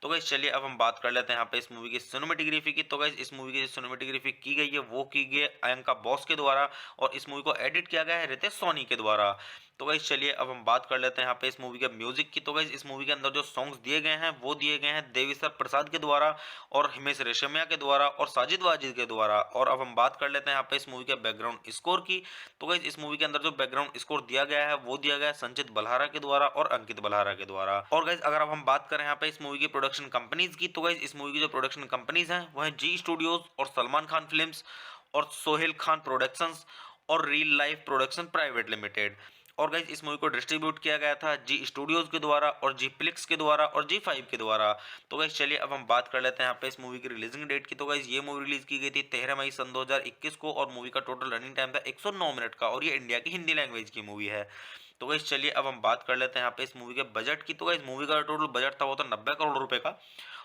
तो गाइज चलिए अब हम बात कर लेते हैं यहाँ पे इस मूवी की सिनेमेटोग्राफी की। तो गाइज इस मूवी की जो सिनेमेटोग्राफी की गई है वो की गई है अयंका बॉस के द्वारा, और इस मूवी को एडिट किया गया है रितेश सोनी के द्वारा। तो गाइज चलिए अब हम बात कर लेते हैं यहाँ पे इस मूवी के म्यूजिक की। तो गाइज इस मूवी के अंदर जो सॉन्ग्स दिए गए हैं वो दिए गए हैं देविसर प्रसाद के द्वारा और हिमेश रेशमिया के द्वारा और साजिद वाजिद के द्वारा। और अब हम बात कर लेते हैं यहाँ पे इस मूवी के बैकग्राउंड स्कोर की। तो गाइज इस मूवी के अंदर जो बैकग्राउंड स्कोर दिया गया है वो दिया गया है संचित बल्हारा के द्वारा और अंकित बल्हारा के द्वारा। और गाइज अगर अब हम बात करें यहाँ पे इस मूवी की प्रोडक्शन कंपनीज की, तो गाइज इस मूवी की जो प्रोडक्शन कंपनीज हैं वो है जी स्टूडियोज और सलमान खान फिल्म्स और सोहेल खान प्रोडक्शंस और real life production private limited. और गाइज इस मूवी को डिस्ट्रीब्यूट किया गया था जी स्टूडियोज के द्वारा और जी प्लिक्स के द्वारा और जी5 के द्वारा। तो गाइज चलिए अब हम बात कर लेते हैं यहाँ पे इस मूवी की रिलीजिंग डेट की। तो गाइज ये मूवी रिलीज की गई थी 13 मई सन 2021 को, और मूवी का टोटल रनिंग टाइम था 109 मिनट का, और ये इंडिया की हिंदी लैंग्वेज की मूवी है। तो गाइज चलिए अब हम बात कर लेते हैं यहाँ पे इस मूवी के बजट की। तो गाइज मूवी का टोटल बजट था वो था 90 करोड़ रुपए का।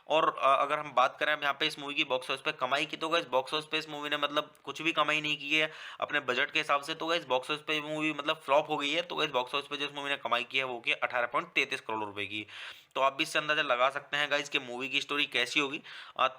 और अगर हम बात करें अब यहाँ पे इस मूवी की बॉक्स ऑफिस पे कमाई की, तो गाइस बॉक्स ऑफिस पे इस मूवी ने मतलब कुछ भी कमाई नहीं की है अपने बजट के हिसाब से। तो गाइस बॉक्स ऑफिस पे मूवी मतलब फ्लॉप हो गई है। तो गाइस बॉक्स ऑफिस पे जो इस मूवी ने कमाई की है वो की 18.33 करोड़ रुपए की। तो आप भी इससे अंदाजा लगा सकते हैं गाइस कि मूवी की स्टोरी कैसी होगी।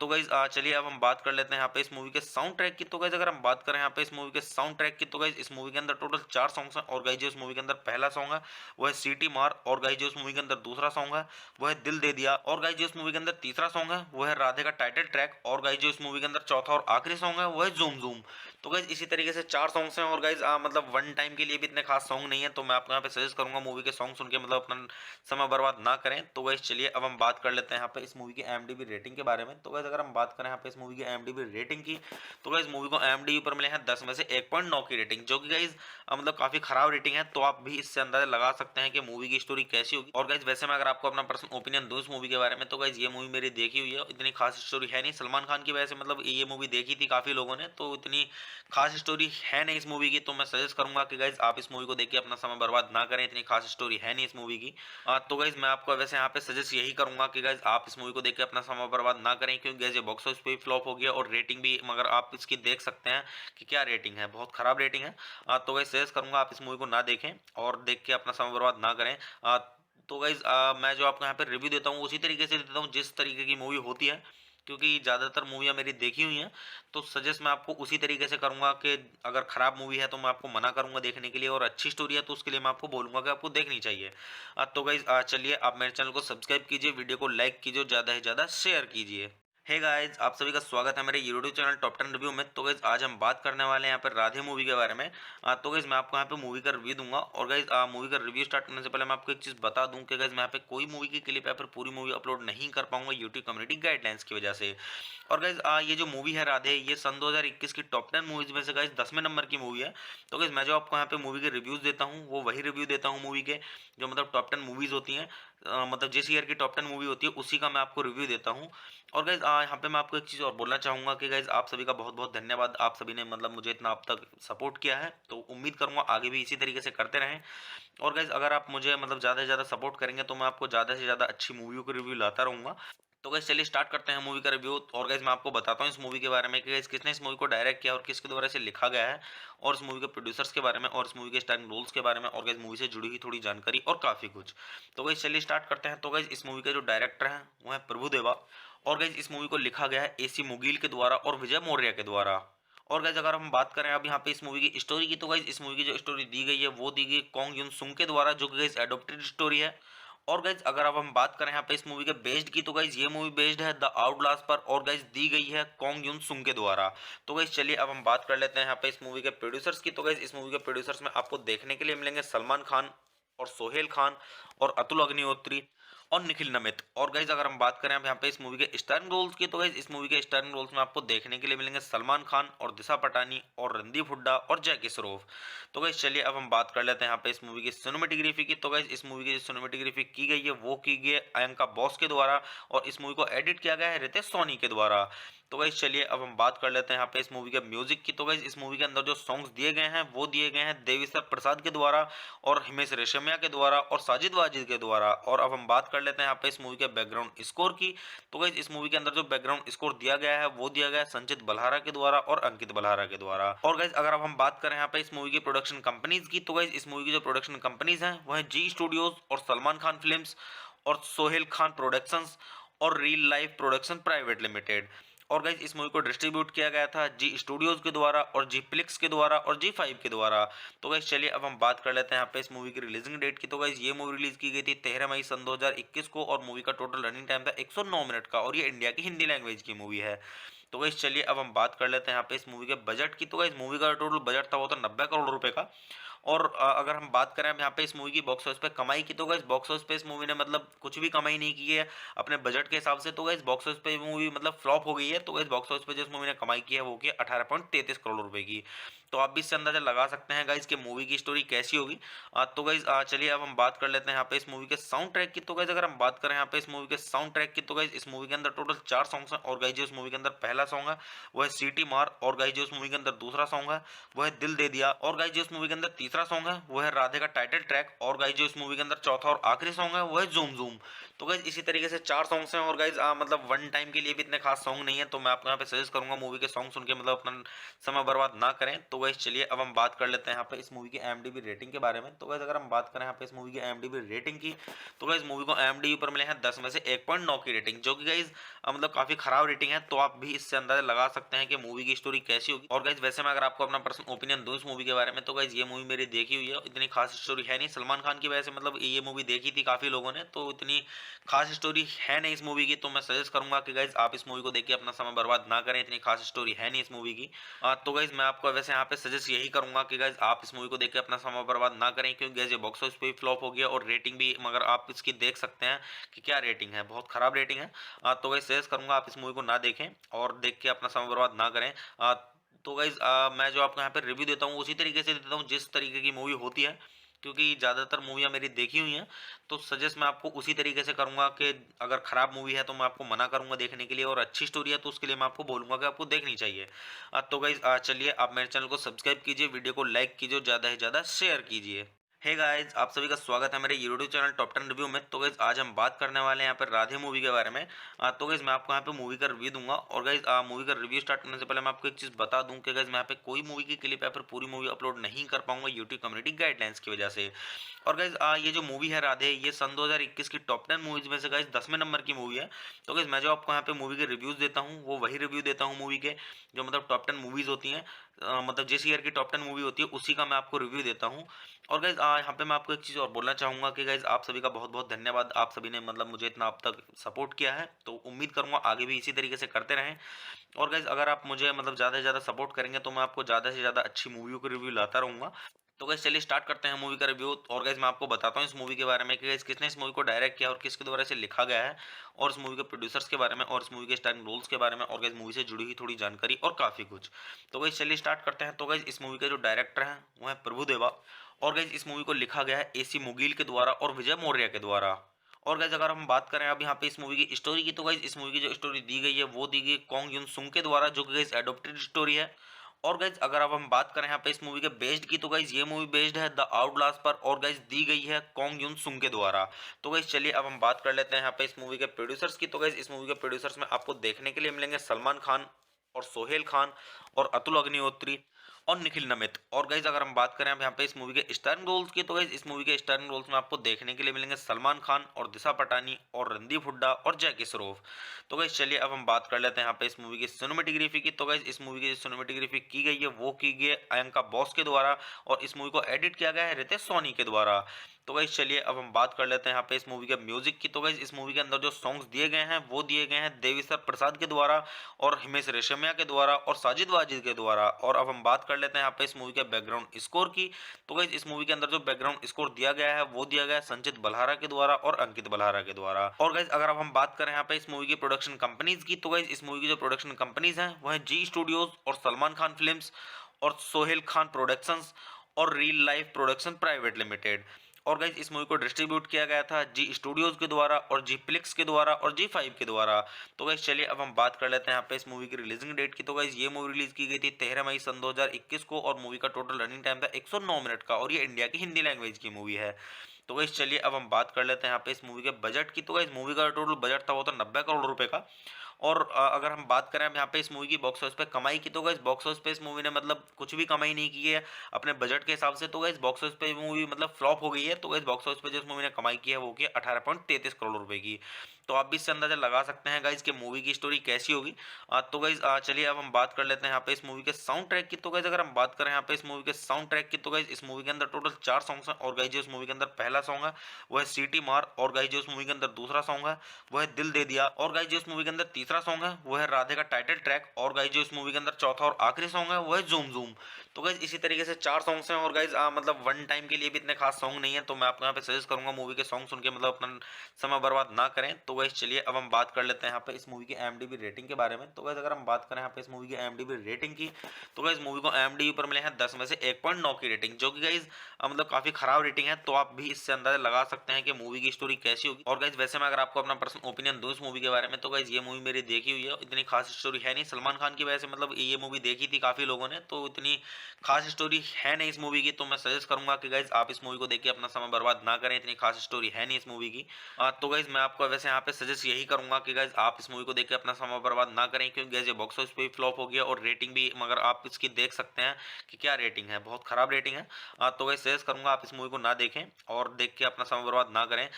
तो गाइस चलिए अब हम बात कर लेते हैं यहाँ पे इस मूवी के साउंड ट्रैक की। तो गाइस अगर हम बात करें यहाँ पे इस मूवी के साउंड ट्रैक की, तो गाइस इस मूवी के अंदर टोटल 4 सॉन्ग्स हैं। और गाइस जो इस मूवी के अंदर पहला सॉन्ग है वो है सीटी मार। और गाइस जो इस मूवी के अंदर दूसरा सॉन्ग है वो है दिल दे दिया। और गाइस जो इस मूवी के अंदर तीसरा तीसरा सॉन्ग है वो है राधे का टाइटल ट्रैक, और गाइज जो इस मूवी के अंदर चौथा और आखिरी सॉन्ग है वो है ज़ूम ज़ूम। तो गाइज इसी तरीके से 4 सॉन्ग्स हैं, और गाइज मतलब वन टाइम के लिए भी इतने खास सॉन्ग नहीं है, तो मैं आपको यहाँ पे सजेस्ट करूंगा मूवी के सॉन्ग सुन के मतलब अपना समय बर्बाद ना करें। तो गाइज चलिए अब हम बात कर लेते हैं यहाँ पे इस मूवी की IMDb रेटिंग के बारे में। तो गाइज अगर हम बात करें यहाँ पे इस मूवी की IMDb रेटिंग की, तो गाइज मूवी को IMDb पर मिले हैं 10 में से 1.9 की रेटिंग, जो कि गाइज मतलब काफी खराब रेटिंग है। तो आप भी इससे अंदाजा लगा सकते हैं कि मूवी की स्टोरी कैसी होगी। और गाइज वैसे मैं अगर आपको अपना पर्सनल ओपिनियन दूं इस मूवी के बारे में, तो गाइज ये मूवी मेरी देखी हुई है, इतनी खास स्टोरी है नहीं। सलमान खान की वजह से मतलब ये मूवी देखी थी काफी लोगों ने, तो इतनी खास स्टोरी है नहीं इस मूवी की। तो मैं सजेस्ट करूंगा कि गाइज आप इस मूवी को देख के अपना समय बर्बाद ना करें, इतनी खास स्टोरी है नहीं इस मूवी की। तो गाइज मैं आपको वैसे यहाँ पे सजेस्ट यही करूंगा कि गाइज आप इस मूवी को देख के अपना समय बर्बाद ना करें, क्योंकि गाइज ये बॉक्स ऑफिस पे भी फ्लॉप हो गया और रेटिंग भी, मगर आप इसकी देख सकते हैं कि क्या रेटिंग है, बहुत खराब रेटिंग है। तो गाइज सजेस्ट करूंगा आप इस मूवी को ना देखें और देख के अपना समय बर्बाद ना करें। तो गाइज मैं जो आपको यहाँ पे रिव्यू देता हूँ उसी तरीके से देता हूँ जिस तरीके की मूवी होती है, क्योंकि ज़्यादातर मूवियाँ मेरी देखी हुई हैं। तो सजेस्ट मैं आपको उसी तरीके से करूंगा कि अगर खराब मूवी है तो मैं आपको मना करूंगा देखने के लिए, और अच्छी स्टोरी है तो उसके लिए मैं आपको बोलूंगा कि आपको देखनी चाहिए। तो गाइज चलिए आप मेरे चैनल को सब्सक्राइब कीजिए, वीडियो को लाइक कीजिए और ज़्यादा से ज़्यादा शेयर कीजिए। हे गाइस, आप सभी का स्वागत है मेरे यूट्यूब चैनल टॉप 10 रिव्यू में। तो गाइस आज हम बात करने वाले हैं यहाँ पर राधे मूवी के बारे में। तो गाइस मैं आपको यहाँ पे मूवी का रिव्यू दूंगा, और गाइस मूवी का रिव्यू स्टार्ट करने से पहले मैं आपको एक चीज़ बता दूं कि गाइस मैं यहाँ पे कोई मूवी की क्लिप या फिर पूरी मूवी अपलोड नहीं कर पाऊंगा यूट्यूब कम्युनिटी गाइडलाइंस की वजह से। और गाइस ये जो मूवी है राधे, ये सन 2021 की टॉप 10 मूवीज में से गाइस 10वें नंबर की मूवी है। तो गाइस मैं जो आपको यहाँ पे मूवी के रिव्यूज देता हूँ वो वही रिव्यू देता हूँ मूवी के, जो मतलब टॉप 10 मूवीज होती हैं, मतलब जिस ईयर की टॉप 10 मूवी होती है उसी का मैं आपको रिव्यू देता हूँ। और गाइज यहाँ पे मैं आपको एक चीज़ और बोलना चाहूँगा कि गाइज आप सभी का बहुत बहुत धन्यवाद, आप सभी ने मतलब मुझे इतना अब तक सपोर्ट किया है, तो उम्मीद करूँगा आगे भी इसी तरीके से करते रहें। और गाइज अगर आप मुझे मतलब ज़्यादा से ज़्यादा सपोर्ट करेंगे तो मैं आपको ज़्यादा से ज़्यादा अच्छी मूवियों के रिव्यू लाता रहूँगा। तो गाइज चलिए स्टार्ट करते हैं मूवी का रिव्यू। और गाइज मैं आपको बताता हूँ इस मूवी के बारे में कि गाइज किसने इस मूवी को डायरेक्ट किया और किसके द्वारा इसे लिखा गया है, और इस मूवी के प्रोड्यूसर्स के बारे में, और इस मूवी के स्टारिंग रोल्स के बारे में, और गाइज मूवी से जुड़ी हुई थोड़ी जानकारी और काफ़ी कुछ। तो गाइज चलिए स्टार्ट करते हैं। तो गाइज इस मूवी के जो डायरेक्टर हैं वो है प्रभु देवा, और गाइज इस मूवी को लिखा गया है AC मुगील के द्वारा और विजय मौर्य के द्वारा। और गाइज अगर हम बात करें अब यहाँ पे इस मूवी की स्टोरी की, तो गाइज इस मूवी की जो स्टोरी दी गई है वो दी गई कॉन्ग युन सुंग के द्वारा, जो कि गाइज एडोप्टेड स्टोरी है। और गाइज अगर अब हम बात करें यहाँ पे इस मूवी के बेस्ड की, तो गाइज ये मूवी बेस्ड है द आउटलास्ट पर, और गाइज दी गई है कॉन्ग युन सुंग के द्वारा। तो गाइज चलिए अब हम बात कर लेते हैं यहाँ पे इस मूवी के प्रोड्यूसर्स की। तो गाइज इस मूवी के प्रोड्यूसर्स में आपको देखने के लिए मिलेंगे सलमान खान और सोहेल खान और अतुल अग्निहोत्री और निखिल नमित। और गाइज अगर हम बात करें अब यहाँ पे इस मूवी के स्टारिंग रोल्स की, तो गाइज इस मूवी के स्टारिंग रोल्स में आपको देखने के लिए मिलेंगे सलमान खान और दिशा पटानी और रणदीप हुड्डा और जैकी श्रॉफ। तो गाइज चलिए अब हम बात कर लेते हैं यहाँ पे इस मूवी की सिनेमेटोग्राफी की। तो गाइज इस मूवी की जो सिनेमेटोग्राफी की गई है वो की गई है अयंका बॉस के द्वारा, और इस मूवी को एडिट किया गया है रितेश सोनी के द्वारा। तो गाइज चलिए अब हम बात कर लेते हैं यहाँ पे इस मूवी के म्यूजिक की। तो गाइज इस मूवी के अंदर जो सॉन्ग्स दिए गए हैं वो दिए गए हैं देवीसर प्रसाद के द्वारा और हिमेश रेशमिया के द्वारा और साजिद वाजिद के द्वारा। और अब हम बात कर लेते हैं यहाँ पे इस मूवी के बैकग्राउंड स्कोर की। तो गाइज इस मूवी के अंदर जो बैकग्राउंड स्कोर दिया गया है वो दिया गया है संचित बल्हारा के द्वारा और अंकित बल्हारा के द्वारा। और गाइज अगर अब हम बात करें यहाँ पे इस मूवी की प्रोडक्शन कंपनीज की, तो गाइज इस मूवी की जो प्रोडक्शन कंपनीज हैं वो है जी स्टूडियोज और सलमान खान फिल्म्स और सोहेल खान प्रोडक्शंस और real life production private limited. और गाइज इस मूवी को डिस्ट्रीब्यूट किया गया था जी स्टूडियोज के द्वारा और जी प्लिक्स के द्वारा और जी5 के द्वारा। तो गाइज चलिए अब हम बात कर लेते हैं यहाँ पे इस मूवी की रिलीजिंग डेट की। तो गाइज ये मूवी रिलीज की गई थी 13 मई सन 2021 को, और मूवी का टोटल रनिंग टाइम था 109 मिनट का, और ये इंडिया की हिंदी लैंग्वेज की मूवी है। तो गाइज चलिए अब हम बात कर लेते हैं यहाँ पे इस मूवी के बजट की। तो गाइज मूवी का टोटल बजट था वो था 90 करोड़ रुपए का। और अगर हम बात करें अब यहाँ पे इस मूवी की बॉक्स ऑफिस पे कमाई की, तो गाइस बॉक्स ऑफिस पे इस मूवी ने मतलब कुछ भी कमाई नहीं की है अपने बजट के हिसाब से। तो गाइस बॉक्स ऑफिस पे मूवी मतलब फ्लॉप हो गई है। तो गाइस बॉक्स ऑफिस पे जो इस मूवी ने कमाई की है वो की 18.33 करोड़ रुपए की। तो आप भी इससे अंदाजा लगा सकते हैं गाइस कि मूवी की स्टोरी कैसी होगी। तो गाइस चलिए अब हम बात कर लेते हैं यहाँ पे इस मूवी के साउंड ट्रैक की। तो गाइस अगर हम बात करें यहाँ पे इस मूवी के साउंड ट्रैक की, तो गाइस इस मूवी के अंदर टोटल 4 सॉन्ग्स हैं। और गाइस जो इस मूवी के अंदर पहला सॉन्ग है वो है सीटी मार, और गाइस जो इस मूवी के अंदर दूसरा सॉन्ग है वो है दिल दे दिया, और गाइस जो इस मूवी के अंदर तीसरा सॉन्ग है वो है राधे का टाइटल ट्रैक, और गाइस जो इस मूवी के अंदर चौथा और आखिरी सॉन्ग है वो है ज़ूम ज़ूम। तो गाइस इसी तरीके से 4 सॉन्ग्स हैं, और गाइस मतलब वन टाइम के लिए भी इतने खास सॉन्ग नहीं है, तो मैं आपको यहाँ पे सजेस्ट करूंगा मूवी के सॉन्ग सुन के मतलब अपना समय बर्बाद ना करें। तो गाइस चलिए अब हम बात कर लेते हैं यहाँ पे इस मूवी की IMDb रेटिंग के बारे में। तो गाइस अगर हम बात करें यहाँ पे इस मूवी की IMDb रेटिंग की, तो गाइस मूवी को IMDb पर मिले हैं 10 में से 1.9 की रेटिंग, जो कि गाइस मतलब काफी खराब रेटिंग है। तो आप भी इससे अंदाजा लगा सकते हैं कि मूवी की स्टोरी कैसी होगी। और गाइस वैसे मैं अगर आपको अपना पर्सनल ओपिनियन दूं इस मूवी के बारे में, तो गाइस ये मूवी मेरी देखी हुई है, इतनी खास स्टोरी है नहीं। सलमान खान की वजह से मतलब ये मूवी देखी थी काफी लोगों ने, तो इतनी खास स्टोरी है नहीं इस मूवी की। तो मैं सजेस्ट करूंगा कि गाइस आप इस मूवी को देख के अपना समय बर्बाद ना करें, इतनी खास स्टोरी है नहीं इस मूवी की। तो गाइस मैं आपको वैसे यहाँ पे सजेस्ट यही करूंगा कि गाइस आप इस मूवी को देख के अपना समय बर्बाद ना करें, क्योंकि गाइस ये बॉक्स ऑफिस पे भी फ्लॉप हो गया और रेटिंग भी, मगर आप इसकी देख सकते हैं कि क्या रेटिंग है, बहुत खराब रेटिंग है। तो गाइस सजेस्ट करूंगा आप इस मूवी को ना देखें और देख के अपना समय बर्बाद ना करें। तो गाइस मैं जो आपको यहाँ पे रिव्यू देता हूँ उसी तरीके से देता हूँ जिस तरीके की मूवी होती है, क्योंकि ज़्यादातर मूवियाँ मेरी देखी हुई हैं। तो सजेस्ट मैं आपको उसी तरीके से करूंगा कि अगर खराब मूवी है तो मैं आपको मना करूंगा देखने के लिए, और अच्छी स्टोरी है तो उसके लिए मैं आपको बोलूंगा कि आपको देखनी चाहिए। तो गाइस चलिए आप मेरे चैनल को सब्सक्राइब कीजिए, वीडियो को लाइक कीजिए, ज़्यादा से ज़्यादा शेयर कीजिए। हे गाइस आप सभी का स्वागत है मेरे यूट्यूब चैनल टॉप 10 रिव्यू में। तो गाइस आज हम बात करने वाले हैं यहाँ पर राधे मूवी के बारे में। तो गाइस मैं आपको यहाँ पे मूवी का रिव्यू दूंगा, और गाइस मूवी का रिव्यू स्टार्ट करने से पहले मैं आपको एक चीज़ बता दूं कि गाइस मैं यहाँ पे कोई मूवी की क्लिप या फिर पूरी मूवी अपलोड नहीं कर पाऊंगा यूट्यूब कम्युनिटी गाइडलाइंस की वजह से। और गाइस ये जो मूवी है राधे, ये सन 2021 की टॉप 10 मूवीज में से गाइस 10वें नंबर की मूवी है। तो गाइस मैं जो आपको यहाँ पे मूवी के रिव्यूज देता हूँ वो वही रिव्यू देता हूँ मूवी के, जो मतलब टॉप 10 मूवीज होती हैं, मतलब जिस ईयर की टॉप 10 मूवी होती है उसी का मैं आपको रिव्यू देता हूँ। और गाइज यहाँ पे मैं आपको एक चीज़ और बोलना चाहूँगा कि गाइज आप सभी का बहुत बहुत धन्यवाद, आप सभी ने मतलब मुझे इतना अब तक सपोर्ट किया है, तो उम्मीद करूँगा आगे भी इसी तरीके से करते रहें। और गाइज अगर आप मुझे मतलब ज़्यादा से ज़्यादा सपोर्ट करेंगे तो मैं आपको ज़्यादा से ज़्यादा अच्छी मूवियों के रिव्यू लाता रहूँगा। तो गाइज चलिए स्टार्ट करते हैं मूवी का रिव्यू। और गाइज मैं आपको बताता हूँ इस मूवी के बारे में कि गाइज किसने इस मूवी को डायरेक्ट किया और किसके द्वारा इसे लिखा गया है, और इस मूवी के प्रोड्यूसर्स के बारे में, और इस मूवी के स्टारिंग रोल्स के बारे में, और गाइज मूवी से जुड़ी हुई थोड़ी जानकारी और काफ़ी कुछ। तो गाइज चलिए स्टार्ट करते हैं। तो गाइज इस मूवी के जो डायरेक्टर हैं वो है प्रभुदेवा, और गाइज इस मूवी को लिखा गया है AC मुगील के द्वारा और विजय मौर्य के द्वारा। और गाइज अगर हम बात करें अब यहाँ पे इस मूवी की स्टोरी की, तो गाइज इस मूवी की जो स्टोरी दी गई है वो दी गई कॉन्ग युन सुंग के द्वारा, जो कि गाइज एडोप्टेड स्टोरी है। और गाइज अगर अब हम बात करें यहाँ पे इस मूवी के बेस्ड की, तो गाइज ये मूवी बेस्ड है द आउटलास्ट पर, और गाइज दी गई है कॉन्ग युन सुंग के द्वारा। तो गाइज चलिए अब हम बात कर लेते हैं यहाँ पे इस मूवी के प्रोड्यूसर्स की। तो गाइज इस मूवी के प्रोड्यूसर्स में आपको देखने के लिए मिलेंगे सलमान खान और सोहेल खान और अतुल अग्निहोत्री और निखिल नमित। और गाइज अगर हम बात करें अब यहाँ पे इस मूवी के स्टारिंग रोल्स की, तो गाइज इस मूवी के स्टारिंग रोल्स में आपको देखने के लिए मिलेंगे सलमान खान और दिशा पटानी और रणदीप हुड्डा और जैकी श्रॉफ। तो गाइज चलिए अब हम बात कर लेते हैं यहाँ पे इस मूवी की सिनेमेटोग्राफी की। तो गाइज इस मूवी की जो सिनेमेटोग्राफी की गई है वो की गई है अयंका बॉस के द्वारा, और इस मूवी को एडिट किया गया है रितेश सोनी के द्वारा। तो गाइज चलिए अब हम बात कर लेते हैं यहाँ पे इस मूवी के म्यूजिक की। तो गाइज इस मूवी के अंदर जो सॉन्ग्स दिए गए हैं वो दिए गए हैं देविसर प्रसाद के द्वारा और हिमेश रेशमिया के द्वारा और साजिद वाजिद के द्वारा। और अब हम बात कर लेते हैं यहाँ पे इस मूवी के बैकग्राउंड स्कोर की। तो गाइज इस मूवी के अंदर जो बैकग्राउंड स्कोर दिया गया है वो दिया गया है संचित बल्हारा के द्वारा और अंकित बल्हारा के द्वारा। और गाइज अगर अब हम बात करें यहाँ पे इस मूवी की प्रोडक्शन कंपनीज की, तो गाइज इस मूवी की जो प्रोडक्शन कंपनीज हैं वो है जी स्टूडियोज और सलमान खान फिल्म्स और सोहेल खान प्रोडक्शंस और real life production private limited. और गाइज इस मूवी को डिस्ट्रीब्यूट किया गया था जी स्टूडियोज के द्वारा और जी प्लिक्स के द्वारा और जी5 के द्वारा। तो गाइज चलिए अब हम बात कर लेते हैं यहाँ पे इस मूवी की रिलीजिंग डेट की। तो गाइज ये मूवी रिलीज की गई थी 13 मई सन 2021 को, और मूवी का टोटल रनिंग टाइम था 109 मिनट का, और ये इंडिया की हिंदी लैंग्वेज की मूवी है। तो गाइज चलिए अब हम बात कर लेते हैं यहाँ पे इस मूवी के बजट की। तो गाइज मूवी का टोटल बजट था वो था 90 करोड़ रुपए का। और अगर हम बात करें अब यहाँ पे इस मूवी की बॉक्स ऑफिस पे कमाई की, तो गाइस बॉक्स ऑफिस पे इस मूवी ने मतलब कुछ भी कमाई नहीं की है अपने बजट के हिसाब से। तो गाइस बॉक्स ऑफिस पे मूवी मतलब फ्लॉप हो गई है। तो गाइस बॉक्स ऑफिस पे जो इस मूवी ने कमाई की है वो की 18.33 करोड़ रुपए की। तो आप भी इससे अंदाजा लगा सकते हैं गाइस कि मूवी की स्टोरी कैसी होगी। तो गाइस चलिए अब हम बात कर लेते हैं यहाँ पे इस मूवी के साउंड ट्रैक की। तो गाइस अगर हम बात करें यहाँ पे इस मूवी के साउंड ट्रैक की, तो गाइस इस मूवी के अंदर टोटल 4 सॉन्ग्स हैं। और गाइस जो इस मूवी के अंदर पहला सॉन्ग है वो है सीटी मार, और गाइस जो इस मूवी के अंदर दूसरा सॉन्ग है वो है दिल दे दिया, और गाइस जो इस मूवी के अंदर तीसरा सॉन्ग है वो है राधे का टाइटल ट्रैक, और गाइस जो इस मूवी के अंदर चौथा और आखिरी सॉन्ग है वो है जूम जूम। तो गाइस इसी तरीके से 4 सॉन्ग्स हैं, और गाइस मतलब वन टाइम के लिए भी इतने खास सॉन्ग नहीं है। तो मैं आपको यहाँ पे सजेस्ट करूंगा मूवी के सॉन्ग सुन के मतलब अपना समय बर्बाद ना करें। तो गाइस चलिए अब हम बात कर लेते हैं यहाँ पे इस मूवी की IMDb रेटिंग के बारे में। तो गाइस अगर हम बात करें यहाँ पे इस मूवी की IMDb रेटिंग की, तो गाइस मूवी को IMDb पर मिले हैं 10 में से 1.9 की रेटिंग, जो कि गाइस मतलब काफी खराब रेटिंग है। तो आप भी इससे अंदाजा लगा सकते हैं कि मूवी की स्टोरी कैसी होगी। और गाइस वैसे मैं अगर आपको अपना पर्सनल ओपिनियन दूं इस मूवी के बारे में, तो गाइस ये मूवी मेरी मेरी देखी हुई है, इतनी खास स्टोरी है नहीं। सलमान खान की वजह से मतलब ये मूवी देखी थी काफ़ी लोगों ने, तो इतनी खास स्टोरी है नहीं इस मूवी की। तो मैं सजेस्ट करूंगा कि गाइज आप इस मूवी को देख के अपना समय बर्बाद ना करें, इतनी खास स्टोरी है नहीं इस मूवी की। तो गाइज मैं आपको वैसे यहाँ पे सजेस्ट यही करूंगा कि गाइज आप इस मूवी को देख के अपना समय बर्बाद ना करें, क्योंकि गाइज ये बॉक्स ऑफिस पे फ्लॉप हो गया और रेटिंग भी, मगर आप इसकी देख सकते हैं कि क्या रेटिंग है, बहुत खराब रेटिंग है। तो गाइज सजेस्ट करूंगा आप इस मूवी को ना देखें और देख के अपना समय बर्बाद ना करें।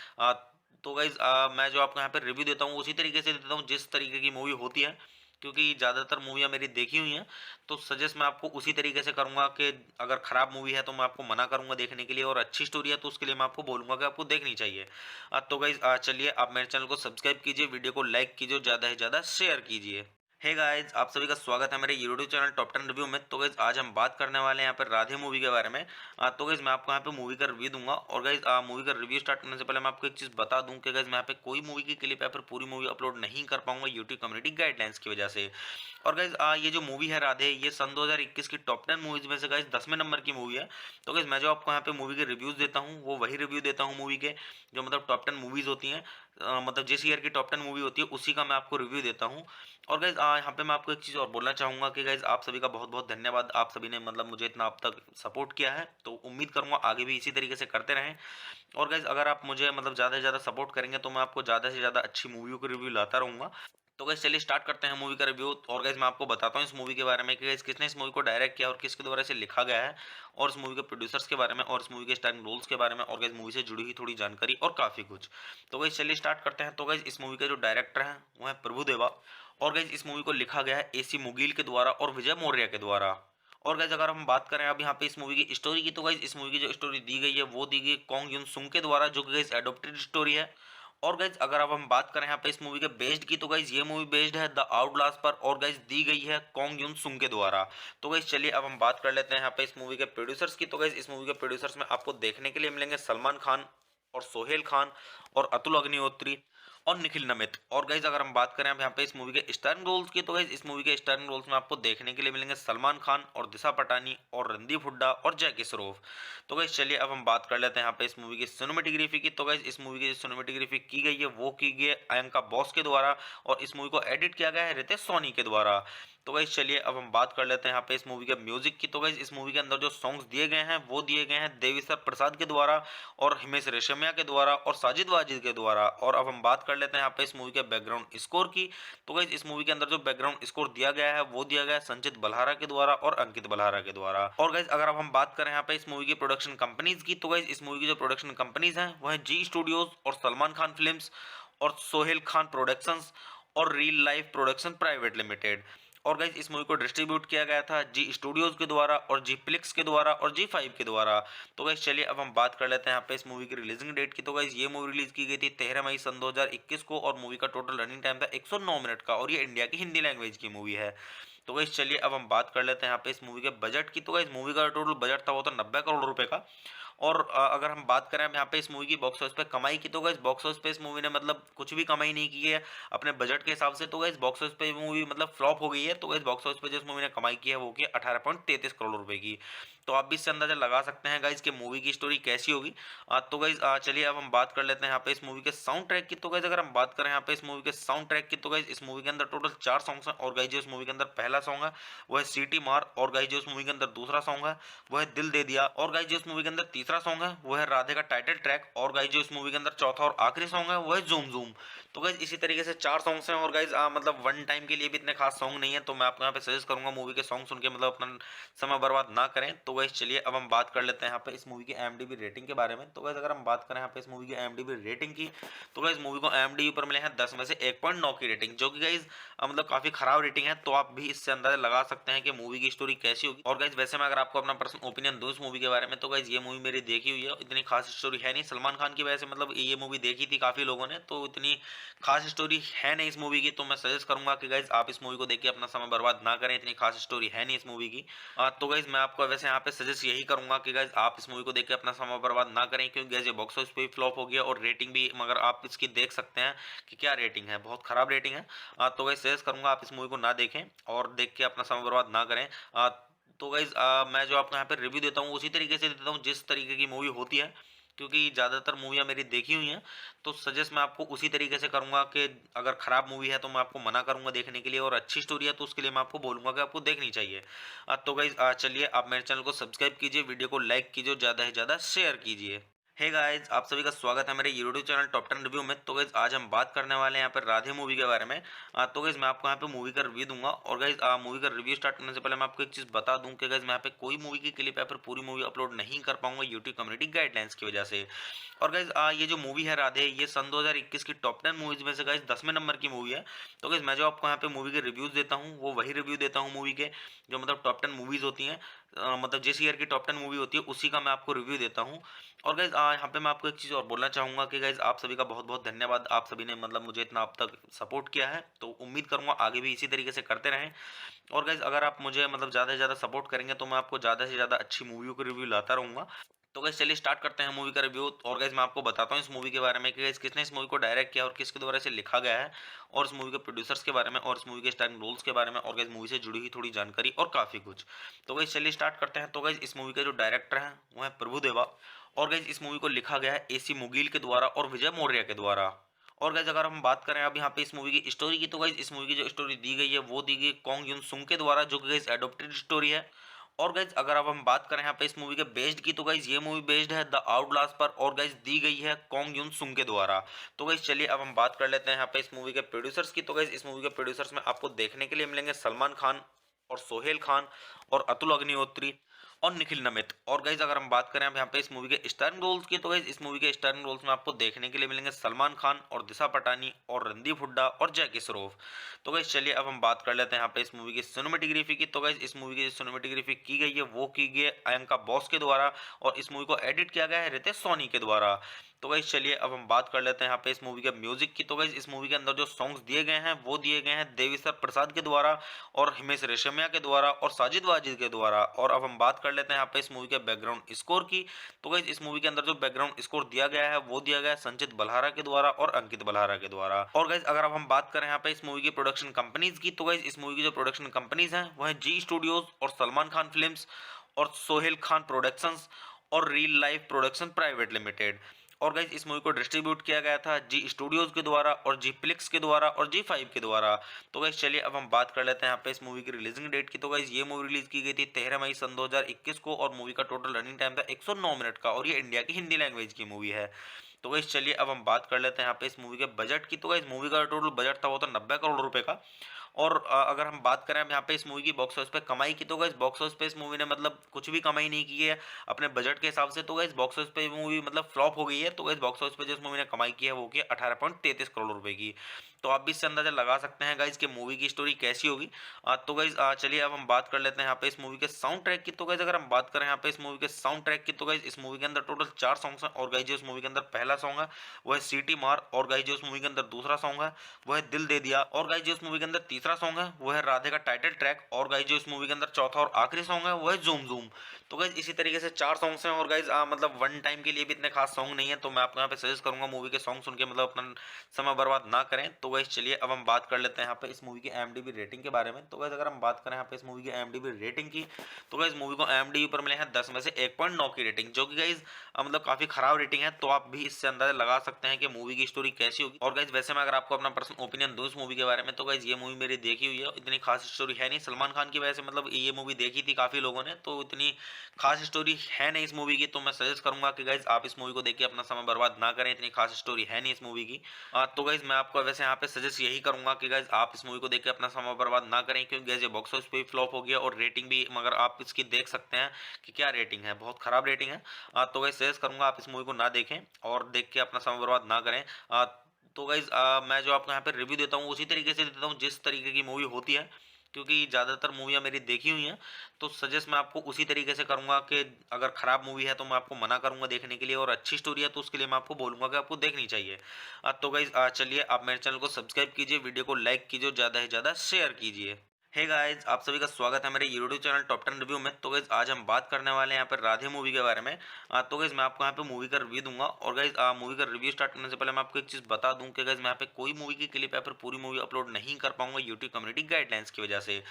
तो गाइज मैं जो आपको यहाँ पे रिव्यू देता हूँ उसी तरीके से देता हूँ जिस तरीके की मूवी होती है, क्योंकि ज़्यादातर मूवियाँ मेरी देखी हुई हैं। तो सजेस्ट मैं आपको उसी तरीके से करूँगा कि अगर खराब मूवी है तो मैं आपको मना करूँगा देखने के लिए, और अच्छी स्टोरी है तो उसके लिए मैं आपको बोलूँगा कि आपको देखनी चाहिए। तो गाइज चलिए आप मेरे चैनल को सब्सक्राइब कीजिए, वीडियो को लाइक कीजिए, ज़्यादा से ज़्यादा शेयर कीजिए। हे गाइस, आप सभी का स्वागत है मेरे यूट्यूब चैनल टॉप 10 रिव्यू में। तो गाइस आज हम बात करने वाले हैं यहाँ पर राधे मूवी के बारे में। तो गाइस मैं आपको यहाँ पे मूवी का रिव्यू दूंगा, और गाइस मूवी का रिव्यू स्टार्ट करने से पहले मैं आपको एक चीज़ बता दूं कि गाइस मैं यहाँ पे कोई मूवी की क्लिप या फिर पूरी मूवी अपलोड नहीं कर पाऊंगा यूट्यूब कम्युनिटी गाइडलाइंस की वजह से। और गाइस ये जो मूवी है राधे, ये सन 2021 की टॉप 10 मूवीज में से गाइस 10वें नंबर की मूवी है। तो गाइस मैं जो आपको यहाँ पे मूवी के रिव्यूज देता हूँ वो वही रिव्यू देता हूँ मूवी के, जो मतलब टॉप 10 मूवीज होती हैं। मतलब जिस ईयर की टॉप 10 मूवी होती है उसी का मैं आपको रिव्यू देता हूँ। और गाइज यहाँ पे मैं आपको एक चीज़ और बोलना चाहूँगा कि गाइज आप सभी का बहुत बहुत धन्यवाद। आप सभी ने मतलब मुझे इतना अब तक सपोर्ट किया है, तो उम्मीद करूँगा आगे भी इसी तरीके से करते रहें। और गाइज अगर आप मुझे मतलब ज़्यादा से ज़्यादा सपोर्ट करेंगे तो मैं आपको ज़्यादा से ज़्यादा अच्छी मूवियों के रिव्यू लाता रहूँगा। तो गाइज चलिए स्टार्ट करते हैं मूवी का रिव्यू। और गाइज मैं आपको बताता हूँ इस मूवी के बारे में कि गाइज किसने इस मूवी को डायरेक्ट किया और किसके द्वारा इसे लिखा गया है, और इस मूवी के प्रोड्यूसर्स के बारे में, और इस मूवी के स्टारिंग रोल्स के बारे में, और गाइज मूवी से जुड़ी हुई थोड़ी जानकारी और काफ़ी कुछ। तो गाइज चलिए स्टार्ट करते हैं। तो गाइज इस मूवी के जो डायरेक्टर हैं वो है प्रभु देवा, और गाइज इस मूवी को लिखा गया है AC मुगील के द्वारा और विजय मौर्य के द्वारा। और गाइज अगर हम बात करें अब यहाँ पे इस मूवी की स्टोरी की, तो गाइज इस मूवी की जो स्टोरी दी गई है वो दी गई कॉन्ग युन सुंग के द्वारा, जो कि गाइज एडोप्टेड स्टोरी है। और गाइज अगर अब हम बात करें यहाँ पे इस मूवी के बेस्ड की, तो गाइज ये मूवी बेस्ड है द आउटलास्ट पर, और गाइज दी गई है कॉन्ग युन सुंग के द्वारा। तो गाइज चलिए अब हम बात कर लेते हैं यहाँ पे इस मूवी के प्रोड्यूसर्स की। तो गाइज इस मूवी के प्रोड्यूसर्स में आपको देखने के लिए मिलेंगे सलमान खान और सोहेल खान और अतुल अग्निहोत्री और निखिल नमित। और गाइज अगर हम बात करें अब यहाँ पे इस मूवी के स्टारिंग रोल्स की, तो गाइज इस मूवी के स्टारिंग रोल्स में आपको देखने के लिए मिलेंगे सलमान खान और दिशा पटानी और रणदीप हुड्डा और जैकी श्रॉफ। तो गाइज चलिए अब हम बात कर लेते हैं यहाँ पे इस मूवी की सिनेमेटोग्राफी की। तो गाइज इस मूवी की जो सिनेमेटोग्राफी की गई है वो की गई है अयंका बॉस के द्वारा, और इस मूवी को एडिट किया गया है रितेश सोनी के द्वारा। तो गाइज चलिए अब हम बात कर लेते हैं यहाँ पे इस मूवी के म्यूजिक की। तो गाइज इस मूवी के अंदर जो सॉन्ग्स दिए गए हैं वो दिए गए हैं देविसर प्रसाद के द्वारा और हिमेश रेशमिया के द्वारा और साजिद वाजिद के द्वारा। और अब हम बात कर लेते हैं यहाँ पे इस मूवी के बैकग्राउंड स्कोर की। तो गाइज इस मूवी के अंदर जो बैकग्राउंड स्कोर दिया गया है वो दिया गया है संचित बल्हारा के द्वारा और अंकित बल्हारा के द्वारा। और गाइज अगर अब हम बात करें यहाँ पे इस मूवी की प्रोडक्शन कंपनीज की, तो गाइज इस मूवी की जो प्रोडक्शन कंपनीज हैं वो है जी स्टूडियोज और सलमान खान फिल्म्स और सोहेल खान प्रोडक्शंस और real life production private limited. और गाइज इस मूवी को डिस्ट्रीब्यूट किया गया था जी स्टूडियोज के द्वारा और जी प्लिक्स के द्वारा और जी5 के द्वारा। तो गाइज चलिए अब हम बात कर लेते हैं यहाँ पे इस मूवी की रिलीजिंग डेट की। तो गाइज ये मूवी रिलीज की गई थी 13 मई सन 2021 को, और मूवी का टोटल रनिंग टाइम था 109 मिनट का, और ये इंडिया की हिंदी लैंग्वेज की मूवी है। तो गाइज चलिए अब हम बात कर लेते हैं यहाँ पे इस मूवी के बजट की। तो गाइज मूवी का टोटल बजट था वो तो 90 करोड़ रुपए का। और अगर हम बात करें अब यहाँ पे इस मूवी की बॉक्स ऑफिस पे कमाई की, तो गाइस बॉक्स ऑफिस पे इस मूवी ने मतलब कुछ भी कमाई नहीं की है अपने बजट के हिसाब से। तो गाइस बॉक्स ऑफिस पे मूवी मतलब फ्लॉप हो गई है। तो गाइस बॉक्स ऑफिस पे जिस मूवी ने कमाई की है वो की 18.33 करोड़ रुपए की। तो आप भी इससे अंदाजा लगा सकते हैं गाइस कि मूवी की स्टोरी कैसी होगी। तो गाइस चलिए अब हम बात कर लेते हैं यहाँ पे इस मूवी के साउंड ट्रैक की। तो गाइस अगर हम बात करें यहाँ पे इस मूवी के साउंड ट्रैक की, तो गाइस इस मूवी के अंदर टोटल 4 सॉन्ग्स हैं। और गाइस जो इस मूवी के अंदर पहला सॉन्ग है वो है सीटी मार, और गाइस जो इस मूवी के अंदर दूसरा सॉन्ग है वो है दिल दे दिया, और गाइस जो इस मूवी के अंदर तीसरा सॉन्ग है वो है राधे का टाइटल ट्रैक, और गाइस जो इस मूवी के अंदर चौथा और आखिरी सॉन्ग है वो है जूम जूम। तो गाइस इसी तरीके से 4 सॉन्ग्स हैं। और गाइस मतलब वन टाइम के लिए भी इतने खास सॉन्ग नहीं है, तो मैं आपको यहाँ पे सजेस्ट करूंगा मूवी के सॉन्ग सुन के मतलब अपना समय बर्बाद ना करें। तो गाइस चलिए अब हम बात कर लेते हैं यहाँ पे इस मूवी की IMDb रेटिंग के बारे में। तो गाइस अगर हम बात करें यहाँ पे इस मूवी की IMDb रेटिंग की, तो गाइस मूवी को IMDb पर मिले हैं 10 में से 1.9 की रेटिंग, जो कि गाइस मतलब काफी खराब रेटिंग है। तो आप भी इससे अंदाजा लगा सकते हैं कि मूवी की स्टोरी कैसी होगी। और गाइस वैसे मैं अगर आपको अपना पर्सनल ओपिनियन दूं इस मूवी के बारे में, तो गाइस ये मूवी मेरी देखी हुई है, इतनी खास स्टोरी है नहीं। सलमान खान की वजह से मतलब ये मूवी देखी थी काफी लोगों ने, तो इतनी खास स्टोरी है नहीं इस मूवी की। तो मैं सजेस्ट करूंगा कि गाइस आप इस मूवी को देख के अपना समय बर्बाद ना करें, इतनी खास स्टोरी है नहीं इस मूवी की। तो गाइस मैं आपको वैसे यहाँ पे सजेस्ट यही करूंगा कि गाइस आप इस मूवी को देख के अपना समय बर्बाद ना करें, क्योंकि गाइस ये बॉक्स ऑफिस पे फ्लॉप हो गया और रेटिंग भी, मगर आप इसकी देख सकते हैं कि क्या रेटिंग है, बहुत खराब रेटिंग है। तो गाइस सजेस्ट करूंगा आप इस मूवी को ना देखें और देख के अपना समय बर्बाद ना करें। तो गाइज मैं जो आपको यहाँ पे रिव्यू देता हूँ उसी तरीके से देता हूँ जिस तरीके की मूवी होती है, क्योंकि ज़्यादातर मूवियाँ मेरी देखी हुई हैं, तो सजेस्ट मैं आपको उसी तरीके से करूँगा कि अगर खराब मूवी है तो मैं आपको मना करूँगा देखने के लिए, और अच्छी स्टोरी है तो उसके लिए मैं आपको बोलूँगा कि आपको देखनी चाहिए। तो गाइज़ चलिए आप मेरे चैनल को सब्सक्राइब कीजिए, वीडियो को लाइक कीजिए और ज़्यादा से ज़्यादा शेयर कीजिए। हे गाइस, आप सभी का स्वागत है मेरे यूट्यूब चैनल टॉप 10 रिव्यू में। तो गाइस आज हम बात करने वाले हैं यहाँ पर राधे मूवी के बारे में। तो गाइस मैं आपको यहाँ पे मूवी का रिव्यू दूंगा, और गाइस मूवी का रिव्यू स्टार्ट करने से पहले मैं आपको एक चीज़ बता दूं कि गाइस मैं यहाँ पे कोई मूवी की क्लिप या फिर पूरी मूवी अपलोड नहीं कर पाऊंगा यूट्यूब कम्युनिटी गाइडलाइंस की वजह से। और गाइस ये जो मूवी है राधे, ये सन 2021 की टॉप 10 मूवीज में से गाइस 10वें नंबर की मूवी है। तो गाइस मैं जो आपको यहाँ पे मूवी के रिव्यूज देता हूँ वो वही रिव्यू देता हूँ मूवी के, जो मतलब टॉप 10 मूवीज होती हैं। मतलब जिस ईयर की टॉप 10 मूवी होती है उसी का मैं आपको रिव्यू देता हूँ। और गाइज यहाँ पे मैं आपको एक चीज़ और बोलना चाहूँगा कि गाइज आप सभी का बहुत बहुत धन्यवाद। आप सभी ने मतलब मुझे इतना अब तक सपोर्ट किया है, तो उम्मीद करूँगा आगे भी इसी तरीके से करते रहें। और गाइज अगर आप मुझे मतलब ज़्यादा से ज़्यादा सपोर्ट करेंगे तो मैं आपको ज़्यादा से ज़्यादा अच्छी मूवियों के रिव्यू लाता रहूँगा। तो गाइज चलिए स्टार्ट करते हैं मूवी का रिव्यू। और गाइज मैं आपको बताता हूँ इस मूवी के बारे में कि गाइज किसने इस मूवी को डायरेक्ट किया और किसके द्वारा इसे लिखा गया है, और इस मूवी के प्रोड्यूसर्स के बारे में, और इस मूवी के स्टारिंग रोल्स के बारे में, और गाइज मूवी से जुड़ी हुई थोड़ी जानकारी और काफ़ी कुछ। तो गाइज चलिए स्टार्ट करते हैं। तो गाइज इस मूवी के जो डायरेक्टर हैं वो है प्रभुदेवा, और गाइज इस मूवी को लिखा गया है एसी मुगील के द्वारा और विजय मौर्य के द्वारा। और गाइज अगर हम बात करें अब यहाँ पे इस मूवी की स्टोरी की, तो गाइज इस मूवी की जो स्टोरी दी गई है वो दी गई कॉन्ग युन सुंग के द्वारा, जो कि गाइज एडोप्टेड स्टोरी है। और गाइज अगर अब हम बात करें यहाँ पे इस मूवी के बेस्ड की, तो गाइज ये मूवी बेस्ड है द आउटलास्ट पर, और गाइज दी गई है कॉन्ग युन सुंग के द्वारा। तो गाइज चलिए अब हम बात कर लेते हैं यहाँ पे इस मूवी के प्रोड्यूसर्स की। तो गाइज इस मूवी के प्रोड्यूसर्स में आपको देखने के लिए मिलेंगे सलमान खान और सोहेल खान और अतुल अग्निहोत्री और निखिल नमित। और गाइज अगर हम बात करें अब यहाँ पे इस मूवी के स्टारिंग रोल्स की, तो गाइज इस मूवी के स्टारिंग रोल्स में आपको देखने के लिए मिलेंगे सलमान खान और दिशा पटानी और रणदीप हुड्डा और जैकी श्रॉफ। तो गाइज चलिए अब हम बात कर लेते हैं यहाँ पे इस मूवी की सिनेमेटोग्राफी की। तो गाइज इस मूवी की सिनेमेटोग्राफी की गई है वो की गई है अयंका बॉस के द्वारा, और इस मूवी को एडिट किया गया है रितेश सोनी के द्वारा। तो गाइज चलिए अब हम बात कर लेते हैं यहाँ पे इस मूवी के म्यूजिक की। तो गाइज इस मूवी के अंदर जो सॉन्ग्स दिए गए हैं वो दिए गए हैं देविसर प्रसाद के द्वारा और हिमेश रेशमिया के द्वारा और साजिद वाजिद के द्वारा। और अब हम बात कर लेते हैं यहाँ पे इस मूवी के बैकग्राउंड स्कोर की। तो गाइज इस मूवी के अंदर जो बैकग्राउंड स्कोर दिया गया है वो दिया गया है संचित बल्हारा के द्वारा और अंकित बल्हारा के द्वारा। और गाइज अगर अब हम बात करें यहाँ पे इस मूवी की प्रोडक्शन कंपनीज की, तो गाइज इस मूवी की जो प्रोडक्शन कंपनीज हैं वो है जी स्टूडियोज और सलमान खान फिल्म्स और सोहेल खान प्रोडक्शंस और real life production private limited. और गाइज इस मूवी को डिस्ट्रीब्यूट किया गया था जी स्टूडियोज के द्वारा और जी प्लिक्स के द्वारा और जी 5 के द्वारा। तो गाइज चलिए अब हम बात कर लेते हैं यहाँ पे इस मूवी की रिलीजिंग डेट की। तो गाइज ये मूवी रिलीज की गई थी 13 मई सन 2021 को, और मूवी का टोटल रनिंग टाइम था 109 मिनट का, और ये इंडिया की हिंदी लैंग्वेज की मूवी है। तो गाइज चलिए अब हम बात कर लेते हैं यहाँ पे इस मूवी के बजट की। तो गाइज मूवी का टोटल बजट था वो था 90 करोड़ रुपए का। और अगर हम बात करें अब यहाँ पे इस मूवी की बॉक्स ऑफिस पे कमाई की, तो गाइस बॉक्स ऑफिस पे इस मूवी ने मतलब कुछ भी कमाई नहीं की है अपने बजट के हिसाब से। तो गाइस बॉक्स ऑफिस पे मूवी मतलब फ्लॉप हो गई है। तो गाइस बॉक्स ऑफिस पे जो इस मूवी ने कमाई की है वो की 18.33 करोड़ रुपए की। तो आप भी इससे अंदाजा लगा सकते हैं गाइस कि मूवी की स्टोरी कैसी होगी। तो गाइस चलिए अब हम बात कर लेते हैं यहाँ पे इस मूवी के साउंड ट्रैक की। तो गाइस अगर हम बात करें यहाँ पे इस मूवी के साउंड ट्रैक की, तो गाइस इस मूवी के अंदर टोटल 4 सॉन्ग्स हैं। और गाइस जो इस मूवी के अंदर पहला सॉन्ग है वो है सीटी मार, और गाइस जो इस मूवी के अंदर दूसरा सॉन्ग है वो है दिल दे दिया, और गाइस जो इस मूवी के अंदर तीसरा सॉन्ग है वो है राधे का टाइटल ट्रैक, और गाइस जो इस मूवी के अंदर चौथा और आखिरी सॉन्ग है वो है जूम जूम। तो गाइस इसी तरीके से 4 सॉन्ग्स हैं। और गाइस मतलब वन टाइम के लिए भी इतने खास सॉन्ग नहीं है, तो मैं आपको यहाँ पे सजेस्ट करूंगा मूवी के सॉन्ग सुन के मतलब अपना समय बर्बाद ना करें। तो गाइस चलिए अब हम बात कर लेते हैं यहाँ पे इस मूवी की IMDb रेटिंग के बारे में। तो गाइस अगर हम बात करें यहाँ पे इस मूवी की IMDb रेटिंग की, तो गाइस मूवी को IMDb पर मिले हैं 10 में से 1.9 की रेटिंग, जो कि गाइस मतलब काफी खराब रेटिंग है। तो आप भी इससे अंदाजा लगा सकते हैं कि मूवी की स्टोरी कैसी होगी। और गाइस वैसे मैं अगर आपको अपना पर्सनल ओपिनियन दूं इस मूवी के बारे में, तो गाइस ये मूवी मेरी देखी हुई है, इतनी खास स्टोरी है नहीं। सलमान खान की वजह से मतलब ये मूवी देखी थी काफी लोगों ने, तो इतनी खास स्टोरी है नहीं इस मूवी की। तो मैं सजेस्ट करूंगा कि गाइस आप इस मूवी को देख के अपना समय बर्बाद ना करें, इतनी खास स्टोरी है नहीं इस मूवी की। तो गाइस मैं आपको वैसे यहाँ पे सजेस्ट यही करूंगा कि गाइस आप इस मूवी को देख के अपना समय बर्बाद ना करें, क्योंकि गाइस ये बॉक्स ऑफिस पे भी फ्लॉप हो गया और रेटिंग भी, मगर आप इसकी देख सकते हैं कि क्या रेटिंग है, बहुत खराब रेटिंग है। तो गाइस सजेस्ट करूंगा आप इस मूवी को ना देखें और देख के अपना समय बर्बाद ना करें। तो गाइज मैं जो आपको यहाँ पे रिव्यू देता हूँ उसी तरीके से देता हूँ जिस तरीके की मूवी होती है, क्योंकि ज़्यादातर मूवियाँ मेरी देखी हुई हैं, तो सजेस्ट मैं आपको उसी तरीके से करूँगा कि अगर ख़राब मूवी है तो मैं आपको मना करूँगा देखने के लिए, और अच्छी स्टोरी है तो उसके लिए मैं आपको बोलूँगा कि आपको देखनी चाहिए। तो गाइज चलिए आप मेरे चैनल को सब्सक्राइब कीजिए, वीडियो को लाइक कीजिए और ज़्यादा से ज़्यादा शेयर कीजिए। हे गाइस, आप सभी का स्वागत है मेरे यूट्यूब चैनल टॉप 10 रिव्यू में। तो गाइस आज हम बात करने वाले हैं यहाँ पर राधे मूवी के बारे में। तो गाइस मैं आपको यहाँ पे मूवी का रिव्यू दूंगा। और गाइस मूवी का रिव्यू स्टार्ट करने से पहले मैं आपको एक चीज़ बता दूं कि गाइस मैं यहाँ पे कोई मूवी की क्लिप या फिर पूरी मूवी अपलोड नहीं कर पाऊंगा यूट्यूब कम्युनिटी गाइडलाइंस की वजह से।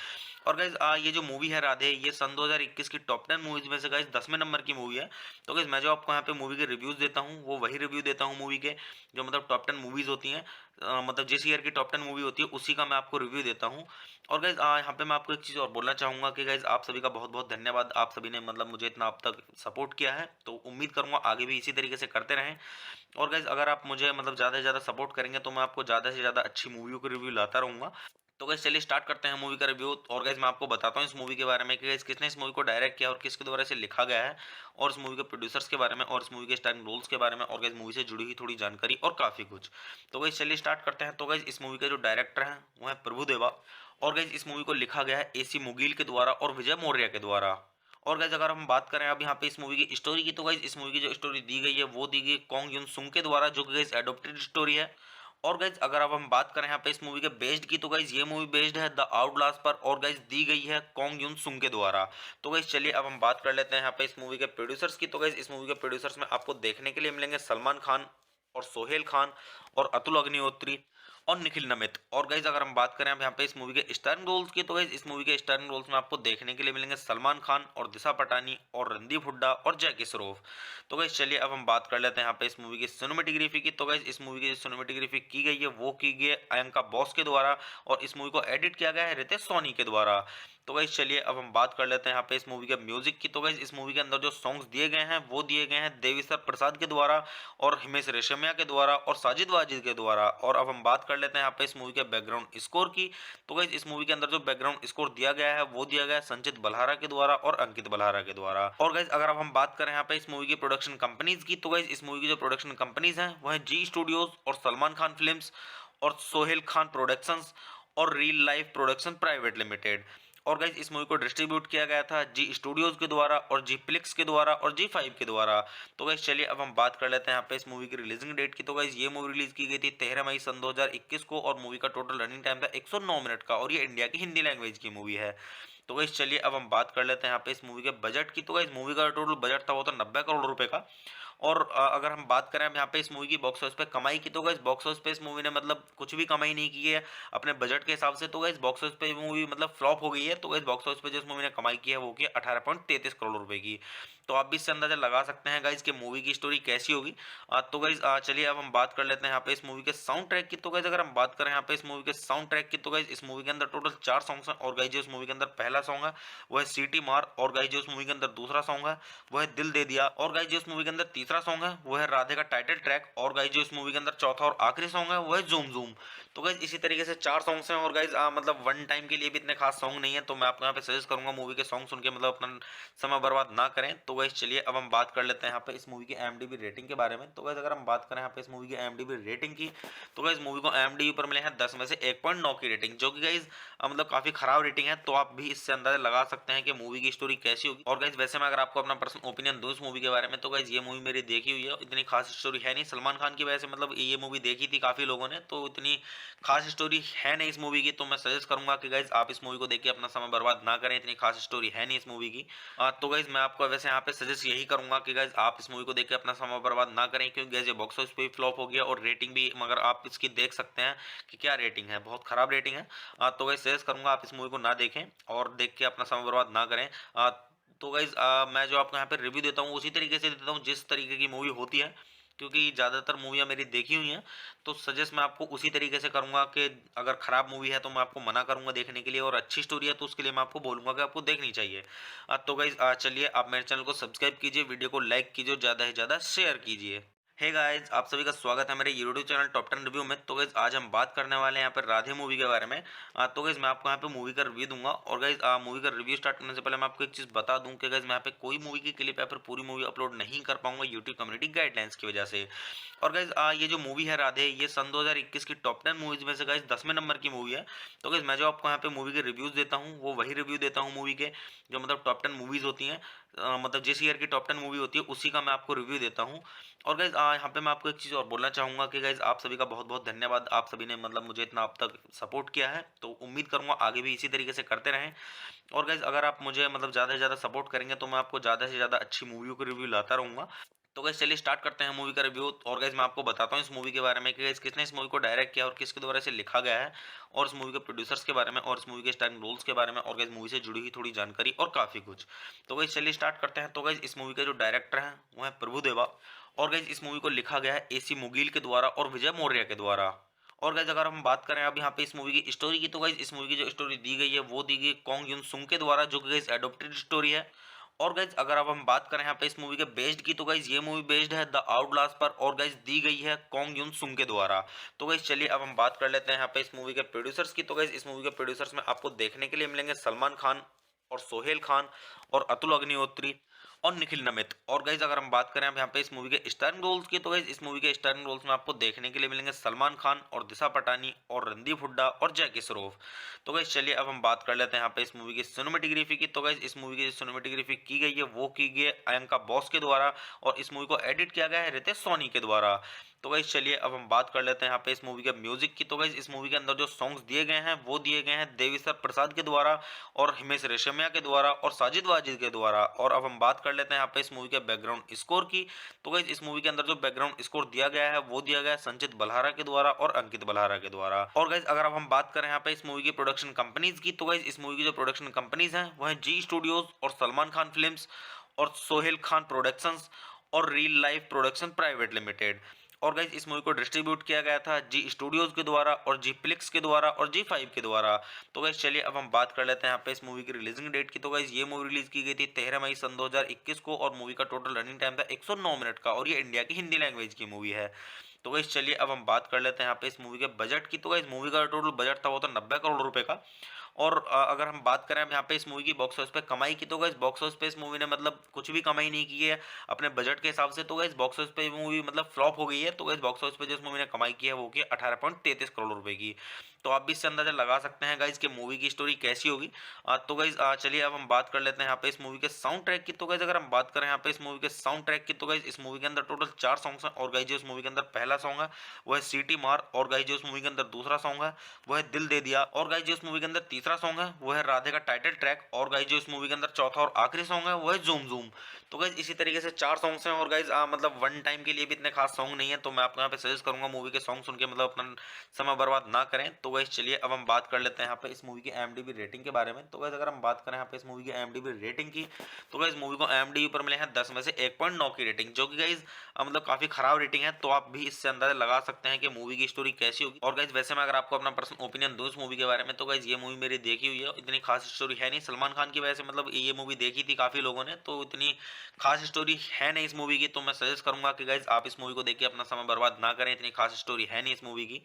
और गाइस ये जो मूवी है राधे, ये सन 2021 की टॉप 10 मूवीज में से गाइस 10वें नंबर की मूवी है। तो गाइस मैं जो आपको यहाँ पे मूवी के रिव्यूज देता हूँ वो वही रिव्यू देता हूँ मूवी के, जो मतलब टॉप 10 मूवीज होती हैं। मतलब जिस ईयर की टॉप 10 मूवी होती है उसी का मैं आपको रिव्यू देता हूँ। और गाइज यहाँ पे मैं आपको एक चीज़ और बोलना चाहूँगा कि गाइज आप सभी का बहुत बहुत धन्यवाद। आप सभी ने मतलब मुझे इतना अब तक सपोर्ट किया है, तो उम्मीद करूँगा आगे भी इसी तरीके से करते रहें। और गाइज अगर आप मुझे मतलब ज़्यादा से ज़्यादा सपोर्ट करेंगे तो मैं आपको ज़्यादा से ज़्यादा अच्छी मूवियों के रिव्यू लाता रहूँगा। तो गाइज चलिए स्टार्ट करते हैं मूवी का रिव्यू। और गाइज मैं आपको बताता हूँ इस मूवी के बारे में कि गाइज किसने इस मूवी को डायरेक्ट किया और किसके द्वारा इसे लिखा गया है, और इस मूवी के प्रोड्यूसर्स के बारे में, और इस मूवी के स्टारिंग रोल्स के बारे में, और गाइज मूवी से जुड़ी हुई थोड़ी जानकारी और काफ़ी कुछ। तो गाइज चलिए स्टार्ट करते हैं। तो गाइज इस मूवी के जो डायरेक्टर हैं वो है प्रभुदेवा। और गाइज इस मूवी को लिखा गया है एसी मुगील के द्वारा और विजय मौर्य के द्वारा। और गाइज अगर हम बात करें अब यहाँ पे इस मूवी की स्टोरी की, तो गाइज इस मूवी की जो स्टोरी दी गई है वो दी गई कॉन्ग युन सुंग के द्वारा, जो कि गाइज एडोप्टेड स्टोरी है। और गाइज अगर अब हम बात करें यहाँ पे इस मूवी के बेस्ड की, तो गाइज ये मूवी बेस्ड है द आउटलास्ट पर, और गाइज दी गई है कॉन्ग युन सुंग के द्वारा। तो गाइज चलिए अब हम बात कर लेते हैं यहाँ पे इस मूवी के प्रोड्यूसर्स की। तो गाइज इस मूवी के प्रोड्यूसर्स में आपको देखने के लिए मिलेंगे सलमान खान और सोहेल खान और अतुल अग्निहोत्री और निखिल नमित। और गाइज अगर हम बात करें अब यहाँ पे इस मूवी के स्टारिंग रोल्स की, तो गाइज इस मूवी के स्टारिंग रोल्स में आपको देखने के लिए मिलेंगे सलमान खान और दिशा पटानी और रणदीप हुड्डा और जैकी श्रॉफ। तो गाइज चलिए अब हम बात कर लेते हैं यहाँ पे इस मूवी की सिनेमेटोग्राफी की। तो गाइज इस मूवी की जो सिनेमेटोग्राफी की गई है वो की गई है अयंका बॉस के द्वारा, और इस मूवी को एडिट किया गया है रितेश सोनी के द्वारा। तो गाइज चलिए अब हम बात कर लेते हैं यहाँ पे इस मूवी के म्यूजिक की। तो गाइज इस मूवी के अंदर जो सॉन्ग्स दिए गए हैं वो दिए गए हैं देविसर प्रसाद के द्वारा और हिमेश रेशमिया के द्वारा और साजिद वाजिद के द्वारा। और अब हम बात कर लेते हैं यहाँ पे इस मूवी के बैकग्राउंड स्कोर की। तो गाइज इस मूवी के अंदर जो बैकग्राउंड स्कोर दिया गया है वो दिया गया है संचित बल्हारा के द्वारा और अंकित बल्हारा के द्वारा। और गाइज अगर अब हम बात करें यहाँ पे इस मूवी की प्रोडक्शन कंपनीज की, तो गाइज इस मूवी की जो प्रोडक्शन कंपनीज हैं वो है जी स्टूडियोज और सलमान खान फिल्म्स और सोहेल खान प्रोडक्शंस और real life production private limited. और गाइज इस मूवी को डिस्ट्रीब्यूट किया गया था जी स्टूडियोज के द्वारा और जी प्लिक्स के द्वारा और जी 5 के द्वारा। तो गाइज चलिए अब हम बात कर लेते हैं यहाँ पे इस मूवी की रिलीजिंग डेट की। तो गाइज ये मूवी रिलीज की गई थी 13 मई सन 2021 को, और मूवी का टोटल रनिंग टाइम था 109 मिनट का, और ये इंडिया की हिंदी लैंग्वेज की मूवी है। तो गाइज चलिए अब हम बात कर लेते हैं यहाँ पे इस मूवी के बजट की। तो गाइज मूवी का टोटल बजट था वो तो 90 करोड़ रुपए का। और अगर हम बात करें अब यहाँ पे इस मूवी की बॉक्स ऑफिस पे कमाई की, तो गाइस बॉक्स ऑफिस पे इस मूवी ने मतलब कुछ भी कमाई नहीं की है अपने बजट के हिसाब से। तो गाइस बॉक्स ऑफिस पे मूवी मतलब फ्लॉप हो गई है। तो गाइस बॉक्स ऑफिस पे जो इस मूवी ने कमाई की है वो की 18.33 करोड़ रुपए की। तो आप भी इससे अंदाजा लगा सकते हैं गाइस कि मूवी की स्टोरी कैसी होगी। तो गाइस चलिए अब हम बात कर लेते हैं यहाँ पे इस मूवी के साउंड ट्रैक की। तो गाइस अगर हम बात करें यहाँ पे इस मूवी के साउंड ट्रैक की, तो गाइस इस मूवी के अंदर टोटल 4 सॉन्ग्स हैं। और गाइस जो इस मूवी के अंदर पहला सॉन्ग है वो है सीटी मार, और गाइस जो इस मूवी के अंदर दूसरा सॉन्ग है वो है दिल दे दिया, और गाइस जो इस मूवी के अंदर तीसरा सॉन्ग है वो है राधे का टाइटल ट्रैक, और गाइस जो इस मूवी के अंदर चौथा और आखिरी सॉन्ग है वो है जूम जूम। तो गाइस इसी तरीके से 4 सॉन्ग्स हैं। और गाइस मतलब वन टाइम के लिए भी इतने खास सॉन्ग नहीं है, तो मैं आपको यहाँ पे सजेस्ट करूंगा मूवी के सॉन्ग सुन के मतलब अपना समय बर्बाद ना करें। तो गाइस चलिए अब हम बात कर लेते हैं यहाँ पे इस मूवी की IMDb रेटिंग के बारे में। तो गाइस अगर हम बात करें यहाँ पे इस मूवी की IMDb रेटिंग की, तो गाइस मूवी को IMDb पर मिले हैं 10 में से 1.9 की रेटिंग, जो कि गाइस मतलब काफी खराब रेटिंग है। तो आप भी इससे अंदाजा लगा सकते हैं कि मूवी की स्टोरी कैसी होगी। और गाइस वैसे मैं अगर आपको अपना पर्सनल ओपिनियन दूं इस मूवी के बारे में, तो गाइस ये मूवी मेरी देखी हुई है, इतनी खास स्टोरी है नहीं। सलमान खान की वजह से मतलब ये मूवी देखी थी काफी लोगों ने, तो इतनी खास स्टोरी है नहीं इस मूवी की। तो मैं सजेस्ट करूंगा कि गाइस आप इस मूवी को देख के अपना समय बर्बाद ना करें, इतनी खास स्टोरी है नहीं इस मूवी की। तो गाइस मैं आपको वैसे यहाँ पे सजेस्ट यही करूंगा कि गाइस आप इस मूवी को देख के अपना समय बर्बाद ना करें, क्योंकि गाइस ये बॉक्स ऑफिस पे भी फ्लॉप हो गया और रेटिंग भी, मगर आप इसकी देख सकते हैं कि क्या रेटिंग है, बहुत खराब रेटिंग है। तो गाइस सजेस्ट करूंगा आप इस मूवी को ना देखें और देख के अपना समय बर्बाद ना करें। तो गाइज मैं जो आपको यहाँ पे रिव्यू देता हूँ उसी तरीके से देता हूँ जिस तरीके की मूवी होती है, क्योंकि ज़्यादातर मूवियाँ मेरी देखी हुई हैं। तो सजेस्ट मैं आपको उसी तरीके से करूँगा कि अगर ख़राब मूवी है तो मैं आपको मना करूँगा देखने के लिए, और अच्छी स्टोरी है तो उसके लिए मैं आपको बोलूँगा कि आपको देखनी चाहिए। तो गाइज चलिए आप मेरे चैनल को सब्सक्राइब कीजिए, वीडियो को लाइक कीजिए और ज़्यादा से ज़्यादा शेयर कीजिए। हे गाइस, आप सभी का स्वागत है मेरे यूट्यूब चैनल टॉप 10 रिव्यू में। तो गाइस आज हम बात करने वाले हैं यहाँ पर राधे मूवी के बारे में। तो गाइस मैं आपको यहाँ पे मूवी का रिव्यू दूंगा। और गाइस मूवी का रिव्यू स्टार्ट करने से पहले मैं आपको एक चीज़ बता दूं कि गाइस मैं यहाँ पे कोई मूवी की क्लिप या फिर पूरी मूवी अपलोड नहीं कर पाऊंगा यूट्यूब कम्युनिटी गाइडलाइंस की वजह से। और गाइस ये जो मूवी है राधे, ये सन 2021 की टॉप 10 मूवीज में से गाइस 10वें नंबर की मूवी है। तो गाइस मैं जो आपको यहाँ पे मूवी के रिव्यूज देता हूँ वो वही रिव्यू देता हूँ मूवी के, जो मतलब टॉप 10 मूवीज होती हैं। मतलब जिस ईयर की टॉप 10 मूवी होती है उसी का मैं आपको रिव्यू देता हूँ। और गाइज़ यहाँ पे मैं आपको एक चीज़ और बोलना चाहूँगा कि गाइज़ आप सभी का बहुत-बहुत धन्यवाद। आप सभी ने मतलब मुझे इतना अब तक सपोर्ट किया है, तो उम्मीद करूँगा आगे भी इसी तरीके से करते रहें। और गाइज़ अगर आप मुझे मतलब ज़्यादा से ज़्यादा सपोर्ट करेंगे तो मैं आपको ज़्यादा से ज़्यादा अच्छी मूवियों के रिव्यू लाता रहूँगा। तो गाइज़ चलिए स्टार्ट करते हैं मूवी का रिव्यू। और गाइज़ मैं आपको बताता हूँ इस मूवी के बारे में कि गाइज़ किसने इस मूवी को डायरेक्ट किया और किसके द्वारा इसे लिखा गया है, और इस मूवी के प्रोड्यूसर्स के बारे में और इस मूवी के स्टारिंग रोल्स के बारे में, और गाइज़ मूवी से जुड़ी हुई थोड़ी जानकारी और काफ़ी कुछ। तो गाइज़ चलिए स्टार्ट करते हैं। तो गाइज़ इस मूवी के जो डायरेक्टर हैं वो हैं प्रभु देवा, और गाइज़ इस मूवी को लिखा गया है एसी मुगील के द्वारा और विजय मौर्य के द्वारा। और गाइज़ अगर हम बात करें अब यहाँ पे इस मूवी की स्टोरी की, तो गाइज़ इस मूवी की जो स्टोरी दी गई है वो दी गई कोंग युन सुंग के द्वारा, जो कि गाइज़ एडॉप्टेड स्टोरी है। और गाइज़ अगर अब हम बात करें यहाँ पे इस मूवी के बेस्ड की, तो गाइज़ ये मूवी बेस्ड है द आउटलास्ट पर, और गाइज़ दी गई है कोंग युन सुंग के द्वारा। तो गाइज़ चलिए अब हम बात कर लेते हैं यहाँ पे इस मूवी के प्रोड्यूसर्स की। तो गाइज़ इस मूवी के प्रोड्यूसर्स में आपको देखने के लिए मिलेंगे सलमान खान और सोहेल खान और अतुल अग्निहोत्री और निखिल नमित। और गाइज अगर हम बात करें अब यहाँ पे इस मूवी के स्टारिंग रोल्स की, तो गाइज इस मूवी के स्टारिंग रोल्स में आपको देखने के लिए मिलेंगे सलमान खान और दिशा पटानी और रणदीप हुड्डा और जैकी श्रॉफ। तो गाइज चलिए अब हम बात कर लेते हैं यहाँ पे इस मूवी की सिनेमेटोग्राफी की। तो गाइज इस मूवी की सिनेमेटोग्राफी की गई है वो की गई है अयंका बॉस के द्वारा, और इस मूवी को एडिट किया गया है रितेश सोनी के द्वारा। तो गाइज चलिए अब हम बात कर लेते हैं यहाँ पे इस मूवी के म्यूजिक की। तो गाइज इस मूवी के अंदर जो सॉन्ग्स दिए गए हैं वो दिए गए हैं देविसर प्रसाद के द्वारा और हिमेश रेशमिया के द्वारा और साजिद वाजिद के द्वारा। और अब हम बात कर लेते हैं यहाँ पे इस मूवी के बैकग्राउंड स्कोर की। तो गाइज इस मूवी के अंदर जो बैकग्राउंड स्कोर दिया गया है वो दिया गया है संचित बल्हारा के द्वारा और अंकित बल्हारा के द्वारा। और गाइज अगर अब हम बात करें यहाँ पे इस मूवी की प्रोडक्शन कंपनीज की, तो गाइज इस मूवी की जो प्रोडक्शन कंपनीज हैं वो है जी स्टूडियोज और सलमान खान फिल्म्स और सोहेल खान प्रोडक्शंस और real life production private limited. और गाइज इस मूवी को डिस्ट्रीब्यूट किया गया था जी स्टूडियोज के द्वारा और जी प्लिक्स के द्वारा और जी 5 के द्वारा। तो गाइज चलिए अब हम बात कर लेते हैं यहाँ पे इस मूवी की रिलीजिंग डेट की। तो गाइज ये मूवी रिलीज की गई थी 13 मई सन 2021 को, और मूवी का टोटल रनिंग टाइम था 109 मिनट का, और ये इंडिया की हिंदी लैंग्वेज की मूवी है। तो गाइज चलिए अब हम बात कर लेते हैं यहाँ पे इस मूवी के बजट की। तो गाइज मूवी का टोटल बजट था वो था 90 करोड़ रुपए का। और अगर हम बात करें अब यहाँ पे इस मूवी की बॉक्स ऑफिस पे कमाई की, तो गाइस बॉक्स ऑफिस पे इस मूवी ने मतलब कुछ भी कमाई नहीं की है अपने बजट के हिसाब से। तो गाइस बॉक्स ऑफिस पे मूवी मतलब फ्लॉप हो गई है। तो गाइस बॉक्स ऑफिस पे जो इस मूवी ने कमाई की है वो की 18.33 करोड़ रुपए की। तो आप भी इससे अंदाजा लगा सकते हैं गाइस कि मूवी की स्टोरी कैसी होगी। तो गाइस चलिए अब हम बात कर लेते हैं यहाँ पे इस मूवी के साउंड ट्रैक की। तो गाइस अगर हम बात करें यहाँ पे इस मूवी के साउंड ट्रैक की, तो गाइस इस मूवी के अंदर टोटल 4 सॉन्ग्स हैं। और गाइस जो इस मूवी के अंदर पहला सॉन्ग है वो है सीटी मार। और गाइस जो इस मूवी के अंदर दूसरा सॉन्ग है वो है दिल दे दिया। और गाइस जो इस मूवी के अंदर तीसरा सॉन्ग है वो है राधे का टाइटल ट्रैक। और गाइस जो इस मूवी के अंदर चौथा और आखिरी सॉन्ग है वो है जूम जूम। तो गाइस इसी तरीके से 4 सॉन्ग्स हैं। और गाइस मतलब वन टाइम के लिए भी इतने खास सॉन्ग नहीं है, तो मैं आपको यहाँ पे सजेस्ट करूंगा मूवी के सॉन्ग सुन के मतलब अपना समय बर्बाद ना करें। तो गाइस चलिए अब हम बात कर लेते हैं यहाँ पे इस मूवी की IMDb रेटिंग के बारे में। तो गाइस अगर हम बात करें यहाँ पे इस मूवी की IMDb रेटिंग की, तो गाइस मूवी को IMDb पर मिले हैं 10 में से 1.9 की रेटिंग, जो कि गाइस मतलब काफी खराब रेटिंग है। तो आप भी इससे अंदाजा लगा सकते हैं कि मूवी की स्टोरी कैसी होगी। और गाइस वैसे मैं अगर आपको अपना पर्सनल ओपिनियन दूं इस मूवी के बारे में, तो गाइस ये मूवी मेरी देखी हुई है, इतनी खास स्टोरी है नहीं। सलमान खान की वजह से मतलब ये मूवी देखी थी काफी लोगों ने, तो इतनी खास स्टोरी है नहीं इस मूवी की। तो मैं सजेस्ट करूंगा कि गाइस आप इस मूवी को देख के अपना समय बर्बाद ना करें, इतनी खास स्टोरी है नहीं इस मूवी की।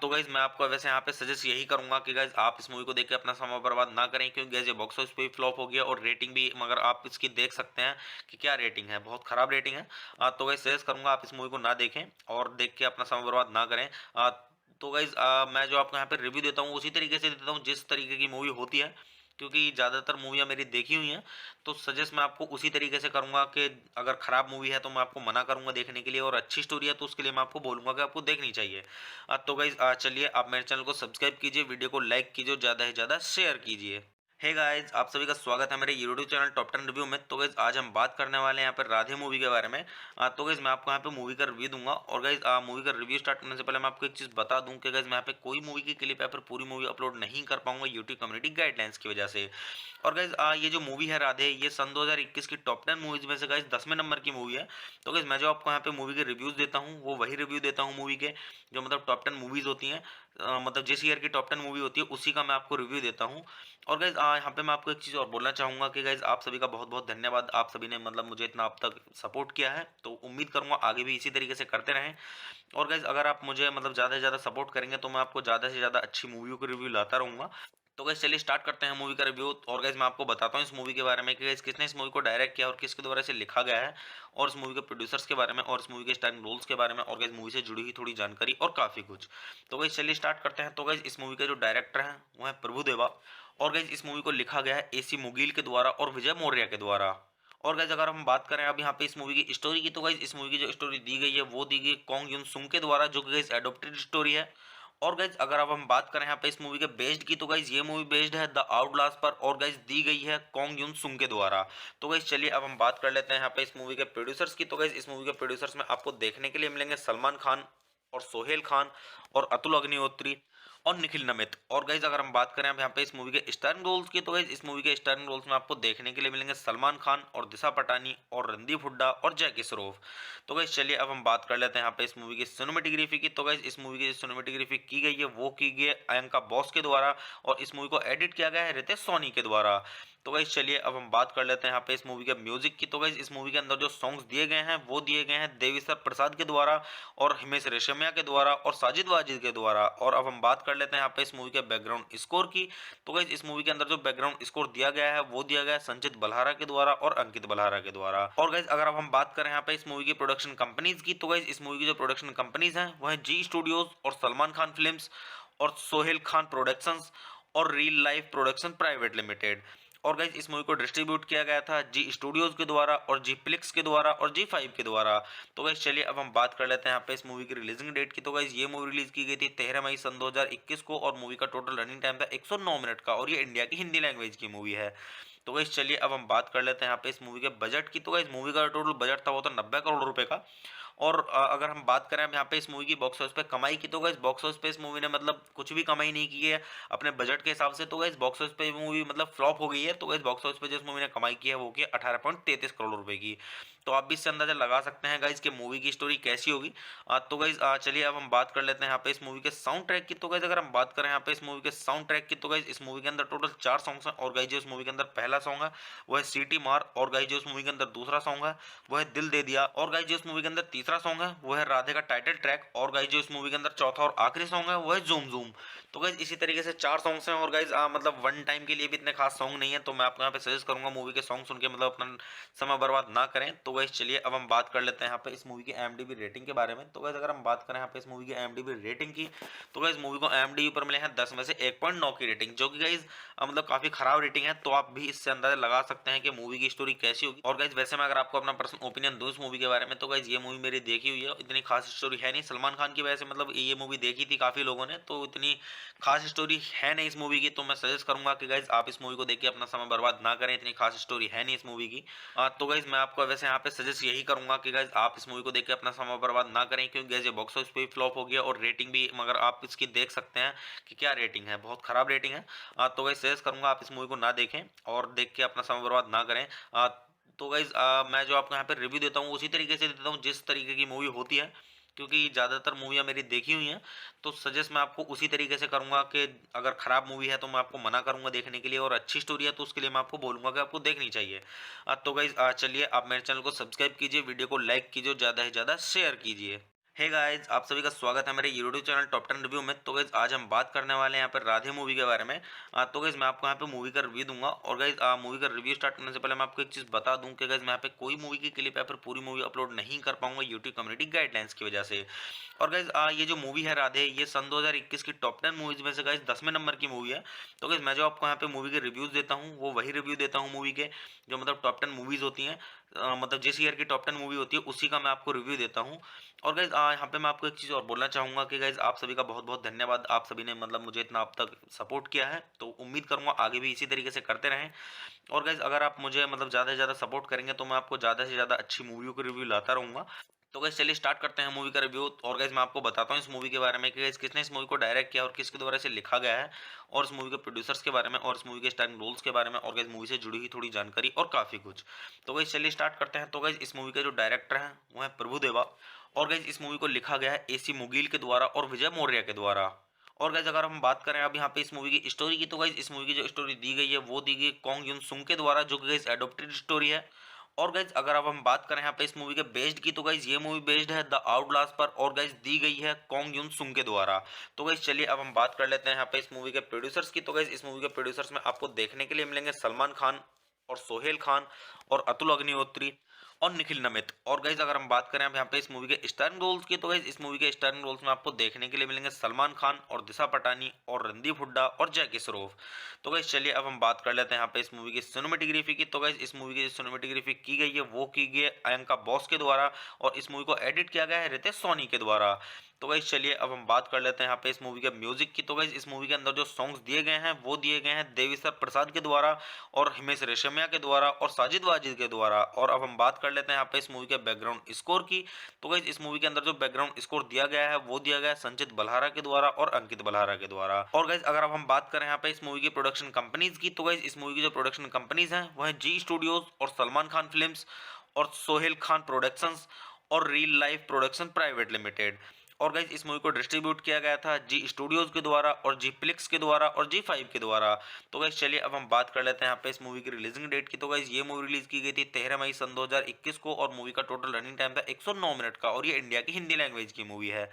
तो गाइस मैं आपको वैसे यहाँ पे सजेस्ट यही करूंगा कि गाइस आप इस मूवी को देख के अपना समय बर्बाद ना करें, क्योंकि गाइस ये बॉक्स ऑफिस पे भी फ्लॉप हो गया और रेटिंग भी, मगर आप इसकी देख सकते हैं कि क्या रेटिंग है, बहुत खराब रेटिंग है। तो गाइस सजेस्ट करूंगा आप इस मूवी को ना देखें और देख के अपना समय बर्बाद ना करें। तो गाइज मैं जो आपको यहाँ पे रिव्यू देता हूँ उसी तरीके से देता हूँ जिस तरीके की मूवी होती है, क्योंकि ज़्यादातर मूवियाँ मेरी देखी हुई हैं। तो सजेस्ट मैं आपको उसी तरीके से करूँगा कि अगर ख़राब मूवी है तो मैं आपको मना करूँगा देखने के लिए, और अच्छी स्टोरी है तो उसके लिए मैं आपको बोलूँगा कि आपको देखनी चाहिए। तो गाइज चलिए आप मेरे चैनल को सब्सक्राइब कीजिए, वीडियो को लाइक कीजिए, ज़्यादा से ज़्यादा शेयर कीजिए। हे गाइस, आप सभी का स्वागत है मेरे यूट्यूब चैनल टॉप 10 रिव्यू में। तो गाइस आज हम बात करने वाले हैं यहाँ पर राधे मूवी के बारे में। तो गाइस मैं आपको यहाँ पे मूवी का रिव्यू दूंगा। और गाइस मूवी का रिव्यू स्टार्ट करने से पहले मैं आपको एक चीज़ बता दूं कि गाइस मैं यहाँ पे कोई मूवी की क्लिप या फिर पूरी मूवी अपलोड नहीं कर पाऊंगा यूट्यूब कम्युनिटी गाइडलाइंस की वजह से। और गाइस ये जो मूवी है राधे, ये सन 2021 की टॉप 10 मूवीज में से गाइस 10वें नंबर की मूवी है। तो गाइस मैं जो आपको यहाँ पे मूवी के रिव्यूज देता हूँ वो वही रिव्यू देता हूँ मूवी के, जो मतलब टॉप 10 मूवीज होती हैं, मतलब जिस ईयर की टॉप 10 मूवी होती है उसी का मैं आपको रिव्यू देता हूँ। और गाइज यहाँ पे मैं आपको एक चीज़ और बोलना चाहूँगा कि गाइज आप सभी का बहुत बहुत धन्यवाद। आप सभी ने मतलब मुझे इतना अब तक सपोर्ट किया है, तो उम्मीद करूँगा आगे भी इसी तरीके से करते रहें। और गाइज अगर आप मुझे मतलब ज़्यादा से ज़्यादा सपोर्ट करेंगे तो मैं आपको ज़्यादा से ज़्यादा अच्छी मूवियों के रिव्यू लाता रहूँगा। तो गाइज चलिए स्टार्ट करते हैं मूवी का रिव्यू। और गाइज मैं आपको बताता हूँ इस मूवी के बारे में कि गाइज किसने इस मूवी को डायरेक्ट किया और किसके द्वारा इसे लिखा गया है, और इस मूवी के प्रोड्यूसर्स के बारे में और इस मूवी के स्टारिंग रोल्स के बारे में, और गाइज मूवी से जुड़ी हुई थोड़ी जानकारी और काफ़ी कुछ। तो गाइज चलिए स्टार्ट करते हैं। तो गाइज इस मूवी के जो डायरेक्टर हैं वो है प्रभु देवा, और गाइज इस मूवी को लिखा गया है एसी मुगील के द्वारा और विजय मौर्य के द्वारा। और गाइस अगर हम बात करें अब यहाँ पे इस मूवी की स्टोरी की, तो गाइस इस मूवी की जो स्टोरी दी गई है वो दी गई कॉन्ग युन सुंग के द्वारा, जो कि गाइस एडॉप्टेड स्टोरी है। और गाइस अगर अब हम बात करें यहाँ पे इस मूवी के बेस्ड की, तो गाइस ये मूवी बेस्ड है द आउटलास्ट पर, और गाइस दी गई है कॉन्ग युन सुंग के द्वारा। तो गाइस चलिए अब हम बात कर लेते हैं यहाँ पे इस मूवी के प्रोड्यूसर्स की। तो गाइस इस मूवी के प्रोड्यूसर्स में आपको देखने के लिए मिलेंगे सलमान खान और सोहेल खान और अतुल अग्निहोत्री और निखिल नमित। और गाइज अगर हम बात करें अब यहाँ पे इस मूवी के स्टारिंग रोल्स की, तो गाइज इस मूवी के स्टारिंग रोल्स में आपको देखने के लिए मिलेंगे सलमान खान और दिशा पटानी और रणदीप हुड्डा और जैकी श्रॉफ। तो गाइज चलिए अब हम बात कर लेते हैं यहाँ पे इस मूवी की सिनेमेटोग्राफी की। तो गाइज इस मूवी की सिनेमेटोग्राफी की गई है वो की गई है अयंका बॉस के द्वारा, और इस मूवी को एडिट किया गया है रितेश सोनी के द्वारा। तो गाइज चलिए अब हम बात कर लेते हैं यहाँ पे इस मूवी के म्यूजिक की। तो गाइज इस मूवी के अंदर जो सॉन्ग्स दिए गए हैं वो दिए गए हैं देविसर प्रसाद के द्वारा और हिमेश रेशमिया के द्वारा और साजिद वाजिद के द्वारा। और अब हम बात कर लेते हैं यहाँ पे इस मूवी के बैकग्राउंड स्कोर की। तो गाइज इस मूवी के अंदर जो बैकग्राउंड स्कोर दिया गया है वो दिया गया है संचित बल्हारा के द्वारा और अंकित बल्हारा के द्वारा। और गाइज अगर अब हम बात करें यहाँ पे इस मूवी की प्रोडक्शन कंपनीज की, तो गाइज इस मूवी की जो प्रोडक्शन कंपनीज हैं वो है जी स्टूडियोज और सलमान खान फिल्म्स और सोहेल खान प्रोडक्शंस और real life production private limited. और गाइज इस मूवी को डिस्ट्रीब्यूट किया गया था जी स्टूडियोज के द्वारा और जी प्लिक्स के द्वारा और जी 5 के द्वारा। तो गाइज चलिए अब हम बात कर लेते हैं यहाँ पे इस मूवी की रिलीजिंग डेट की। तो गाइज ये मूवी रिलीज की गई थी 13 मई सन 2021 को, और मूवी का टोटल रनिंग टाइम था 109 मिनट का, और ये इंडिया की हिंदी लैंग्वेज की मूवी है। तो गाइज चलिए अब हम बात कर लेते हैं यहाँ पे इस मूवी के बजट की। तो गाइज मूवी का टोटल बजट था वो तो 90 करोड़ रुपए का। और अगर हम बात करें अब यहाँ पे इस मूवी की बॉक्स ऑफिस पे कमाई की, तो गाइस बॉक्स ऑफिस पे इस मूवी ने मतलब कुछ भी कमाई नहीं की है अपने बजट के हिसाब से। तो गाइस बॉक्स ऑफिस पे मूवी मतलब फ्लॉप हो गई है। तो गाइस बॉक्स ऑफिस पे जो इस मूवी ने कमाई की है वो की 18.33 करोड़ रुपए की। तो आप भी इससे अंदाजा लगा सकते हैं गाइस कि मूवी की स्टोरी कैसी होगी। तो गाइस चलिए अब हम बात कर लेते हैं यहाँ पे इस मूवी के साउंड ट्रैक की। तो गाइस अगर हम बात करें यहाँ पे इस मूवी के साउंड ट्रैक की, तो गाइस इस मूवी के अंदर टोटल 4 सॉन्ग्स हैं। और गाइस जो इस मूवी के अंदर पहला सॉन्ग है वो है सीटी मार, और गाइस जो इस मूवी के अंदर दूसरा सॉन्ग है वो है दिल दे दिया, और गाइस जो इस मूवी के अंदर तीसरा सॉन्ग है वो है राधे का टाइटल ट्रैक, और गाइस जो इस मूवी के अंदर चौथा और आखिरी सॉन्ग है वो है जूम जूम। तो गाइस इसी तरीके से 4 सॉन्ग्स हैं। और गाइस मतलब वन टाइम के लिए भी इतने खास सॉन्ग नहीं है, तो मैं आपको यहाँ पे सजेस्ट करूंगा मूवी के सॉन्ग सुन के मतलब अपना समय बर्बाद ना करें। तो गाइस चलिए अब हम बात कर लेते हैं यहाँ पे इस मूवी की IMDb रेटिंग के बारे में। तो गाइस अगर हम बात करें यहाँ पे इस मूवी की IMDb रेटिंग की, तो गाइस मूवी को IMDb पर मिले हैं 10 में से 1.9 की रेटिंग, जो कि गाइस मतलब काफी खराब रेटिंग है। तो आप भी इससे अंदाजा लगा सकते हैं कि मूवी की स्टोरी कैसी होगी। और गाइस वैसे मैं अगर आपको अपना पर्सनल ओपिनियन दूं इस मूवी के बारे में, तो गाइस ये मूवी मेरी देखी हुई है, इतनी खास स्टोरी है नहीं। सलमान खान की वजह से मतलब ये मूवी देखी थी काफी लोगों ने, तो इतनी खास स्टोरी है नहीं इस मूवी की। तो मैं सजेस्ट करूंगा कि गाइस आप इस मूवी को देख के अपना समय बर्बाद ना करें, इतनी खास स्टोरी है नहीं इस मूवी की। तो गाइस मैं आपको वैसे यहाँ पे सजेस्ट यही करूंगा कि गाइस आप इस मूवी को देख के अपना समय बर्बाद ना करें, क्योंकि गाइस ये बॉक्स ऑफिस पे भी फ्लॉप हो गया और रेटिंग भी, मगर आप इसकी देख सकते हैं कि क्या रेटिंग है, बहुत खराब रेटिंग है। तो गाइस सजेस्ट करूंगा आप इस मूवी को ना देखें और देख के अपना समय बर्बाद ना करें। तो गाइस मैं जो आपको यहाँ पे रिव्यू देता हूँ उसी तरीके से देता हूँ जिस तरीके की मूवी होती है, क्योंकि ज़्यादातर मूवियाँ मेरी देखी हुई हैं। तो सजेस्ट मैं आपको उसी तरीके से करूंगा कि अगर खराब मूवी है तो मैं आपको मना करूंगा देखने के लिए, और अच्छी स्टोरी है तो उसके लिए मैं आपको बोलूंगा कि आपको देखनी चाहिए। तो गाइस चलिए आप मेरे चैनल को सब्सक्राइब कीजिए, वीडियो को लाइक कीजिए, ज़्यादा से ज़्यादा शेयर कीजिए। हे गाइस, आप सभी का स्वागत है मेरे यूट्यूब चैनल टॉप 10 रिव्यू में। तो गाइस आज हम बात करने वाले हैं यहाँ पर राधे मूवी के बारे में। तो गाइस मैं आपको यहाँ पे मूवी का रिव्यू दूंगा, और गाइस मूवी का रिव्यू स्टार्ट करने से पहले मैं आपको एक चीज़ बता दूं कि गाइस मैं यहाँ पे कोई मूवी की क्लिप या फिर पूरी मूवी अपलोड नहीं कर पाऊंगा यूट्यूब कम्युनिटी गाइडलाइंस की वजह से। और गाइस ये जो मूवी है राधे, ये सन 2021 की टॉप 10 मूवीज में से गाइस 10वें नंबर की मूवी है। तो गाइस मैं जो आपको यहाँ पे मूवी के रिव्यूज देता हूँ वो वही रिव्यू देता हूँ मूवी के, जो मतलब टॉप 10 मूवीज होती हैं, मतलब जिस ईयर की टॉप 10 मूवी होती है उसी का मैं आपको रिव्यू देता हूँ। और गाइज यहाँ पे मैं आपको एक चीज़ और बोलना चाहूँगा कि गाइज आप सभी का बहुत बहुत धन्यवाद, आप सभी ने मतलब मुझे इतना अब तक सपोर्ट किया है, तो उम्मीद करूँगा आगे भी इसी तरीके से करते रहें। और गाइज अगर आप मुझे मतलब ज़्यादा से ज़्यादा सपोर्ट करेंगे तो मैं आपको ज़्यादा से ज़्यादा अच्छी मूवियों के रिव्यू लाता रहूँगा। तो गाइज चलिए स्टार्ट करते हैं मूवी का रिव्यू। और गाइज मैं आपको बताता हूँ इस मूवी के बारे में कि गाइज किसने इस मूवी को डायरेक्ट किया और किसके द्वारा इसे लिखा गया है, और इस मूवी के प्रोड्यूसर्स के बारे में, और इस मूवी के स्टारिंग रोल्स के बारे में, और गाइज मूवी से जुड़ी हुई थोड़ी जानकारी और काफ़ी कुछ। तो गाइज चलिए स्टार्ट करते हैं। तो गाइज इस मूवी के जो डायरेक्टर हैं वो है प्रभु देवा, और गाइज इस मूवी को लिखा गया है AC मुगील के द्वारा और विजय मौर्य के द्वारा। और गाइज अगर हम बात करें अब यहाँ पे इस मूवी की स्टोरी की, तो गाइज इस मूवी की जो स्टोरी दी गई है वो दी गई कॉन्ग युन सुंग के द्वारा, जो कि गाइज एडॉप्टेड स्टोरी है। और गाइज अगर अब हम बात करें यहाँ पे इस मूवी के बेस्ड की, तो गाइज ये मूवी बेस्ड है द आउटलास्ट पर, और गाइज दी गई है कॉन्ग युन सुंग के द्वारा। तो गाइज चलिए अब हम बात कर लेते हैं यहाँ पे इस मूवी के प्रोड्यूसर्स की। तो गाइज इस मूवी के प्रोड्यूसर्स में आपको देखने के लिए मिलेंगे सलमान खान और सोहेल खान और अतुल अग्निहोत्री और निखिल नमित। और गाइज अगर हम बात करें अब यहाँ पे इस मूवी के स्टारिंग रोल्स की, तो गाइज इस मूवी के स्टारिंग रोल्स में आपको देखने के लिए मिलेंगे सलमान खान और दिशा पटानी और रणदीप हुड्डा और जैकी श्रॉफ। तो गाइज चलिए अब हम बात कर लेते हैं यहाँ पे इस मूवी की सिनेमेटोग्राफी की। तो गाइज इस मूवी की जो सिनेमेटोग्राफी की गई है वो की गई है अयंका बॉस के द्वारा, और इस मूवी को एडिट किया गया है रितेश सोनी के द्वारा। तो गाइज चलिए अब हम बात कर लेते हैं यहाँ पे इस मूवी के म्यूजिक की। तो गाइज इस मूवी के अंदर जो सॉन्ग्स दिए गए हैं वो दिए गए हैं देविसर प्रसाद के द्वारा और हिमेश रेशमिया के द्वारा और साजिद वाजिद के द्वारा। और अब हम बात कर लेते हैं यहाँ पे इस मूवी के बैकग्राउंड स्कोर की। तो गाइज इस मूवी के अंदर जो बैकग्राउंड स्कोर दिया गया है वो दिया गया है संचित बल्हारा के द्वारा और अंकित बल्हारा के द्वारा। और गाइज अगर अब हम बात करें यहाँ पे इस मूवी की प्रोडक्शन कंपनीज की, तो गाइज इस मूवी की जो प्रोडक्शन कंपनीज हैं वो है जी स्टूडियोज और सलमान खान फिल्म्स और सोहेल खान प्रोडक्शंस और real life production private limited. और गाइज इस मूवी को डिस्ट्रीब्यूट किया गया था जी स्टूडियोज के द्वारा और जी प्लिक्स के द्वारा और जी 5 के द्वारा। तो गाइज चलिए अब हम बात कर लेते हैं यहाँ पे इस मूवी की रिलीजिंग डेट की। तो गाइज ये मूवी रिलीज की गई थी 13 मई सन 2021 को, और मूवी का टोटल रनिंग टाइम था 109 मिनट का, और ये इंडिया की हिंदी लैंग्वेज की मूवी है।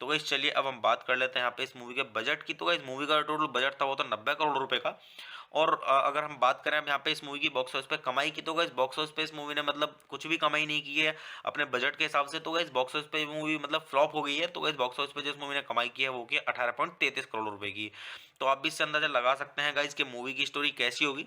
तो गाइज चलिए अब हम बात कर लेते हैं यहाँ पे इस मूवी के बजट की। तो गाइज मूवी का टोटल बजट था वो तो 90 करोड़ रुपए का। और अगर हम बात करें अब यहाँ पे इस मूवी की बॉक्स ऑफिस पे कमाई की, तो गाइस बॉक्स ऑफिस पे इस मूवी ने मतलब कुछ भी कमाई नहीं की है अपने बजट के हिसाब से। तो गाइस बॉक्स ऑफिस पे मूवी मतलब फ्लॉप हो गई है। तो गाइस बॉक्स ऑफिस पे जो इस मूवी ने कमाई की है वो की 18.33 करोड़ रुपए की। तो आप भी इससे अंदाजा लगा सकते हैं गाइस कि मूवी की स्टोरी कैसी होगी।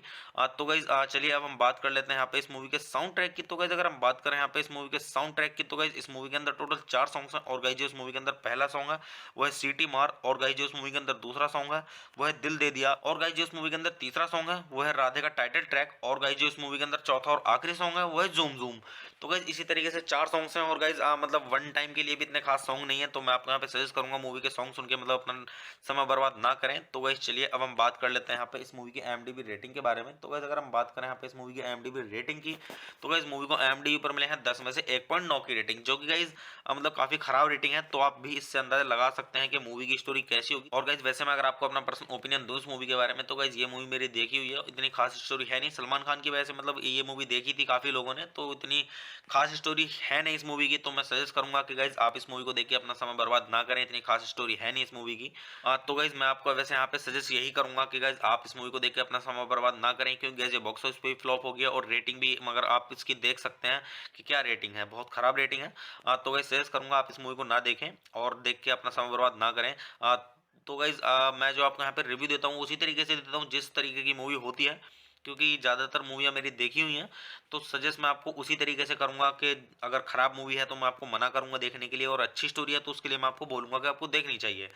तो गाइस चलिए अब हम बात कर लेते हैं यहाँ पे इस मूवी के साउंड ट्रैक की। तो गाइस अगर हम बात करें यहाँ पे इस मूवी के साउंड ट्रैक की, तो गाइस इस मूवी के अंदर टोटल 4 सॉन्ग्स हैं। और गाइस जो इस मूवी के अंदर पहला सॉन्ग है वो है सीटी मार। और गाइस जो इस मूवी के अंदर दूसरा सॉन्ग है वो है दिल दे दिया। और गाइस जो इस मूवी के अंदर तीसरा सॉन्ग है वो है राधे का टाइटल ट्रैक। और गाइस जो इस मूवी के अंदर चौथा और आखिरी सॉन्ग है वो है जूम जूम। तो गाइस इसी तरीके से 4 सॉन्ग्स हैं। और गाइस मतलब वन टाइम के लिए भी इतने खास सॉन्ग नहीं है, तो मैं आपको यहाँ पे सजेस्ट करूंगा मूवी के सॉन्ग सुन के मतलब अपना समय बर्बाद ना करें। तो गाइस चलिए अब हम बात कर लेते हैं यहाँ पे इस मूवी की IMDb रेटिंग के बारे में। तो गाइस अगर हम बात करें यहाँ पे इस मूवी की IMDb रेटिंग की, तो गाइस मूवी को IMDb पर मिले हैं 10 में से 1.9 की रेटिंग, जो कि गाइस मतलब काफी खराब रेटिंग है। तो आप भी इससे अंदाजा लगा सकते हैं कि मूवी की स्टोरी कैसी होगी। और गाइस वैसे मैं अगर आपको अपना पर्सनल ओपिनियन दूं इस मूवी के बारे में, तो गाइस ये मूवी मेरी देखी हुई है, इतनी खास स्टोरी है नहीं। सलमान खान की वजह से मतलब ये मूवी देखी थी काफी लोगों ने, तो इतनी खास स्टोरी है नहीं इस मूवी की। तो मैं सजेस्ट करूंगा कि गाइस आप इस मूवी को देख के अपना समय बर्बाद ना करें, इतनी खास स्टोरी है नहीं इस मूवी की। तो गाइस मैं आपको वैसे यहाँ पे सजेस्ट यही करूंगा कि गाइस आप इस मूवी को देख के अपना समय बर्बाद ना करें, क्योंकि गाइस ये बॉक्स ऑफिस पे भी फ्लॉप हो गया और रेटिंग भी, मगर आप इसकी देख सकते हैं कि क्या रेटिंग है, बहुत खराब रेटिंग है। तो गाइस सजेस्ट करूंगा आप इस मूवी को ना देखें और देख के अपना समय बर्बाद ना करें। तो गाइज मैं जो आपको यहाँ पे रिव्यू देता हूँ उसी तरीके से देता हूँ जिस तरीके की मूवी होती है, क्योंकि ज़्यादातर मूवियाँ मेरी देखी हुई हैं। तो सजेस्ट मैं आपको उसी तरीके से करूंगा कि अगर खराब मूवी है तो मैं आपको मना करूंगा देखने के लिए, और अच्छी स्टोरी है तो उसके लिए मैं आपको बोलूंगा कि आपको देखनी चाहिए।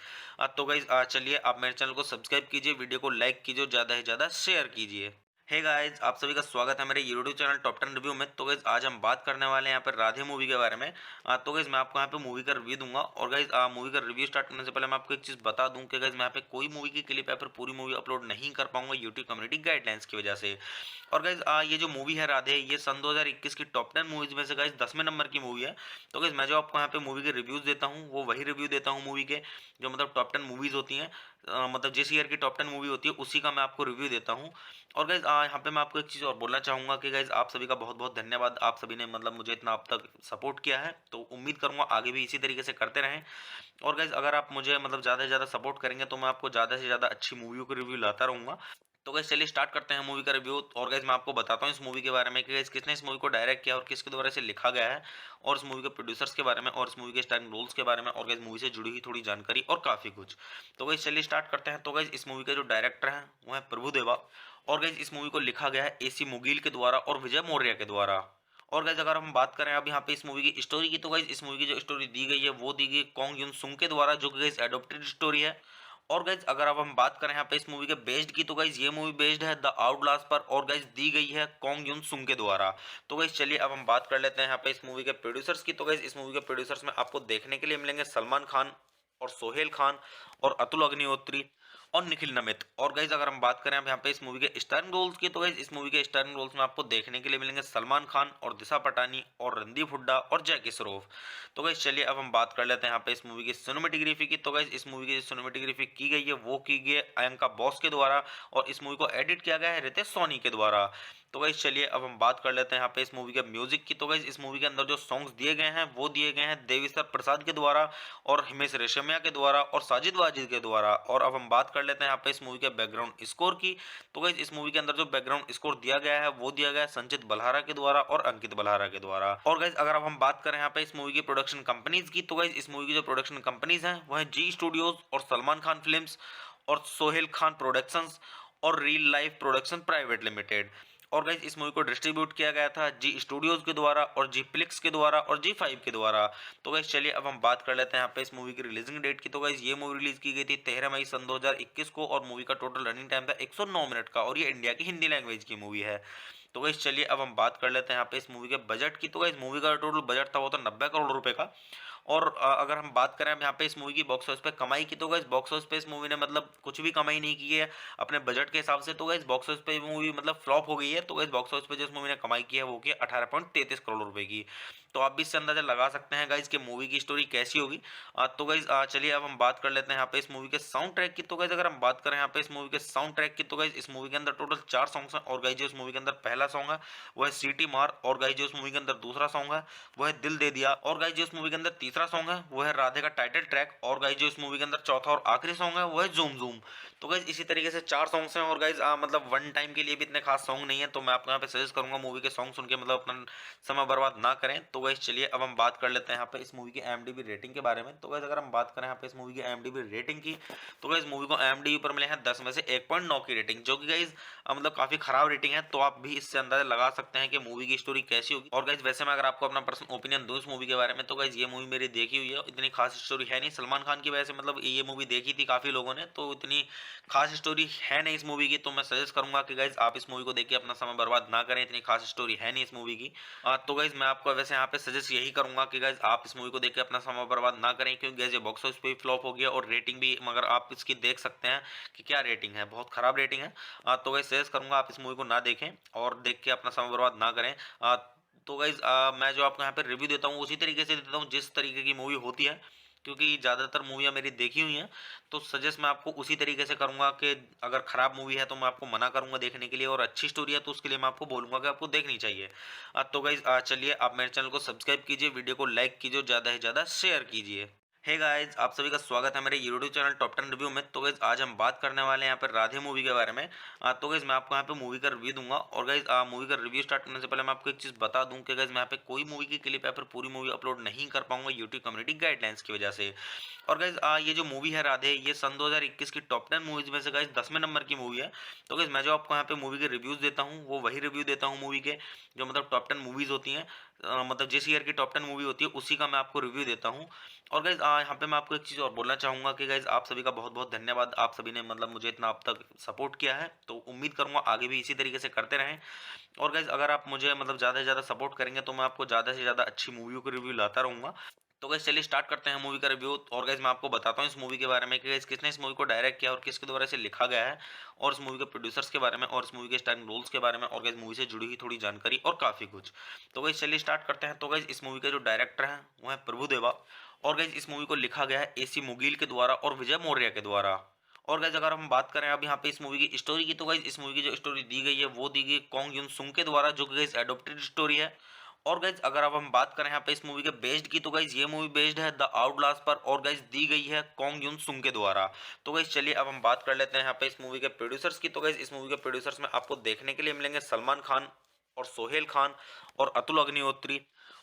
तो गाइज चलिए आप मेरे चैनल को सब्सक्राइब कीजिए, वीडियो को लाइक कीजिए और ज़्यादा से ज़्यादा शेयर कीजिए। हे गाइस, आप सभी का स्वागत है मेरे यूट्यूब चैनल टॉप 10 रिव्यू में। तो गाइस आज हम बात करने वाले हैं यहाँ पर राधे मूवी के बारे में। तो गाइस मैं आपको यहाँ पे मूवी का रिव्यू दूंगा। और गाइस मूवी का रिव्यू स्टार्ट करने से पहले मैं आपको एक चीज़ बता दूं कि गाइस मैं यहाँ पे कोई मूवी की क्लिप या फिर पूरी मूवी अपलोड नहीं कर पाऊंगा यूट्यूब कम्युनिटी गाइडलाइंस की वजह से। और गाइस ये जो मूवी है राधे, ये सन 2021 की टॉप 10 मूवीज में से गाइस 10वें नंबर की मूवी है। तो गाइस मैं जो आपको यहाँ पे मूवी के रिव्यूज देता हूँ वो वही रिव्यू देता हूँ मूवी के, जो मतलब टॉप 10 मूवीज होती हैं, मतलब जिस ईयर की टॉप 10 मूवी होती है उसी का मैं आपको रिव्यू देता हूँ। और गाइज यहाँ पे मैं आपको एक चीज़ और बोलना चाहूँगा कि गाइज आप सभी का बहुत बहुत धन्यवाद। आप सभी ने मतलब मुझे इतना अब तक सपोर्ट किया है, तो उम्मीद करूँगा आगे भी इसी तरीके से करते रहें। और गाइज अगर आप मुझे मतलब ज़्यादा से ज़्यादा सपोर्ट करेंगे तो मैं आपको ज़्यादा से ज़्यादा अच्छी मूवियों के रिव्यू लाता रहूँगा। तो गाइस चलिए स्टार्ट करते हैं मूवी का रिव्यू। और गाइस मैं आपको बताता हूँ इस मूवी के बारे में कि गाइस किसने इस मूवी को डायरेक्ट किया और किसके द्वारा इसे लिखा गया है, और इस मूवी के प्रोड्यूसर्स के बारे में और इस मूवी के स्टारिंग रोल्स के बारे में, और गाइस मूवी से जुड़ी हुई थोड़ी जानकारी और काफ़ी कुछ। तो गाइस चलिए स्टार्ट करते हैं। तो गाइस इस मूवी के जो डायरेक्टर हैं वो है प्रभु देवा। और गाइस इस मूवी को लिखा गया है AC मुगील के द्वारा और विजय मौर्य के द्वारा। और गाइस अगर हम बात करें अब यहाँ पे इस मूवी की स्टोरी की, तो गाइस इस मूवी की जो स्टोरी दी गई है वो दी गई कॉन्ग युन सुंग के द्वारा, जो कि गाइस एडॉप्टेड स्टोरी है। और गाइज अगर अब हम बात करें यहाँ पे इस मूवी के बेस्ड की, तो गाइज ये मूवी बेस्ड है द आउटलास्ट पर, और गाइज दी गई है कॉन्ग युन सुंग के द्वारा। तो गाइज चलिए अब हम बात कर लेते हैं यहाँ पे इस मूवी के प्रोड्यूसर्स की। तो गाइज इस मूवी के प्रोड्यूसर्स में आपको देखने के लिए मिलेंगे सलमान खान और सोहेल खान और अतुल अग्निहोत्री और निखिल नमित। और गाइज अगर हम बात करें अब यहाँ पे इस मूवी के स्टारिंग रोल्स की, तो गाइज इस मूवी के स्टारिंग रोल्स में आपको देखने के लिए मिलेंगे सलमान खान और दिशा पटानी और रणदीप हुड्डा और जैकी श्रॉफ। तो गाइज चलिए अब हम बात कर लेते हैं यहाँ पे इस मूवी की सिनेमेटोग्राफी की। तो गाइज इस मूवी की सिनेमेटोग्राफी की गई है वो की गई है अयंका बॉस के द्वारा, और इस मूवी को एडिट किया गया है रितेश सोनी के द्वारा। तो गाइज चलिए अब हम बात कर लेते हैं यहाँ पे इस मूवी के म्यूजिक की। तो गाइज इस मूवी के अंदर जो सॉन्ग्स दिए गए हैं वो दिए गए हैं देविसर प्रसाद के द्वारा और हिमेश रेशमिया के द्वारा और साजिद वाजिद के द्वारा। और अब हम बात कर लेते हैं यहाँ पे इस मूवी के बैकग्राउंड स्कोर की। तो गाइस इस मूवी के अंदर जो बैकग्राउंड स्कोर दिया गया है वो दिया गया है संचित बलहारा के द्वारा और अंकित बलहारा के द्वारा। और गाइस अगर अब हम बात करें यहाँ पे इस मूवी की प्रोडक्शन कंपनीज की, तो गाइस इस मूवी की जो प्रोडक्शन कंपनीज हैं वो है जी स्टूडियोज और सलमान खान फिल्म्स और सोहेल खान प्रोडक्शंस और real life production private limited. और गाइस इस मूवी को डिस्ट्रीब्यूट किया गया था जी स्टूडियोज के द्वारा और जी फ्लिक्स के द्वारा और जी 5 के द्वारा। तो गाइस चलिए अब हम बात कर लेते हैं यहाँ पे इस मूवी की रिलीजिंग डेट की। तो गाइस ये मूवी रिलीज की गई थी 13 मई सन 2021 को और मूवी का टोटल रनिंग टाइम था 109 मिनट का और ये इंडिया की हिंदी लैंग्वेज की मूवी है। तो गाइस चलिए अब हम बात कर लेते हैं यहाँ पे इस मूवी के बजट की। तो गाइस मूवी का टोटल बजट था वो था 90 करोड़ रुपए का। और अगर हम बात करें यहाँ पे इस मूवी की बॉक्स ऑफिस पे कमाई की, तो गाइस बॉक्स ऑफिस पे इस मूवी ने मतलब कुछ भी कमाई नहीं की है अपने बजट के हिसाब से। तो गाइस बॉक्स ऑफिस पे मूवी मतलब फ्लॉप हो गई है। तो गाइस बॉक्स ऑफिस पे जो इस मूवी ने कमाई की है वो की 18.33 करोड़ रुपए की। तो आप भी इससे अंदाजा लगा सकते हैं गाइस कि मूवी की स्टोरी कैसी होगी। तो गाइस चलिए अब हम बात कर लेते हैं यहाँ पे इस मूवी के साउंड ट्रैक की। तो गाइस अगर हम बात करें यहाँ पे इस मूवी के साउंड ट्रैक की, तो गाइस इस मूवी के अंदर टोटल 4 सॉन्ग्स हैं। और गाइस जो इस मूवी के अंदर पहला सॉन्ग है वो है सीटी मार। और गाइस जो इस मूवी के अंदर दूसरा सॉन्ग है वो है दिल दे दिया। और गाइस जो इस मूवी के अंदर तीसरा सॉन्ग है वो है राधे का टाइटल ट्रैक। और गाइस जो इस मूवी के अंदर चौथा और आखिरी सॉन्ग है वो है जूम जूम। तो गाइस इसी तरीके से 4 सॉन्ग्स हैं। और गाइस मतलब वन टाइम के लिए भी इतने खास सॉन्ग नहीं है। तो मैं आपको यहाँ पे सजेस्ट करूंगा मूवी के सॉन्ग सुन के मतलब अपना समय बर्बाद ना करें। तो गाइस चलिए अब हम बात कर लेते हैं यहाँ पे इस मूवी की IMDb रेटिंग के बारे में। तो गाइस अगर हम बात करें यहाँ पे इस मूवी की IMDb रेटिंग की, तो गाइस मूवी को IMDb पर मिले हैं 10 में से 1.9 की रेटिंग, जो कि गाइस मतलब काफी खराब रेटिंग है। तो आप भी इससे अंदाजा लगा सकते हैं कि मूवी की स्टोरी कैसी होगी। और गाइस वैसे मैं अगर आपको अपना पर्सनल ओपिनियन दूं इस मूवी के बारे में, तो गाइस ये मूवी मेरी देखी हुई है, इतनी खास स्टोरी है नहीं। सलमान खान की वजह से मतलब ये मूवी देखी थी काफी लोगों ने, तो इतनी खास स्टोरी है नहीं इस मूवी की। तो मैं सजेस्ट करूंगा कि गाइस आप इस मूवी को देख के अपना समय बर्बाद ना करें, इतनी खास स्टोरी है नहीं इस मूवी की। तो गाइस मैं आपको वैसे यहाँ पे सजेस्ट यही करूंगा कि गाइस आप इस मूवी को देख के अपना समय बर्बाद ना करें, क्योंकि गाइस ये बॉक्स ऑफिस पे भी फ्लॉप हो गया और रेटिंग भी, मगर आप इसकी देख सकते हैं कि क्या रेटिंग है, बहुत खराब रेटिंग है। तो गाइस सजेस्ट करूंगा आप इस मूवी को ना देखें और देख के अपना समय बर्बाद ना करें। तो गाइस मैं जो आपको यहाँ पे रिव्यू देता हूँ उसी तरीके से देता हूँ जिस तरीके की मूवी होती है, क्योंकि ज़्यादातर मूवियाँ मेरी देखी हुई हैं। तो सजेस्ट मैं आपको उसी तरीके से करूंगा कि अगर खराब मूवी है तो मैं आपको मना करूंगा देखने के लिए, और अच्छी स्टोरी है तो उसके लिए मैं आपको बोलूंगा कि आपको देखनी चाहिए। तो गाइस चलिए आप मेरे चैनल को सब्सक्राइब कीजिए, वीडियो को लाइक कीजिए, ज़्यादा से ज़्यादा शेयर कीजिए। हे गाइस आप सभी का स्वागत है मेरे यूट्यूब चैनल टॉप 10 रिव्यू में। तो गाइस आज हम बात करने वाले हैं यहाँ पर राधे मूवी के बारे में। तो गाइस मैं आपको यहाँ पे मूवी का रिव्यू दूंगा। और गाइस मूवी का रिव्यू स्टार्ट करने से पहले मैं आपको एक चीज़ बता दूं कि गाइस मैं यहाँ पे कोई मूवी की क्लिप या फिर पूरी मूवी अपलोड नहीं कर पाऊंगा यूट्यूब कम्युनिटी गाइडलाइंस की वजह से। और गाइस ये जो मूवी है राधे, ये सन 2021 की टॉप 10 मूवीज में से गाइस 10वें नंबर की मूवी है। तो गाइस मैं जो आपको यहाँ पे मूवी के रिव्यूज देता हूँ वो वही रिव्यू देता हूँ मूवी के, जो मतलब टॉप 10 मूवीज होती हैं, मतलब जिस ईयर की टॉप 10 मूवी होती है उसी का मैं आपको रिव्यू देता हूँ। और गाइस यहाँ पे मैं आपको एक चीज़ और बोलना चाहूँगा कि गाइस आप सभी का बहुत बहुत धन्यवाद, आप सभी ने मतलब मुझे इतना अब तक सपोर्ट किया है। तो उम्मीद करूँगा आगे भी इसी तरीके से करते रहें। और गाइस अगर आप मुझे मतलब ज़्यादा से ज़्यादा सपोर्ट करेंगे तो मैं आपको ज़्यादा से ज़्यादा अच्छी मूवियों के रिव्यू लाता रहूँगा। तो गाइस चलिए स्टार्ट करते हैं मूवी का रिव्यू। और गाइस मैं आपको बताता हूँ इस मूवी के बारे में कि गाइस किसने इस मूवी को डायरेक्ट किया और किसके द्वारा इसे लिखा गया है, और इस मूवी के प्रोड्यूसर्स के बारे में और इस मूवी के स्टारिंग रोल्स के बारे में, और गाइस मूवी से जुड़ी हुई थोड़ी जानकारी और काफ़ी कुछ। तो गाइस चलिए स्टार्ट करते हैं। तो गाइस इस मूवी के जो डायरेक्टर हैं वो है प्रभुदेवा। और गाइस इस मूवी को लिखा गया है AC मुगील के द्वारा और विजय मौर्य के द्वारा। और गाइस अगर हम बात करें अब यहाँ पे इस मूवी की स्टोरी की, तो गाइस इस मूवी की जो स्टोरी दी गई है वो दी गई कॉन्ग युन सुंग के द्वारा, जो कि गाइस एडोप्टेड स्टोरी है। और गाइस अगर अब हम बात करें यहाँ पे इस मूवी के बेस्ड की, तो गाइस ये मूवी बेस्ड है द आउटलास्ट पर, और गाइस दी गई है कॉन्ग युन सुंग के द्वारा। तो गाइस चलिए अब हम बात कर लेते हैं यहाँ पे इस मूवी के प्रोड्यूसर्स की। तो गाइस इस मूवी के प्रोड्यूसर्स में आपको देखने के लिए मिलेंगे सलमान खान और सोहेल खान और अतुल अग्निहोत्री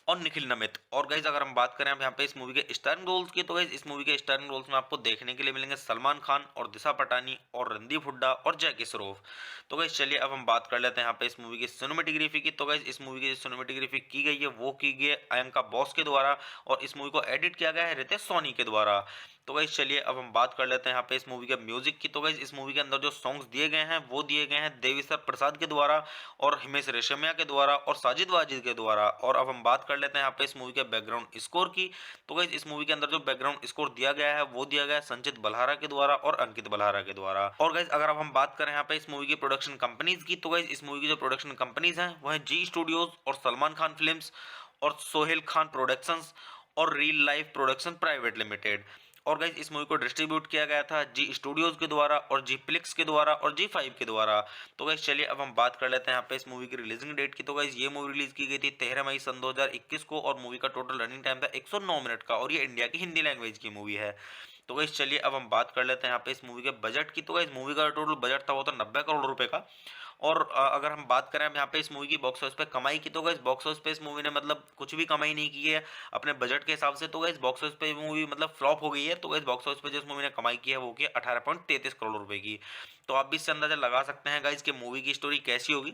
और निखिल नमित। और गाइज अगर हम बात करें अब यहाँ पे इस मूवी के स्टारिंग रोल्स की, तो गाइज इस मूवी के स्टारिंग रोल्स में आपको देखने के लिए मिलेंगे सलमान खान और दिशा पटानी और रणदीप हुड्डा और जैकी श्रॉफ। तो गाइज चलिए अब हम बात कर लेते हैं यहाँ पे इस मूवी की सिनेमेटोग्राफी की। तो गाइज इस मूवी की जो सिनेमेटोग्राफी की गई है वो की गई है अयंका बॉस के द्वारा, और इस मूवी को एडिट किया गया है रितेश सोनी के द्वारा। तो गाइज चलिए अब हम बात कर लेते हैं यहाँ पे इस मूवी के म्यूजिक की। तो गाइज इस मूवी के अंदर जो सॉन्ग्स दिए गए हैं वो दिए गए हैं देविसर प्रसाद के द्वारा और हिमेश रेशमिया के द्वारा और साजिद वाजिद के द्वारा। और अब हम बात कर लेते हैं यहाँ पे इस मूवी के बैकग्राउंड स्कोर की। तो गाइज इस मूवी के अंदर जो बैकग्राउंड स्कोर दिया गया है वो दिया गया है संचित बलहारा के द्वारा और अंकित बलहारा के द्वारा। और गाइज अगर अब हम बात करें यहाँ पे इस मूवी की प्रोडक्शन कंपनीज की, तो गाइज इस मूवी की जो प्रोडक्शन कंपनीज हैं वो है जी स्टूडियोज और सलमान खान फिल्म्स और सोहेल खान प्रोडक्शंस और real life production private limited. और गाइज इस मूवी को डिस्ट्रीब्यूट किया गया था जी स्टूडियोज के द्वारा और जी प्लिक्स के द्वारा और जी 5 के द्वारा। तो गाइज चलिए अब हम बात कर लेते हैं यहाँ पे इस मूवी की रिलीजिंग डेट की। तो गाइज ये मूवी रिलीज की गई थी 13 मई सन 2021 को और मूवी का टोटल रनिंग टाइम था 109 मिनट का और ये इंडिया की हिंदी लैंग्वेज की मूवी है। तो गाइज चलिए अब हम बात कर लेते हैं यहाँ पे इस मूवी के बजट की। तो गाइज मूवी का टोटल बजट था वो तो 90 करोड़ रुपए का। और अगर हम बात करें अब यहाँ पे इस मूवी की बॉक्स ऑफिस पे कमाई की, तो गाइस बॉक्स ऑफिस पे इस मूवी ने मतलब कुछ भी कमाई नहीं की है अपने बजट के हिसाब से। तो गाइस बॉक्स ऑफिस पे मूवी मतलब फ्लॉप हो गई है। तो गाइस बॉक्स ऑफिस पे जो इस मूवी ने कमाई की है वो की 18.33 करोड़ रुपए की। तो आप भी इससे अंदाजा लगा सकते हैं गाइस कि मूवी की स्टोरी कैसी होगी।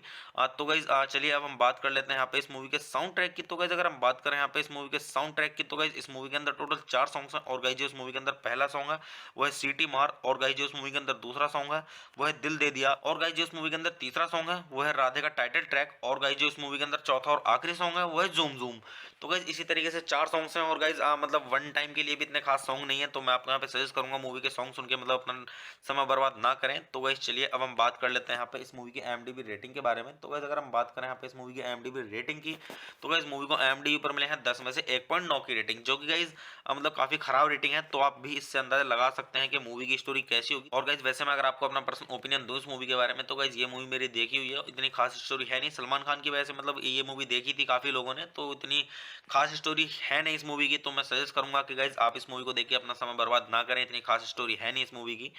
तो गाइस चलिए अब हम बात कर लेते हैं यहाँ पे इस मूवी के साउंड ट्रैक की। तो गाइस अगर हम बात करें यहाँ पे इस मूवी के साउंड ट्रैक की, तो गाइस इस मूवी के अंदर टोटल 4 सॉन्ग्स हैं। और गाइस जो इस मूवी के अंदर पहला सॉन्ग है वो है सीटी मार। और गाइस जो इस मूवी के अंदर दूसरा सॉन्ग है वो है दिल दे दिया। और गाइस जो इस मूवी के अंदर तीसरा सॉन्ग है वो है राधे का टाइटल ट्रैक। और गाइस जो इस मूवी के अंदर चौथा और आखिरी सॉन्ग है वो है जूम जूम। तो गाइस इसी तरीके से 4 सॉन्ग्स हैं। और गाइस मतलब वन टाइम के लिए भी इतने खास सॉन्ग नहीं है। तो मैं आपको यहाँ पे सजेस्ट करूंगा मूवी के सॉन्ग सुन के मतलब अपना समय बर्बाद ना करें। तो गाइस चलिए अब हम बात कर लेते हैं यहाँ पे इस मूवी की IMDb रेटिंग के बारे में। तो गाइस अगर हम बात करें यहाँ पे इस मूवी की IMDb रेटिंग की, तो गाइस मूवी को IMDb पर मिले हैं 10 में से 1.9 की रेटिंग, जो कि गाइस मतलब काफी खराब रेटिंग है। तो आप भी इससे अंदाजा लगा सकते हैं कि मूवी की स्टोरी कैसी होगी। और गाइस वैसे मैं अगर आपको अपना पर्सनल ओपिनियन दूं इस मूवी के बारे में, तो गाइस ये मूवी मेरी देखी हुई है, इतनी खास स्टोरी है नहीं। सलमान खान की वजह से मतलब ये मूवी देखी थी काफी लोगों ने, तो इतनी खास स्टोरी है नहीं इस मूवी की। तो मैं सजेस्ट करूंगा कि गाइस आप इस मूवी को देख के अपना समय बर्बाद ना करें, इतनी खास स्टोरी है नहीं इस मूवी की।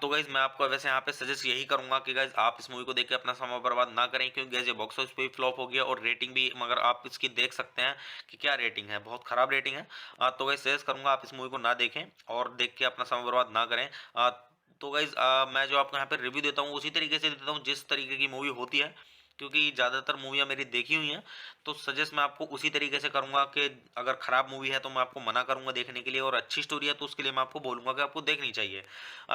तो गाइस मैं आपको वैसे यहाँ पे सजेस्ट यही करूंगा कि गाइस आप इस मूवी को देख के अपना समय बर्बाद ना करें, क्योंकि गाइस ये बॉक्स ऑफिस पे भी फ्लॉप हो गया और रेटिंग भी मगर आप इसकी देख सकते हैं कि क्या रेटिंग है, बहुत खराब रेटिंग है। तो गाइस सजेस्ट करूंगा आप इस मूवी को ना देखें और देख के अपना समय बर्बाद ना करें। तो गाइज मैं जो आपको यहाँ पे रिव्यू देता हूँ उसी तरीके से देता हूँ जिस तरीके की मूवी होती है, क्योंकि ज़्यादातर मूवियाँ मेरी देखी हुई हैं। तो सजेस्ट मैं आपको उसी तरीके से करूंगा कि अगर खराब मूवी है तो मैं आपको मना करूंगा देखने के लिए, और अच्छी स्टोरी है तो उसके लिए मैं आपको बोलूंगा कि आपको देखनी चाहिए।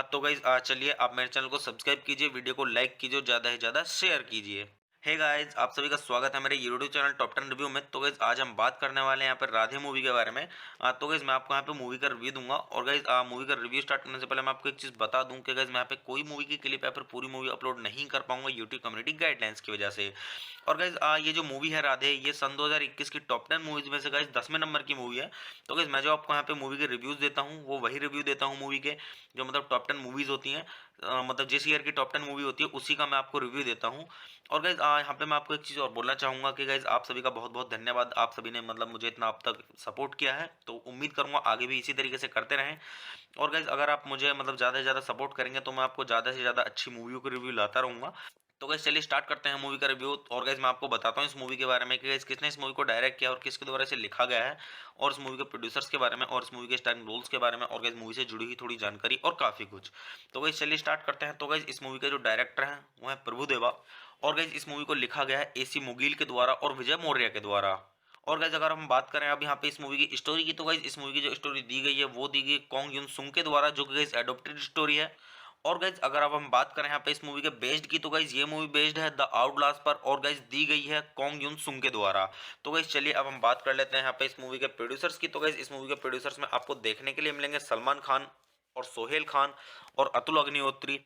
तो गाइज चलिए आप मेरे चैनल को सब्सक्राइब कीजिए, वीडियो को लाइक कीजिए, ज़्यादा से ज़्यादा शेयर कीजिए। हे गाइस, आप सभी का स्वागत है मेरे यूट्यूब चैनल टॉप 10 रिव्यू में। तो गाइस आज हम बात करने वाले हैं यहाँ पर राधे मूवी के बारे में। तो गाइस मैं आपको यहाँ पे मूवी का रिव्यू दूंगा। और गाइस मूवी का रिव्यू स्टार्ट करने से पहले मैं आपको एक चीज़ बता दूं कि गाइस मैं यहाँ पे कोई मूवी की क्लिप या फिर पूरी मूवी अपलोड नहीं कर पाऊंगा यूट्यूब कम्युनिटी गाइडलाइंस की वजह से। और गाइस ये जो मूवी है राधे, ये सन 2021 की टॉप 10 मूवीज में से गाइस 10वें नंबर की मूवी है। तो गाइस मैं जो आपको यहाँ पे मूवी के रिव्यूज देता हूँ वो वही रिव्यू देता हूँ मूवी के, जो मतलब टॉप 10 मूवीज होती हैं, मतलब जिस ईयर की टॉप 10 मूवी होती है उसी का मैं आपको रिव्यू देता हूँ। और गाइज यहाँ पे मैं आपको एक चीज़ और बोलना चाहूँगा कि गाइज आप सभी का बहुत बहुत धन्यवाद। आप सभी ने मतलब मुझे इतना अब तक सपोर्ट किया है, तो उम्मीद करूँगा आगे भी इसी तरीके से करते रहें। और गाइज अगर आप मुझे मतलब ज़्यादा से ज़्यादा सपोर्ट करेंगे तो मैं आपको ज़्यादा से ज़्यादा अच्छी मूवियों के रिव्यू लाता रहूँगा। तो गाइज चलिए स्टार्ट करते हैं मूवी का रिव्यू। और गाइज मैं आपको बताता हूँ इस मूवी के बारे में कि गाइज किसने इस मूवी को डायरेक्ट किया और किसके द्वारा इसे लिखा गया है, और इस मूवी के प्रोड्यूसर्स के बारे में, और इस मूवी के स्टारिंग रोल्स के बारे में, और गाइज मूवी से जुड़ी हुई थोड़ी जानकारी और काफ़ी कुछ। तो गाइज चलिए स्टार्ट करते हैं। तो गाइज इस मूवी के जो डायरेक्टर हैं वो है प्रभुदेवा। और गाइज इस मूवी को लिखा गया है AC मुगील के द्वारा और विजय मौर्य के द्वारा। और गाइज अगर हम बात करें अब यहाँ पे इस मूवी की स्टोरी की, तो गाइज इस मूवी की जो स्टोरी दी गई है वो दी गई कॉन्ग युन सुंग के द्वारा, जो कि गाइज एडोप्टेड स्टोरी है। और गाइज अगर अब हम बात करें यहाँ पे इस मूवी के बेस्ड की, तो गाइज ये मूवी बेस्ड है द आउटलास्ट पर, और गाइज दी गई है कॉन्ग युन सुंग के द्वारा। तो गाइज चलिए अब हम बात कर लेते हैं यहाँ पे इस मूवी के प्रोड्यूसर्स की। तो गाइज इस मूवी के प्रोड्यूसर्स में आपको देखने के लिए मिलेंगे सलमान खान और सोहेल खान और अतुल अग्निहोत्री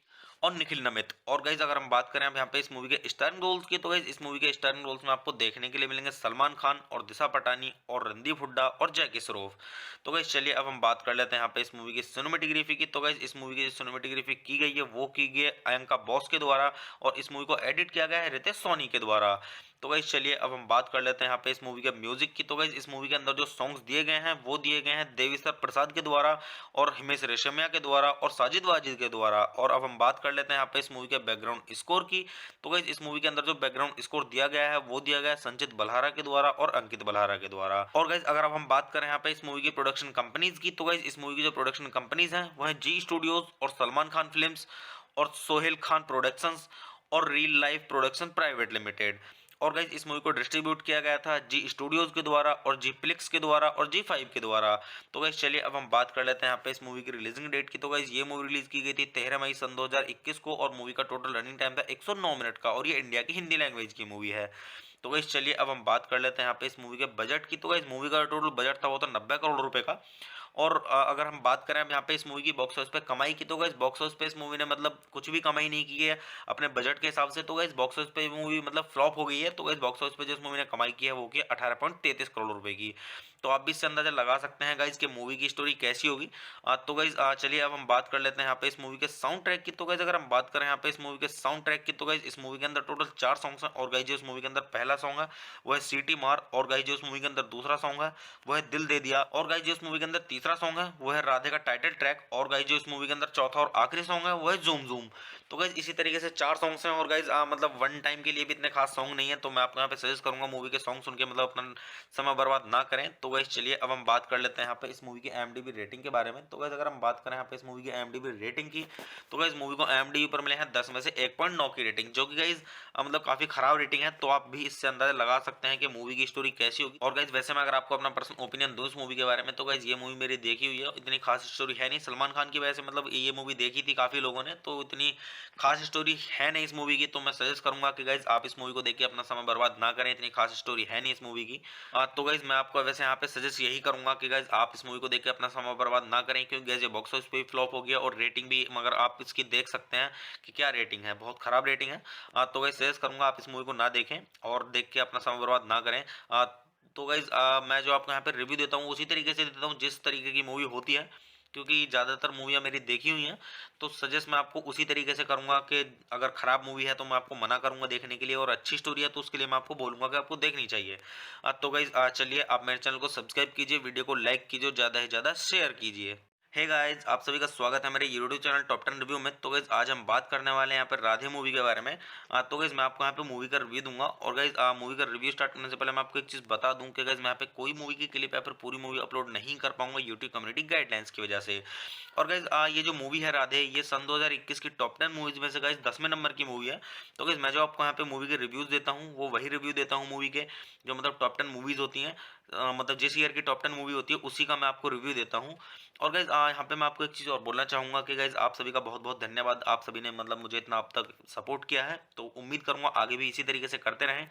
और निखिल नमित। और गाइज अगर हम बात करें अब यहाँ पे इस मूवी के स्टारिंग रोल्स की, तो गाइज इस मूवी के स्टारिंग रोल्स में आपको देखने के लिए मिलेंगे सलमान खान और दिशा पटानी और रणदीप हुड्डा और जैकी श्रॉफ। तो गाइज चलिए अब हम बात कर लेते हैं यहाँ पे इस मूवी की सिनेमेटोग्राफी की। तो गाइज इस मूवी की जो सिनेमेटोग्राफी की गई है वो की गई है अयंका बॉस के द्वारा, और इस मूवी को एडिट किया गया है रितेश सोनी के द्वारा। तो गाइज चलिए अब हम बात कर लेते हैं यहाँ पे इस मूवी के म्यूजिक की। तो गाइज इस मूवी के अंदर जो सॉन्ग्स दिए गए हैं वो दिए गए हैं देविश्वर प्रसाद के द्वारा और हिमेश रेशमिया के द्वारा और साजिद वाजिद के द्वारा। और अब हम बात कर लेते हैं यहाँ पे इस मूवी के बैकग्राउंड स्कोर की। तो गाइज इस मूवी के अंदर जो बैकग्राउंड स्कोर दिया गया है वो दिया गया है संचित बल्हारा के द्वारा और अंकित बल्हारा के द्वारा। और गाइज अगर अब हम बात करें यहाँ पे इस मूवी की प्रोडक्शन कंपनीज की, तो गाइज इस मूवी की जो प्रोडक्शन कंपनीज हैं वो है जी स्टूडियोज और सलमान खान फिल्म्स और सोहेल खान प्रोडक्शंस और real life production private limited. और गाइज इस मूवी को डिस्ट्रीब्यूट किया गया था जी स्टूडियोज के द्वारा और जी प्लिक्स के द्वारा और जी 5 के द्वारा। तो गाइज चलिए अब हम बात कर लेते हैं यहाँ पे इस मूवी की रिलीजिंग डेट की। तो गाइज ये मूवी रिलीज की गई थी 13 मई सन 2021 को और मूवी का टोटल रनिंग टाइम था 109 मिनट का, और ये इंडिया की हिंदी लैंग्वेज की मूवी है। तो गाइज चलिए अब हम बात कर लेते हैं यहाँ पे इस मूवी के बजट की। तो गाइज मूवी का टोटल बजट था वो तो 90 करोड़ रुपए का। और अगर हम बात करें अब यहाँ पे इस मूवी की बॉक्स ऑफिस पे कमाई की, तो गाइस बॉक्स ऑफिस पे इस मूवी ने मतलब कुछ भी कमाई नहीं की है अपने बजट के हिसाब से। तो गाइस बॉक्स ऑफिस पे मूवी मतलब फ्लॉप हो गई है। तो गाइस बॉक्स ऑफिस पे जो इस मूवी ने कमाई की है वो की 18.33 करोड़ रुपए की। तो आप भी इससे अंदाजा लगा सकते हैं गाइस कि मूवी की स्टोरी कैसी होगी। तो गाइस चलिए अब हम बात कर लेते हैं यहाँ पे इस मूवी के साउंड ट्रैक की। तो गाइस अगर हम बात करें यहाँ पे इस मूवी के साउंड ट्रैक की, तो गाइस इस मूवी के अंदर टोटल 4 सॉन्ग्स हैं। और गाइस जो इस मूवी के अंदर पहला सॉन्ग है वो है सीटी मार। और गाइस जो इस मूवी के अंदर दूसरा सॉन्ग है वो है दिल दे दिया। और गाइस जो इस मूवी के अंदर तीसरा सॉन्ग है वो है राधे का टाइटल ट्रैक। और गाइस जो इस मूवी के अंदर चौथा और आखिरी सॉन्ग है वो है जूम जूम। तो गाइस इसी तरीके से 4 सॉन्ग्स हैं। और गाइस मतलब वन टाइम के लिए भी इतने खास सॉन्ग नहीं है, तो मैं आपको यहाँ पे सजेस्ट करूंगा मूवी के सॉन्ग सुन के मतलब अपना समय बर्बाद ना करें। तो गाइस चलिए अब हम बात कर लेते हैं यहाँ पे इस मूवी की IMDb रेटिंग के बारे में। तो गाइस अगर हम बात करें यहाँ पे इस मूवी की IMDb रेटिंग की, तो गाइस मूवी को IMDb पर मिले हैं 10 में से 1.9 की रेटिंग, जो कि गाइस मतलब काफी खराब रेटिंग है। तो आप भी इससे अंदाजा लगा सकते हैं कि मूवी की स्टोरी कैसी होगी। और गाइस वैसे मैं अगर आपको अपना पर्सनल ओपिनियन दूं इस मूवी के बारे में, तो गाइस ये मूवी मेरी देखी हुई है, इतनी खास स्टोरी है नहीं। सलमान खान की वजह से मतलब ये मूवी देखी थी काफी लोगों ने, तो इतनी खास स्टोरी है नहीं इस मूवी की। तो मैं सजेस्ट करूंगा कि गाइस आप इस मूवी को देख के अपना समय बर्बाद ना करें, इतनी खास स्टोरी है नहीं इस मूवी की। तो गाइस मैं आपको वैसे यहाँ पे सजेस्ट यही करूंगा कि गाइस आप इस मूवी को देख के अपना समय बर्बाद ना करें, क्योंकि गाइस ये बॉक्स ऑफिस पे भी फ्लॉप हो गया और रेटिंग भी, मगर आप इसकी देख सकते हैं कि क्या रेटिंग है, बहुत खराब रेटिंग है। तो गाइस सजेस्ट करूंगा आप इस मूवी को ना देखें और देख के अपना समय बर्बाद ना करें। तो गाइस मैं जो आपको यहाँ पे रिव्यू देता हूँ उसी तरीके से देता हूँ जिस तरीके की मूवी होती है, क्योंकि ज़्यादातर मूवियाँ मेरी देखी हुई हैं। तो सजेस्ट मैं आपको उसी तरीके से करूंगा कि अगर खराब मूवी है तो मैं आपको मना करूंगा देखने के लिए, और अच्छी स्टोरी है तो उसके लिए मैं आपको बोलूंगा कि आपको देखनी चाहिए। तो गाइज चलिए आप मेरे चैनल को सब्सक्राइब कीजिए, वीडियो को लाइक कीजिए, ज़्यादा से ज़्यादा शेयर कीजिए। हे गाइस, आप सभी का स्वागत है मेरे यूट्यूब चैनल टॉप 10 रिव्यू में। तो गाइस आज हम बात करने वाले हैं यहाँ पर राधे मूवी के बारे में। तो गाइस मैं आपको यहाँ पे मूवी का रिव्यू दूंगा। और गाइस मूवी का रिव्यू स्टार्ट करने से पहले मैं आपको एक चीज़ बता दूं कि गाइस मैं यहाँ पे कोई मूवी की क्लिप या फिर पूरी मूवी अपलोड नहीं कर पाऊंगा यूट्यूब कम्युनिटी गाइडलाइंस की वजह से। और गाइस ये जो मूवी है राधे, ये सन 2021 की टॉप 10 मूवीज में से गाइस 10वें नंबर की मूवी है। तो गाइस मैं जो आपको यहाँ पे मूवी के रिव्यूज देता हूँ वो वही रिव्यू देता हूँ मूवी के, जो मतलब टॉप 10 मूवीज होती हैं। मतलब जिस ईयर की टॉप 10 मूवी होती है उसी का मैं आपको रिव्यू देता हूँ। और गाइज यहाँ पे मैं आपको एक चीज़ और बोलना चाहूँगा कि गाइज आप सभी का बहुत बहुत धन्यवाद। आप सभी ने मतलब मुझे इतना अब तक सपोर्ट किया है, तो उम्मीद करूँगा आगे भी इसी तरीके से करते रहें।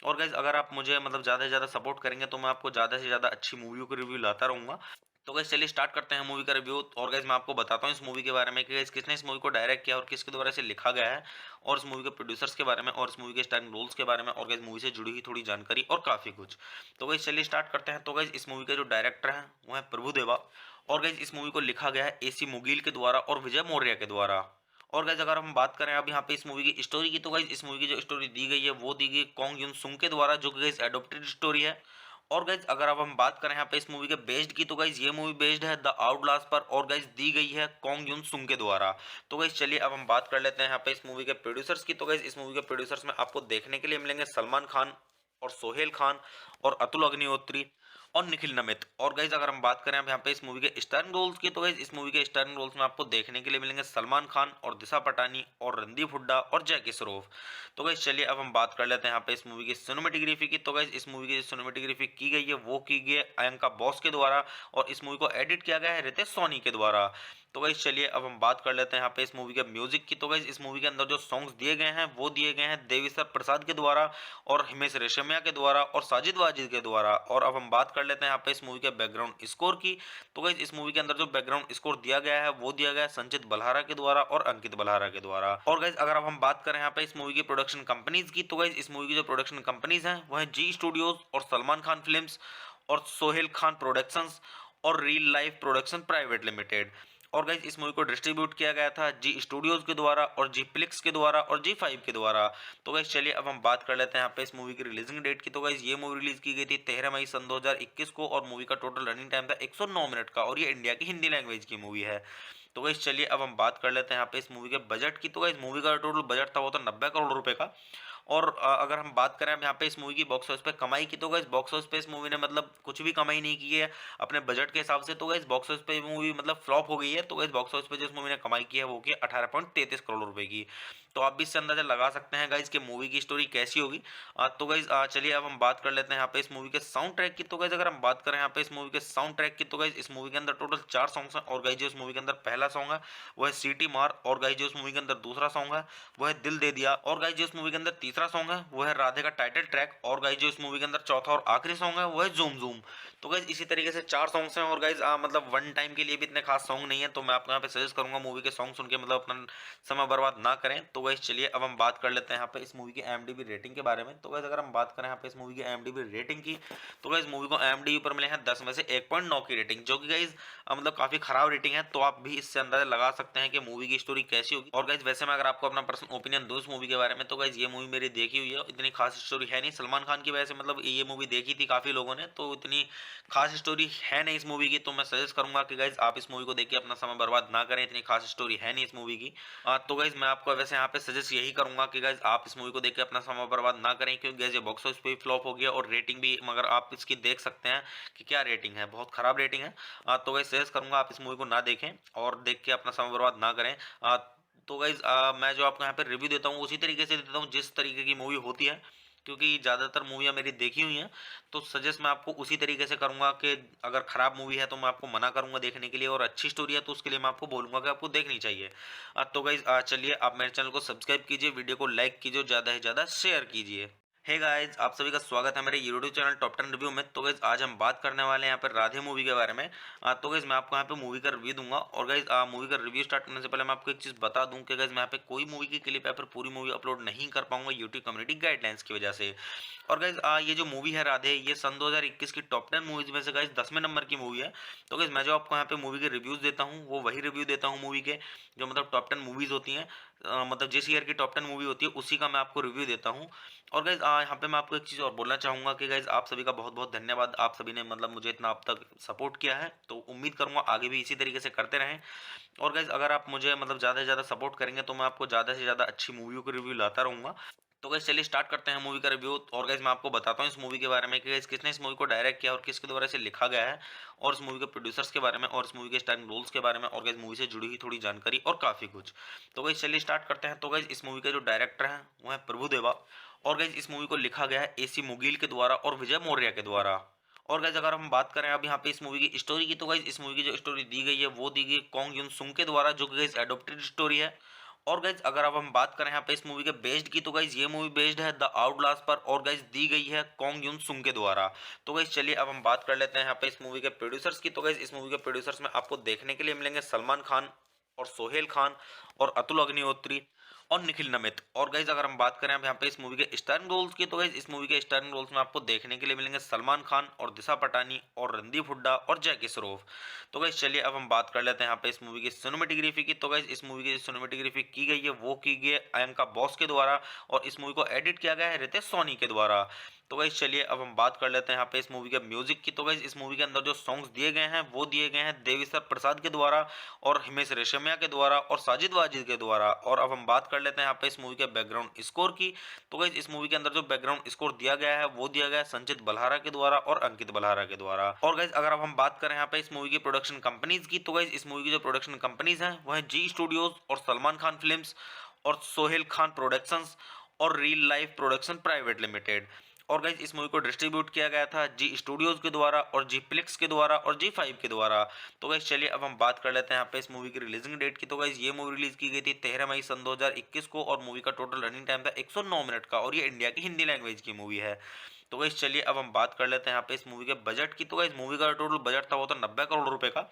और गाइज अगर आप मुझे मतलब ज़्यादा से ज़्यादा सपोर्ट करेंगे तो मैं आपको ज़्यादा से ज़्यादा अच्छी मूवियों के रिव्यू लाता रहूँगा। तो गाइस चलिए स्टार्ट करते हैं मूवी का रिव्यू। और गाइस मैं आपको बताता हूँ इस मूवी के बारे में कि गाइस किसने इस मूवी को डायरेक्ट किया और किसके द्वारा इसे लिखा गया है, और इस मूवी के प्रोड्यूसर्स के बारे में और इस मूवी के स्टारिंग रोल्स के बारे में, और गाइस मूवी से जुड़ी हुई थोड़ी जानकारी और काफ़ी कुछ। तो गाइस चलिए स्टार्ट करते हैं। तो गाइस इस मूवी के जो डायरेक्टर हैं वो है प्रभुदेवा। और गाइस इस मूवी को लिखा गया है AC मुगील के द्वारा और विजय मौर्य के द्वारा। और गाइस अगर हम बात करें अब यहाँ पे इस मूवी की स्टोरी की, तो गाइस इस मूवी की जो स्टोरी दी गई है वो दी गई कॉन्ग युन सुंग के द्वारा, जो कि गाइस एडोप्टेड स्टोरी है। और गाइज अगर अब हम बात करें यहाँ पे इस मूवी के बेस्ड की, तो गाइज ये मूवी बेस्ड है द आउटलास्ट पर, और गाइज दी गई है कॉन्ग युन सुंग के द्वारा। तो गाइज चलिए अब हम बात कर लेते हैं यहाँ पे इस मूवी के प्रोड्यूसर्स की। तो गाइज इस मूवी के प्रोड्यूसर्स में आपको देखने के लिए मिलेंगे सलमान खान और सोहेल खान और अतुल अग्निहोत्री और निखिल नमित। और गाइज अगर हम बात करें अब यहाँ पे इस मूवी के स्टारिंग रोल्स की, तो गाइज इस मूवी के स्टारिंग रोल्स में आपको देखने के लिए मिलेंगे सलमान खान और दिशा पटानी और रणदीप हुड्डा और जैकी श्रॉफ। तो गाइज चलिए अब हम बात कर लेते हैं यहाँ पे इस मूवी की सिनेमेटोग्राफी की। तो गाइज इस मूवी की सिनेमेटोग्राफी की गई है वो की गई है अयंका बॉस के द्वारा, और इस मूवी को एडिट किया गया है रितेश सोनी के द्वारा। तो गाइज चलिए अब हम बात कर लेते हैं यहाँ पे इस मूवी के म्यूजिक की। तो गाइज इस मूवी के अंदर जो सॉन्ग्स दिए गए हैं वो दिए गए हैं देविसर प्रसाद के द्वारा और हिमेश रेशमिया के द्वारा और साजिद वाजिद के द्वारा। और अब हम बात कर लेते हैं यहाँ पे इस मूवी के बैकग्राउंड स्कोर की। तो गाइज इस मूवी के अंदर जो बैकग्राउंड स्कोर दिया गया है वो दिया गया है संचित बल्हारा के द्वारा और अंकित बल्हारा के द्वारा। और गाइज अगर अब हम बात करें यहाँ पे इस मूवी की प्रोडक्शन कंपनीज की, तो गाइज इस मूवी की जो प्रोडक्शन कंपनीज हैं वो है जी स्टूडियोज और सलमान खान फिल्म्स और सोहेल खान प्रोडक्शंस और real life production private limited. और गाइज इस मूवी को डिस्ट्रीब्यूट किया गया था जी स्टूडियोज के द्वारा और जी प्लिक्स के द्वारा और जी5 के द्वारा। तो गाइज चलिए अब हम बात कर लेते हैं यहाँ पे इस मूवी की रिलीजिंग डेट की। तो गाइज ये मूवी रिलीज की गई थी 13 मई सन 2021 को, और मूवी का टोटल रनिंग टाइम था 109 मिनट का, और ये इंडिया की हिंदी लैंग्वेज की मूवी है। तो गाइज चलिए अब हम बात कर लेते हैं यहाँ पे इस मूवी के बजट की। तो गाइज मूवी का टोटल बजट था वो था 90 करोड़ रुपए का। और अगर हम बात करें अब यहाँ पे इस मूवी की बॉक्स ऑफिस पे कमाई की, तो गाइस बॉक्स ऑफिस पे इस मूवी ने मतलब कुछ भी कमाई नहीं की है अपने बजट के हिसाब से। तो गाइस बॉक्स ऑफिस पे मूवी मतलब फ्लॉप हो गई है। तो गाइस बॉक्स ऑफिस पे जो इस मूवी ने कमाई की है वो की 18.33 करोड़ रुपए की। तो आप भी इससे अंदाजा लगा सकते हैं गाइस कि मूवी की स्टोरी कैसी होगी। तो गाइस चलिए अब हम बात कर लेते हैं यहाँ पे इस मूवी के साउंड ट्रैक की। तो गाइस अगर हम बात करें यहाँ पे इस मूवी के साउंड ट्रैक की, तो गाइस इस मूवी के अंदर टोटल 4 सॉन्ग्स हैं। और गाइस जो इस मूवी के अंदर पहला सॉन्ग है वो है सीटी मार। और गाइस जो इस मूवी के अंदर दूसरा सॉन्ग है वो है दिल दे दिया। और गाइस जो इस मूवी के अंदर तीसरा सॉन्ग है वो है राधे का टाइटल ट्रैक, और गाइज जो इस मूवी के अंदर चौथा और आखिरी सॉन्ग है वो है ज़ूम ज़ूम। तो गाइज इसी तरीके से 4 सॉन्ग्स हैं, और गाइज मतलब वन टाइम के लिए भी इतने खास सॉन्ग नहीं है, तो मैं आपको यहाँ पे सजेस्ट करूंगा मूवी के सॉन्ग सुन के मतलब अपना समय बर्बाद ना करें। तो गाइज चलिए अब हम बात कर लेते हैं यहाँ पे इस मूवी की IMDb रेटिंग के बारे में। तो गाइज अगर हम बात करें यहाँ पे इस मूवी की IMDb रेटिंग की, तो गाइज मूवी को IMDb पर मिले हैं 10 में से 1.9 की रेटिंग, जो कि गाइज मतलब काफी खराब रेटिंग है। तो आप भी इससे अंदाजा लगा सकते हैं कि मूवी की स्टोरी कैसी होगी। और गाइज वैसे मैं अगर आपको अपना पर्सनल ओपिनियन दूं इस मूवी के बारे में, तो गाइज ये मूवी मेरी देखी हुई है, इतनी खास स्टोरी है नहीं। सलमान खान की वजह से मतलब ये मूवी देखी थी काफी लोगों ने, तो इतनी खास स्टोरी है नहीं इस मूवी की। तो मैं सजेस्ट करूंगा कि गाइज आप इस मूवी को देख के अपना समय बर्बाद ना करें, इतनी खास स्टोरी है नहीं इस मूवी की। तो गाइज मैं आपको वैसे यहाँ पे सजेस्ट यही करूंगा कि गाइज आप इस मूवी को देख के अपना समय बर्बाद ना करें, क्योंकि गाइज ये बॉक्स ऑफिस पे भी फ्लॉप हो गया और रेटिंग भी, मगर आप इसकी देख सकते हैं कि क्या रेटिंग है, बहुत खराब रेटिंग है। तो गाइज सजेस्ट करूंगा आप इस मूवी को ना देखें और देख के अपना समय बर्बाद ना करें। तो गाइज मैं जो आपको यहाँ पे रिव्यू देता हूँ उसी तरीके से देता हूँ जिस तरीके की मूवी होती है, क्योंकि ज़्यादातर मूवियाँ मेरी देखी हुई हैं। तो सजेस्ट मैं आपको उसी तरीके से करूंगा कि अगर खराब मूवी है तो मैं आपको मना करूंगा देखने के लिए, और अच्छी स्टोरी है तो उसके लिए मैं आपको बोलूंगा कि आपको देखनी चाहिए। तो गाइज चलिए आप मेरे चैनल को सब्सक्राइब कीजिए, वीडियो को लाइक कीजिए, ज़्यादा से ज़्यादा शेयर कीजिए। हे गाइस, आप सभी का स्वागत है मेरे यूट्यूब चैनल टॉप 10 रिव्यू में। तो गाइस आज हम बात करने वाले हैं यहाँ पर राधे मूवी के बारे में। तो गाइस मैं आपको यहाँ पे मूवी का रिव्यू दूंगा, और गाइस मूवी का रिव्यू स्टार्ट करने से पहले मैं आपको एक चीज़ बता दूं कि गाइस मैं यहाँ पे कोई मूवी की क्लिप या फिर पूरी मूवी अपलोड नहीं कर पाऊंगा यूट्यूब कम्युनिटी गाइडलाइंस की वजह से। और गाइस ये जो मूवी है राधे, ये सन 2021 की टॉप 10 मूवीज में से गाइस 10वें नंबर की मूवी है। तो गाइस मैं जो आपको यहाँ पे मूवी के रिव्यूज देता हूँ वो वही रिव्यू देता हूँ मूवी के, जो मतलब टॉप 10 मूवीज होती हैं, मतलब जिस ईयर की टॉप 10 मूवी होती है उसी का मैं आपको रिव्यू देता हूँ। और गाइज यहाँ पे मैं आपको एक चीज़ और बोलना चाहूँगा कि गाइज आप सभी का बहुत बहुत धन्यवाद, आप सभी ने मतलब मुझे इतना अब तक सपोर्ट किया है, तो उम्मीद करूँगा आगे भी इसी तरीके से करते रहें। और गाइज अगर आप मुझे मतलब ज़्यादा से ज़्यादा सपोर्ट करेंगे तो मैं आपको ज़्यादा से ज़्यादा अच्छी मूवियों के रिव्यू लाता रहूँगा। तो गाइज चलिए स्टार्ट करते हैं मूवी का रिव्यू। और गाइज मैं आपको बताता हूँ इस मूवी के बारे में कि गाइज किसने इस मूवी को डायरेक्ट किया और किसके द्वारा इसे लिखा गया है, और इस मूवी के प्रोड्यूसर्स के बारे में, और इस मूवी के स्टारिंग रोल्स के बारे में, और गाइज मूवी से जुड़ी हुई थोड़ी जानकारी और काफ़ी कुछ। तो गाइज चलिए स्टार्ट करते हैं। तो गाइज इस मूवी के जो डायरेक्टर हैं वो है प्रभु देवा, और गाइज इस मूवी को लिखा गया है AC मुगील के द्वारा और विजय मौर्य के द्वारा। और गाइज अगर हम बात करें अब यहाँ पे इस मूवी की स्टोरी की, तो गाइज इस मूवी की जो स्टोरी दी गई है वो दी गई कॉन्ग युन सुंग के द्वारा, जो कि गाइज एडोप्टेड स्टोरी है। और गाइज अगर अब हम बात करें यहाँ पे इस मूवी के बेस्ड की, तो गाइज ये मूवी बेस्ड है द आउटलास्ट पर, और गाइज दी गई है कॉन्ग युन सुंग के द्वारा। तो गाइज चलिए अब हम बात कर लेते हैं यहाँ पे इस मूवी के प्रोड्यूसर्स की। तो गाइज इस मूवी के प्रोड्यूसर्स में आपको देखने के लिए मिलेंगे सलमान खान और सोहेल खान और अतुल अग्निहोत्री और निखिल नमित। और गाइज अगर हम बात करें अब यहाँ पे इस मूवी के स्टारिंग रोल्स की, तो गाइज इस मूवी के स्टारिंग रोल्स में आपको देखने के लिए मिलेंगे सलमान खान और दिशा पटानी और रणदीप हुड्डा और जैकी श्रॉफ। तो गाइज चलिए अब हम बात कर लेते हैं यहाँ पे इस मूवी की सिनेमेटोग्राफी की। तो गाइज इस मूवी की सिनेमेटोग्राफी की गई है वो की गई है अयंका बॉस के द्वारा, और इस मूवी को एडिट किया गया है रितेश सोनी के द्वारा। तो गाइज चलिए अब हम बात कर लेते हैं यहाँ पे इस मूवी के म्यूजिक की। तो गाइज इस मूवी के अंदर जो सॉन्ग्स दिए गए हैं वो दिए गए हैं देविसर प्रसाद के द्वारा और हिमेश रेशमिया के द्वारा और साजिद वाजिद के द्वारा। और अब हम बात कर लेते हैं यहाँ पे इस मूवी के बैकग्राउंड स्कोर की। तो गाइज इस मूवी के अंदर जो बैकग्राउंड स्कोर दिया गया है वो दिया गया है संचित बल्हारा के द्वारा और अंकित बल्हारा के द्वारा। और गाइज अगर अब हम बात करें यहाँ पे इस मूवी की प्रोडक्शन कंपनीज की, तो गाइज इस मूवी की जो प्रोडक्शन कंपनीज हैं वो है जी स्टूडियोज और सलमान खान फिल्म्स और सोहेल खान प्रोडक्शंस और real life production private limited. और गाइज इस मूवी को डिस्ट्रीब्यूट किया गया था जी स्टूडियोज के द्वारा और जी प्लिक्स के द्वारा और जी5 के द्वारा। तो गाइज चलिए अब हम बात कर लेते हैं यहाँ पे इस मूवी की रिलीजिंग डेट की। तो गाइज ये मूवी रिलीज की गई थी 13 मई सन 2021 को, और मूवी का टोटल रनिंग टाइम था 109 मिनट का, और ये इंडिया की हिंदी लैंग्वेज की मूवी है। तो गाइज चलिए अब हम बात कर लेते हैं यहाँ पे इस मूवी के बजट की। तो गाइज मूवी का टोटल बजट था वो तो 90 करोड़ रुपए का।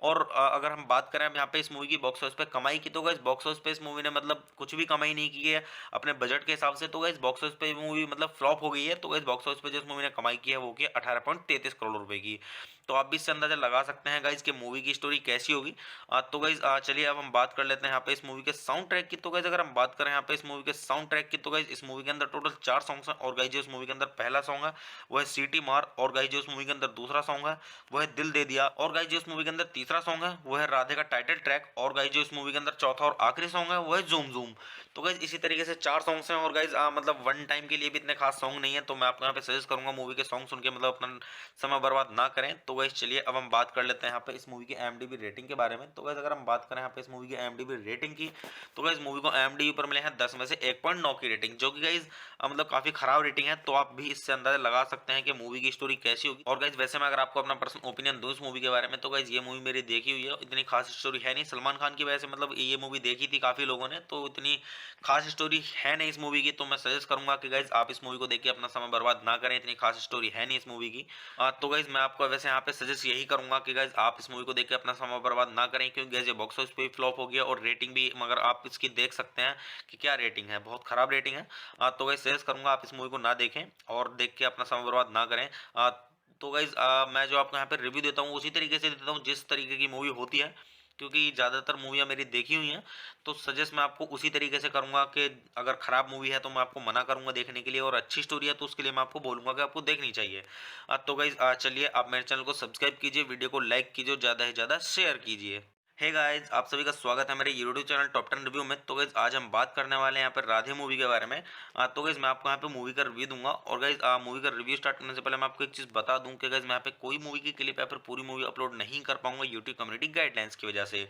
और अगर हम बात करें अब यहाँ पे इस मूवी की बॉक्स ऑफिस पे कमाई की, तो गाइस बॉक्स ऑफिस पे इस मूवी ने मतलब कुछ भी कमाई नहीं की है अपने बजट के हिसाब से। तो गाइस बॉक्स ऑफिस पे मूवी मतलब फ्लॉप हो गई है। तो गाइस बॉक्स ऑफिस पे जो इस मूवी ने कमाई की है वो की 18.33 करोड़ रुपए की। तो आप भी इससे अंदाजा लगा सकते हैं गाइस कि मूवी की स्टोरी कैसी होगी। तो गाइस चलिए अब हम बात कर लेते हैं यहाँ पे इस मूवी के साउंड ट्रैक की। तो गाइस अगर हम बात करें यहाँ पे इस मूवी के साउंड ट्रैक की, तो गाइस इस मूवी के अंदर टोटल 4 सॉन्ग्स हैं। और गाइस जो इस मूवी के अंदर पहला सॉन्ग है वो है सीटी मार, और गाइस जो इस मूवी के अंदर दूसरा सॉन्ग है वो है दिल दे दिया, और गाइस जो इस मूवी के अंदर तीसरा सॉन्ग है वो है राधे का टाइटल ट्रैक, और गाइस जो इस मूवी के अंदर चौथा और आखिरी सॉन्ग है वो है ज़ूम ज़ूम। तो गाइस इसी तरीके से 4 सॉन्ग्स हैं, और गाइस मतलब वन टाइम के लिए भी इतने खास सॉन्ग नहीं है, तो मैं आपको यहाँ पे सजेस्ट करूंगा मूवी के सॉन्ग सुन के मतलब अपना समय बर्बाद ना करें। तो गाइस चलिए अब हम बात कर लेते हैं यहाँ पे इस मूवी की IMDb रेटिंग के बारे में। तो गाइस अगर हम बात करें यहाँ पे इस मूवी की IMDb रेटिंग की, तो गाइस मूवी को IMDb पर मिले हैं 10 में से 1.9 की रेटिंग, जो कि गाइस मतलब काफी खराब रेटिंग है। तो आप भी इससे अंदाजा लगा सकते हैं कि मूवी की स्टोरी कैसी होगी। और गाइस वैसे मैं अगर आपको अपना पर्सनल ओपिनियन दूं इस मूवी के बारे में, तो गाइस ये मूवी मेरी देखी हुई है, इतनी खास स्टोरी है नहीं। सलमान खान की वजह से मतलब ये मूवी देखी थी काफी लोगों ने, तो इतनी खास स्टोरी है नहीं इस मूवी की। तो मैं सजेस्ट करूंगा कि गाइस आप इस मूवी को देख के अपना समय बर्बाद ना करें, इतनी खास स्टोरी है नहीं इस मूवी की। तो गाइस मैं आपको वैसे यहाँ पे सजेस्ट यही करूंगा कि गाइस आप इस मूवी को देख के अपना समय बर्बाद ना करें, क्योंकि गाइस ये बॉक्स ऑफिस पे भी फ्लॉप हो गया और रेटिंग भी, मगर आप इसकी देख सकते हैं कि क्या रेटिंग है, बहुत खराब रेटिंग है। तो गाइस सजेस्ट करूंगा आप इस मूवी को ना देखें और देख के अपना समय बर्बाद ना करें। तो गाइस मैं जो आपको यहाँ पे रिव्यू देता हूँ उसी तरीके से देता हूँ जिस तरीके की मूवी होती है, क्योंकि ज़्यादातर मूवियाँ मेरी देखी हुई हैं। तो सजेस्ट मैं आपको उसी तरीके से करूंगा कि अगर खराब मूवी है तो मैं आपको मना करूंगा देखने के लिए, और अच्छी स्टोरी है तो उसके लिए मैं आपको बोलूंगा कि आपको देखनी चाहिए। तो गाइस चलिए आप मेरे चैनल को सब्सक्राइब कीजिए, वीडियो को लाइक कीजिए और ज़्यादा से ज़्यादा शेयर कीजिए। हे गाइस, आप सभी का स्वागत है मेरे यूट्यूब चैनल टॉप 10 रिव्यू में। तो गाइस आज हम बात करने वाले हैं यहाँ पर राधे मूवी के बारे में। तो गाइस मैं आपको यहाँ पे मूवी का रिव्यू दूंगा, और गाइस मूवी का रिव्यू स्टार्ट करने से पहले मैं आपको एक चीज़ बता दूं कि गाइस मैं यहाँ पे कोई मूवी की क्लिप या फिर पूरी मूवी अपलोड नहीं कर पाऊंगा यूट्यूब कम्युनिटी गाइडलाइंस की वजह से।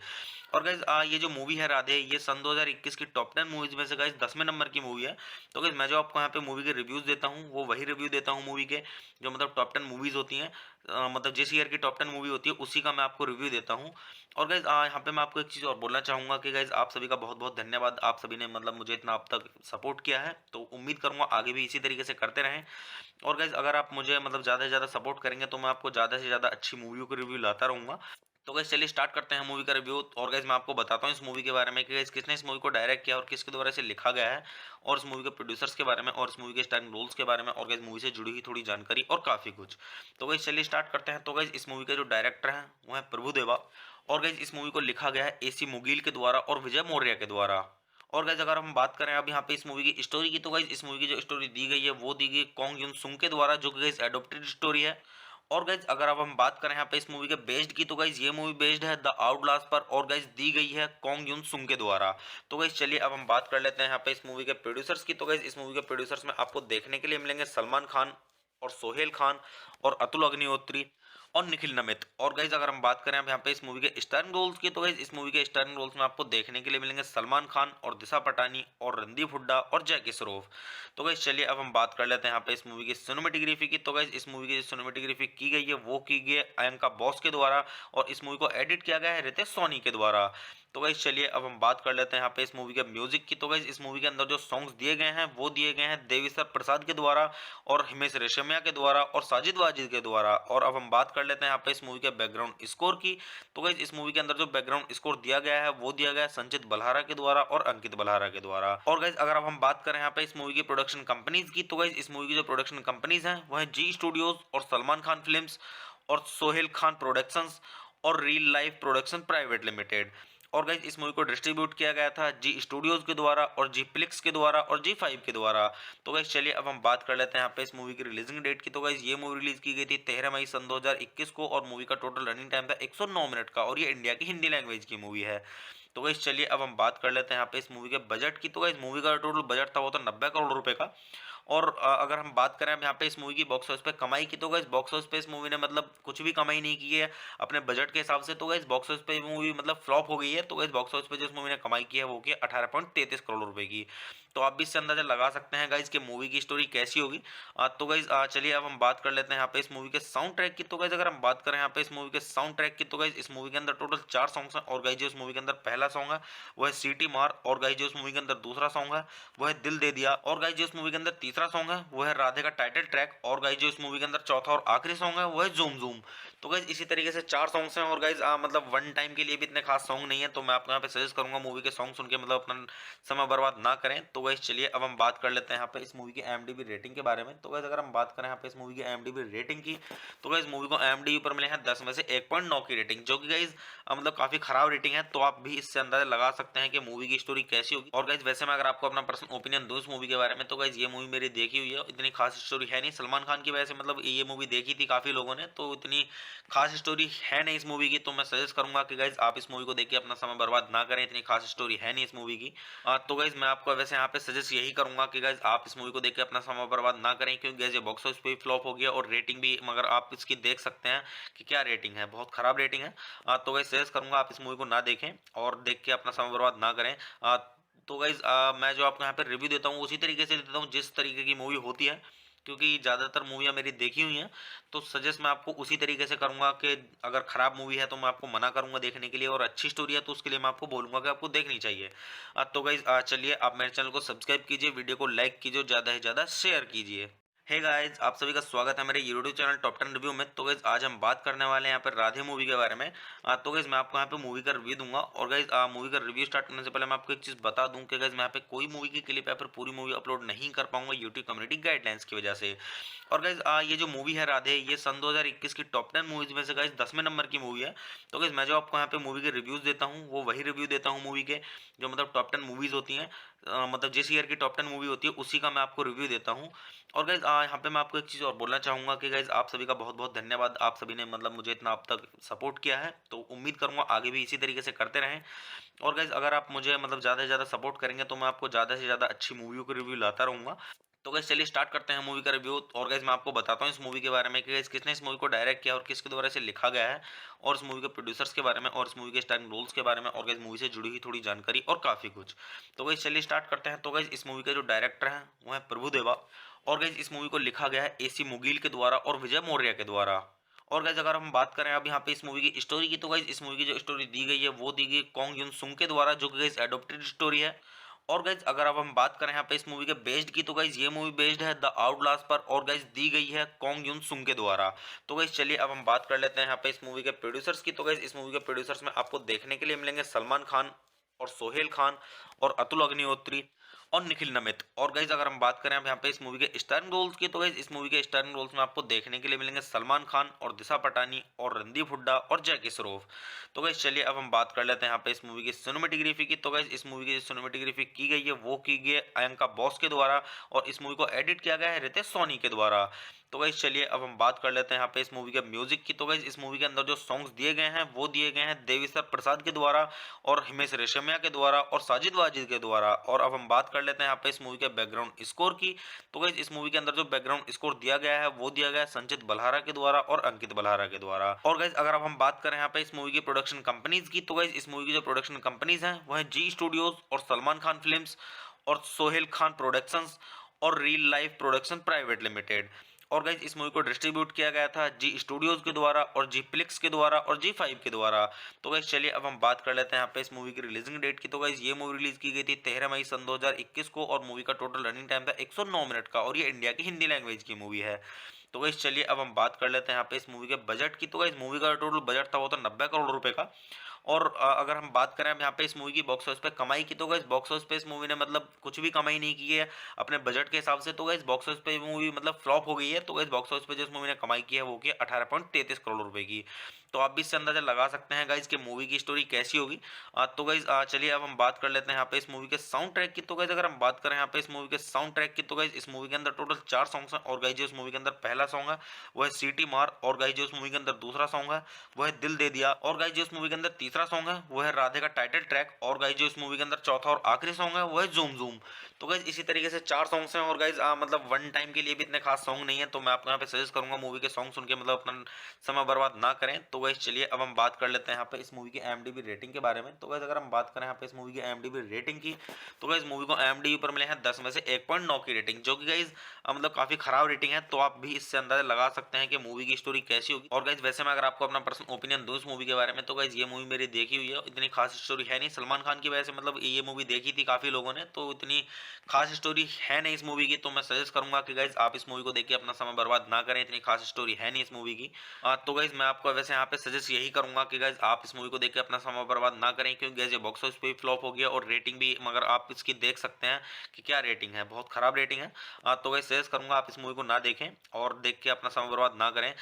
और गाइस ये जो मूवी है राधे, ये सन 2021 की टॉप 10 मूवीज में से गाइस 10वें नंबर की मूवी है। तो गाइस मैं जो आपको यहाँ पे मूवी के रिव्यूज देता हूँ वो वही रिव्यू देता हूँ मूवी के, जो मतलब टॉप 10 मूवीज होती हैं, मतलब जिस ईयर की टॉप 10 मूवी होती है उसी का मैं आपको रिव्यू देता हूँ। और गाइज यहाँ पे मैं आपको एक चीज़ और बोलना चाहूँगा कि गाइज आप सभी का बहुत बहुत धन्यवाद, आप सभी ने मतलब मुझे इतना अब तक सपोर्ट किया है, तो उम्मीद करूँगा आगे भी इसी तरीके से करते रहें। और गाइज अगर आप मुझे मतलब ज़्यादा से ज़्यादा सपोर्ट करेंगे तो मैं आपको ज़्यादा से ज़्यादा अच्छी मूवियों के रिव्यू लाता रहूँगा। तो गाइस चलिए स्टार्ट करते हैं मूवी का रिव्यू। और गाइस मैं आपको बताता हूँ इस मूवी के बारे में कि गाइस किसने इस मूवी को डायरेक्ट किया और किसके द्वारा इसे लिखा गया है, और इस मूवी के प्रोड्यूसर्स के बारे में, और इस मूवी के स्टारिंग रोल्स के बारे में, और गाइस मूवी से जुड़ी हुई थोड़ी जानकारी और काफ़ी कुछ। तो गाइस चलिए स्टार्ट करते हैं। तो गाइस इस मूवी के जो डायरेक्टर हैं वो है प्रभुदेवा, और गाइस इस मूवी को लिखा गया है AC मुगील के द्वारा और विजय मौर्य के द्वारा। और गाइस अगर हम बात करें अब यहाँ पे इस मूवी की स्टोरी की, तो गाइस इस मूवी की जो स्टोरी दी गई है वो दी गई कॉन्ग युन सुंग के द्वारा, जो कि गाइस एडॉप्टेड स्टोरी है। और गाइज अगर अब हम बात करें यहाँ पे इस मूवी के बेस्ड की, तो गाइज ये मूवी बेस्ड है द आउटलास्ट पर, और गाइज दी गई है कॉन्ग युन सुंग के द्वारा। तो गाइज चलिए अब हम बात कर लेते हैं यहाँ पे इस मूवी के प्रोड्यूसर्स की। तो गाइज इस मूवी के प्रोड्यूसर्स में आपको देखने के लिए मिलेंगे सलमान खान और सोहेल खान और अतुल अग्निहोत्री और निखिल नमित। और गाइज अगर हम बात करें अब यहाँ पे इस मूवी के स्टारिंग रोल्स की, तो गाइज इस मूवी के स्टारिंग रोल्स में आपको देखने के लिए मिलेंगे सलमान खान और दिशा पटानी और रणदीप हुड्डा और जैकी श्रॉफ। तो गाइज चलिए अब हम बात कर लेते हैं यहाँ पे इस मूवी की सिनेमेटोग्राफी की। तो गाइज इस मूवी की सिनेमेटोग्राफी की गई है वो की गई है अयंका बॉस के द्वारा, और इस मूवी को एडिट किया गया है रितेश सोनी के द्वारा। तो गाइज चलिए अब हम बात कर लेते हैं यहाँ पे इस मूवी के म्यूजिक की। तो गाइज इस मूवी के अंदर जो सॉन्ग्स दिए गए हैं वो दिए गए हैं देविसर प्रसाद के द्वारा और हिमेश रेशमिया के द्वारा और साजिद वाजिद के द्वारा। और अब हम बात कर लेते हैं यहाँ पे इस मूवी के बैकग्राउंड स्कोर की। तो गाइज इस मूवी के अंदर जो बैकग्राउंड स्कोर दिया गया है वो दिया गया है संचित बल्हारा के द्वारा और अंकित बल्हारा के द्वारा। और गाइज अगर अब हम बात करें यहाँ पे इस मूवी की प्रोडक्शन कंपनीज की, तो गाइज इस मूवी की जो प्रोडक्शन कंपनीज हैं वो है जी स्टूडियोज और सलमान खान फिल्म्स और सोहेल खान प्रोडक्शंस और real life production private limited. और गाइज इस मूवी को डिस्ट्रीब्यूट किया गया था जी स्टूडियोज के द्वारा और जी प्लिक्स के द्वारा और जी5 के द्वारा। तो गाइज चलिए अब हम बात कर लेते हैं यहाँ पे इस मूवी की रिलीजिंग डेट की। तो गाइज ये मूवी रिलीज की गई थी 13 मई सन 2021 को, और मूवी का टोटल रनिंग टाइम था 109 मिनट का, और ये इंडिया की हिंदी लैंग्वेज की मूवी है। तो गाइज चलिए अब हम बात कर लेते हैं यहाँ पे इस मूवी के बजट की। तो गाइज मूवी का टोटल बजट था वो था 90 करोड़ रुपए का। और अगर हम बात करें अब यहाँ पे इस मूवी की बॉक्स ऑफिस पे कमाई की, तो गाइस बॉक्स ऑफिस पे इस मूवी ने मतलब कुछ भी कमाई नहीं की है अपने बजट के हिसाब से। तो गाइस बॉक्स ऑफिस पे मूवी मतलब फ्लॉप हो गई है। तो गाइस बॉक्स ऑफिस पे जो इस मूवी ने कमाई की है वो की 18.33 करोड़ रुपए की। तो आप भी इससे अंदाजा लगा सकते हैं गाइस कि मूवी की स्टोरी कैसी होगी। तो गाइस चलिए अब हम बात कर लेते हैं यहाँ पे इस मूवी के साउंड ट्रैक की। तो गाइस अगर हम बात करें यहाँ पे इस मूवी के साउंड ट्रैक की, तो गाइस इस मूवी के अंदर टोटल 4 सॉन्ग्स हैं। और गाइस जो इस मूवी के अंदर पहला सॉन्ग है वो है सीटी मार, और गाइस जो इस मूवी के अंदर दूसरा सॉन्ग है वो है दिल दे दिया, और गाइस जो इस मूवी के अंदर तीसरा सॉन्ग है वो है राधे का टाइटल ट्रैक, और गाइस जो इस मूवी के अंदर चौथा और आखिरी सॉन्ग है वो है जूम जूम। तो गाइस इसी तरीके से 4 सॉन्ग्स हैं। और गाइस मतलब वन टाइम के लिए भी इतने खास सॉन्ग नहीं है, तो मैं आपको यहाँ पे सजेस्ट करूंगा मूवी के सॉन्ग सुन के मतलब अपना समय बर्बाद ना करें। तो गाइस चलिए अब हम बात कर लेते हैं यहाँ पे इस मूवी की IMDb रेटिंग के बारे में। तो गाइस अगर हम बात करें यहाँ पे इस मूवी की IMDb रेटिंग की, तो गाइस मूवी को IMDb पर मिले हैं 10 में से 1.9 की रेटिंग, जो कि गाइस मतलब काफी खराब रेटिंग है। तो आप भी इससे अंदाजा लगा सकते हैं कि मूवी की स्टोरी कैसी होगी। और गाइस वैसे मैं अगर आपको अपना पर्सनल ओपिनियन दूं इस मूवी के बारे में, तो गाइस ये मूवी मेरी मेरी देखी हुई है, इतनी खास स्टोरी है नहीं। सलमान खान की वजह से मतलब ये मूवी देखी थी काफ़ी लोगों ने, तो इतनी खास स्टोरी है नहीं इस मूवी की। तो मैं सजेस्ट करूंगा कि गाइज आप इस मूवी को देख के अपना समय बर्बाद ना करें, इतनी खास स्टोरी है नहीं इस मूवी की। तो गाइज मैं आपको वैसे यहाँ पे सजेस्ट यही करूंगा कि गाइज आप इस मूवी को देख के अपना समय बर्बाद ना करें, क्योंकि गाइज ये बॉक्स ऑफिस पे भी फ्लॉप हो गया और रेटिंग भी, मगर आप इसकी देख सकते हैं कि क्या रेटिंग है, बहुत खराब रेटिंग है। तो गाइज सजेस्ट करूंगा आप इस मूवी को ना देखें और देख के अपना समय बर्बाद ना करें। तो गाइज मैं जो आपको यहाँ पे रिव्यू देता हूँ उसी तरीके से देता हूँ जिस तरीके की मूवी होती है, क्योंकि ज़्यादातर मूवियाँ मेरी देखी हुई हैं। तो सजेस्ट मैं आपको उसी तरीके से करूँगा कि अगर खराब मूवी है तो मैं आपको मना करूँगा देखने के लिए, और अच्छी स्टोरी है तो उसके लिए मैं आपको बोलूँगा कि आपको देखनी चाहिए। तो गाइज चलिए आप मेरे चैनल को सब्सक्राइब कीजिए, वीडियो को लाइक कीजिए, ज़्यादा से ज़्यादा शेयर कीजिए। हे गाइस, आप सभी का स्वागत है मेरे यूट्यूब चैनल टॉप 10 रिव्यू में। तो गाइस आज हम बात करने वाले हैं यहाँ पर राधे मूवी के बारे में। तो गाइस मैं आपको यहाँ पे मूवी का रिव्यू दूंगा, और गाइस मूवी का रिव्यू स्टार्ट करने से पहले मैं आपको एक चीज़ बता दूं कि गाइस मैं यहाँ पे कोई मूवी की क्लिप या फिर पूरी मूवी अपलोड नहीं कर पाऊंगा यूट्यूब कम्युनिटी गाइडलाइंस की वजह से। और गाइस ये जो मूवी है राधे, ये सन 2021 की टॉप 10 मूवीज में से गाइस 10वें नंबर की मूवी है। तो गाइस मैं जो आपको यहाँ पे मूवी के रिव्यूज देता हूँ वो वही रिव्यू देता हूँ मूवी के, जो मतलब टॉप 10 मूवीज होती हैं, मतलब जिस ईयर की टॉप 10 मूवी होती है उसी का मैं आपको रिव्यू देता हूँ। और गाइज यहाँ पे मैं आपको एक चीज़ और बोलना चाहूँगा कि गाइज आप सभी का बहुत बहुत धन्यवाद, आप सभी ने मतलब मुझे इतना अब तक सपोर्ट किया है, तो उम्मीद करूँगा आगे भी इसी तरीके से करते रहें। और गाइज अगर आप मुझे मतलब ज़्यादा से ज़्यादा सपोर्ट करेंगे तो मैं आपको ज़्यादा से ज़्यादा अच्छी मूवियों के रिव्यू लाता रहूँगा। तो गाइज चलिए स्टार्ट करते हैं मूवी का रिव्यू। और गाइज मैं आपको बताता हूँ इस मूवी के बारे में कि गाइज किसने इस मूवी को डायरेक्ट किया और किसके द्वारा इसे लिखा गया है, और इस मूवी के प्रोड्यूसर्स के बारे में, और इस मूवी के स्टारिंग रोल्स के बारे में, और गाइज मूवी से जुड़ी हुई थोड़ी जानकारी और काफ़ी कुछ। तो गाइज चलिए स्टार्ट करते हैं। तो गाइज इस मूवी के जो डायरेक्टर हैं वो है प्रभुदेवा, और गाइज इस मूवी को लिखा गया है AC मुगील के द्वारा और विजय मौर्य के द्वारा। और गाइज अगर हम बात करें अब यहाँ पे इस मूवी की स्टोरी की, तो गाइज इस मूवी की जो स्टोरी दी गई है वो दी गई कॉन्ग युन सुंग के द्वारा, जो कि गाइज एडोप्टेड स्टोरी है। और गाइज अगर अब हम बात करें यहाँ पे इस मूवी के बेस्ड की, तो गाइज ये मूवी बेस्ड है द आउटलास्ट पर, और गाइज दी गई है कॉन्ग युन सुंग के द्वारा। तो गाइज चलिए अब हम बात कर लेते हैं यहाँ पे इस मूवी के प्रोड्यूसर्स की। तो गाइज इस मूवी के प्रोड्यूसर्स में आपको देखने के लिए मिलेंगे सलमान खान और सोहेल खान और अतुल अग्निहोत्री और निखिल नमित। और गाइज अगर हम बात करें अब यहाँ पे इस मूवी के स्टारिंग रोल्स की, तो गाइज इस मूवी के स्टारिंग रोल्स में आपको देखने के लिए मिलेंगे सलमान खान और दिशा पटानी और रणदीप हुड्डा और जैकी श्रॉफ। तो गाइज चलिए अब हम बात कर लेते हैं यहाँ पे इस मूवी की सिनेमेटोग्राफी की। तो गाइज इस मूवी की सिनेमेटोग्राफी की गई है वो की गई है अयंका बॉस के द्वारा, और इस मूवी को एडिट किया गया है रितेश सोनी के द्वारा। तो गाइज चलिए अब हम बात कर लेते हैं यहाँ पे इस मूवी के म्यूजिक की। तो गाइज इस मूवी के अंदर जो सॉन्ग्स दिए गए हैं वो दिए गए हैं देविसर प्रसाद के द्वारा और हिमेश रेशमिया के द्वारा और साजिद वाजिद के द्वारा। और अब हम बात कर लेते हैं यहाँ पे इस मूवी के बैकग्राउंड स्कोर की। तो गाइज इस मूवी के अंदर जो बैकग्राउंड स्कोर दिया गया है वो दिया गया है संचित बल्हारा के द्वारा और अंकित बल्हारा के द्वारा। और गाइज अगर अब हम बात करें यहाँ पे इस मूवी की प्रोडक्शन कंपनीज की, तो गाइज इस मूवी की जो प्रोडक्शन कंपनीज हैं वो है जी स्टूडियोज और सलमान खान फिल्म्स और सोहेल खान प्रोडक्शंस और real life production private limited. और गाइज इस मूवी को डिस्ट्रीब्यूट किया गया था जी स्टूडियोज के द्वारा और जी प्लिक्स के द्वारा और जी5 के द्वारा। तो गाइज चलिए अब हम बात कर लेते हैं यहाँ पे इस मूवी की रिलीजिंग डेट की। तो गाइज ये मूवी रिलीज की गई थी 13 मई सन 2021 को, और मूवी का टोटल रनिंग टाइम था 109 मिनट का, और ये इंडिया की हिंदी लैंग्वेज की मूवी है। तो गाइज चलिए अब हम बात कर लेते हैं यहाँ पे इस मूवी के बजट की। तो गाइज मूवी का टोटल बजट था वो तो 90 करोड़ रुपए का। और अगर हम बात करें अब यहाँ पे इस मूवी की बॉक्स ऑफिस पे कमाई की, तो गाइस बॉक्स ऑफिस पे इस मूवी ने मतलब कुछ भी कमाई नहीं की है अपने बजट के हिसाब से। तो गाइस बॉक्स ऑफिस पे मूवी मतलब फ्लॉप हो गई है। तो गाइस बॉक्स ऑफिस पे जो इस मूवी ने कमाई की है वो की 18.33 करोड़ रुपए की। तो आप भी इससे अंदाजा लगा सकते हैं गाइस कि मूवी की स्टोरी कैसी होगी। तो गाइस चलिए अब हम बात कर लेते हैं यहाँ पे इस मूवी के साउंड ट्रैक की। तो गाइस अगर हम बात करें यहाँ पे इस मूवी के साउंड ट्रैक की, तो गाइस इस मूवी के अंदर टोटल 4 सॉन्ग्स हैं। और गाइस जो इस मूवी के अंदर पहला सॉन्ग है वो है सीटी मार, और गाइस जो इस मूवी के अंदर दूसरा सॉन्ग है वो है दिल दे दिया, और गाइस जो इस मूवी के अंदर तीसरा सॉन्ग है वो है राधे का टाइटल ट्रैक, और गाइस जो इस मूवी के अंदर चौथा और आखिरी सॉन्ग है वो है जूम जूम। तो गाइस इसी तरीके से 4 सॉन्ग्स हैं, और गाइस मतलब वन टाइम के लिए भी इतने खास सॉन्ग नहीं है। तो मैं आपको यहाँ पे सजेस्ट करूंगा मूवी के सॉन्ग सुन के मतलब अपना समय बर्बाद ना करें। तो गाइस चलिए अब हम बात कर लेते हैं यहाँ पे इस मूवी की IMDb रेटिंग के बारे में। तो गाइस अगर हम बात करें यहाँ पे इस मूवी की IMDb रेटिंग की, तो गाइस मूवी को IMDb पर मिले हैं 10 में से 1.9 की रेटिंग, जो कि गाइस मतलब काफी खराब रेटिंग है। तो आप भी इससे अंदाजा लगा सकते हैं कि मूवी की स्टोरी कैसी होगी। और गाइस वैसे मैं अगर आपको अपना पर्सनल ओपिनियन दूं इस मूवी के बारे में, तो गाइस ये मूवी मेरी देखी हुई है, इतनी खास स्टोरी है नहीं। सलमान खान की वजह से मतलब ये मूवी देखी थी काफी लोगों ने, तो इतनी खास स्टोरी है नहीं इस मूवी की। तो मैं सजेस्ट करूंगा कि गाइस आप इस मूवी को देख के अपना समय बर्बाद ना करें, इतनी खास स्टोरी है नहीं इस मूवी की। तो गाइस मैं आपको वैसे यहाँ पे सजेस्ट यही करूंगा कि गाइस आप इस मूवी को देख के अपना समय बर्बाद ना करें, क्योंकि गाइस ये बॉक्स ऑफिस पे भी फ्लॉप हो गया और रेटिंग भी, मगर आप इसकी देख सकते हैं कि क्या रेटिंग है, बहुत खराब रेटिंग है। तो गाइस सजेस्ट करूंगा आप इस मूवी को ना देखें और देख के अपना समय बर्बाद ना करें।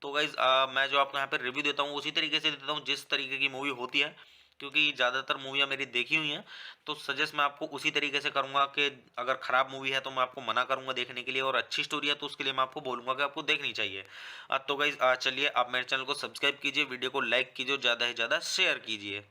तो गाइज मैं जो आपको यहाँ पे रिव्यू देता हूँ उसी तरीके से देता हूँ जिस तरीके की मूवी होती है, क्योंकि ज़्यादातर मूवियाँ मेरी देखी हुई हैं, तो सजेस्ट मैं आपको उसी तरीके से करूँगा कि अगर खराब मूवी है तो मैं आपको मना करूँगा देखने के लिए, और अच्छी स्टोरी है तो उसके लिए मैं आपको बोलूँगा कि आपको देखनी चाहिए। तो गाइज़ चलिए आप मेरे चैनल को सब्सक्राइब कीजिए, वीडियो को लाइक कीजिए और ज़्यादा से ज़्यादा शेयर कीजिए।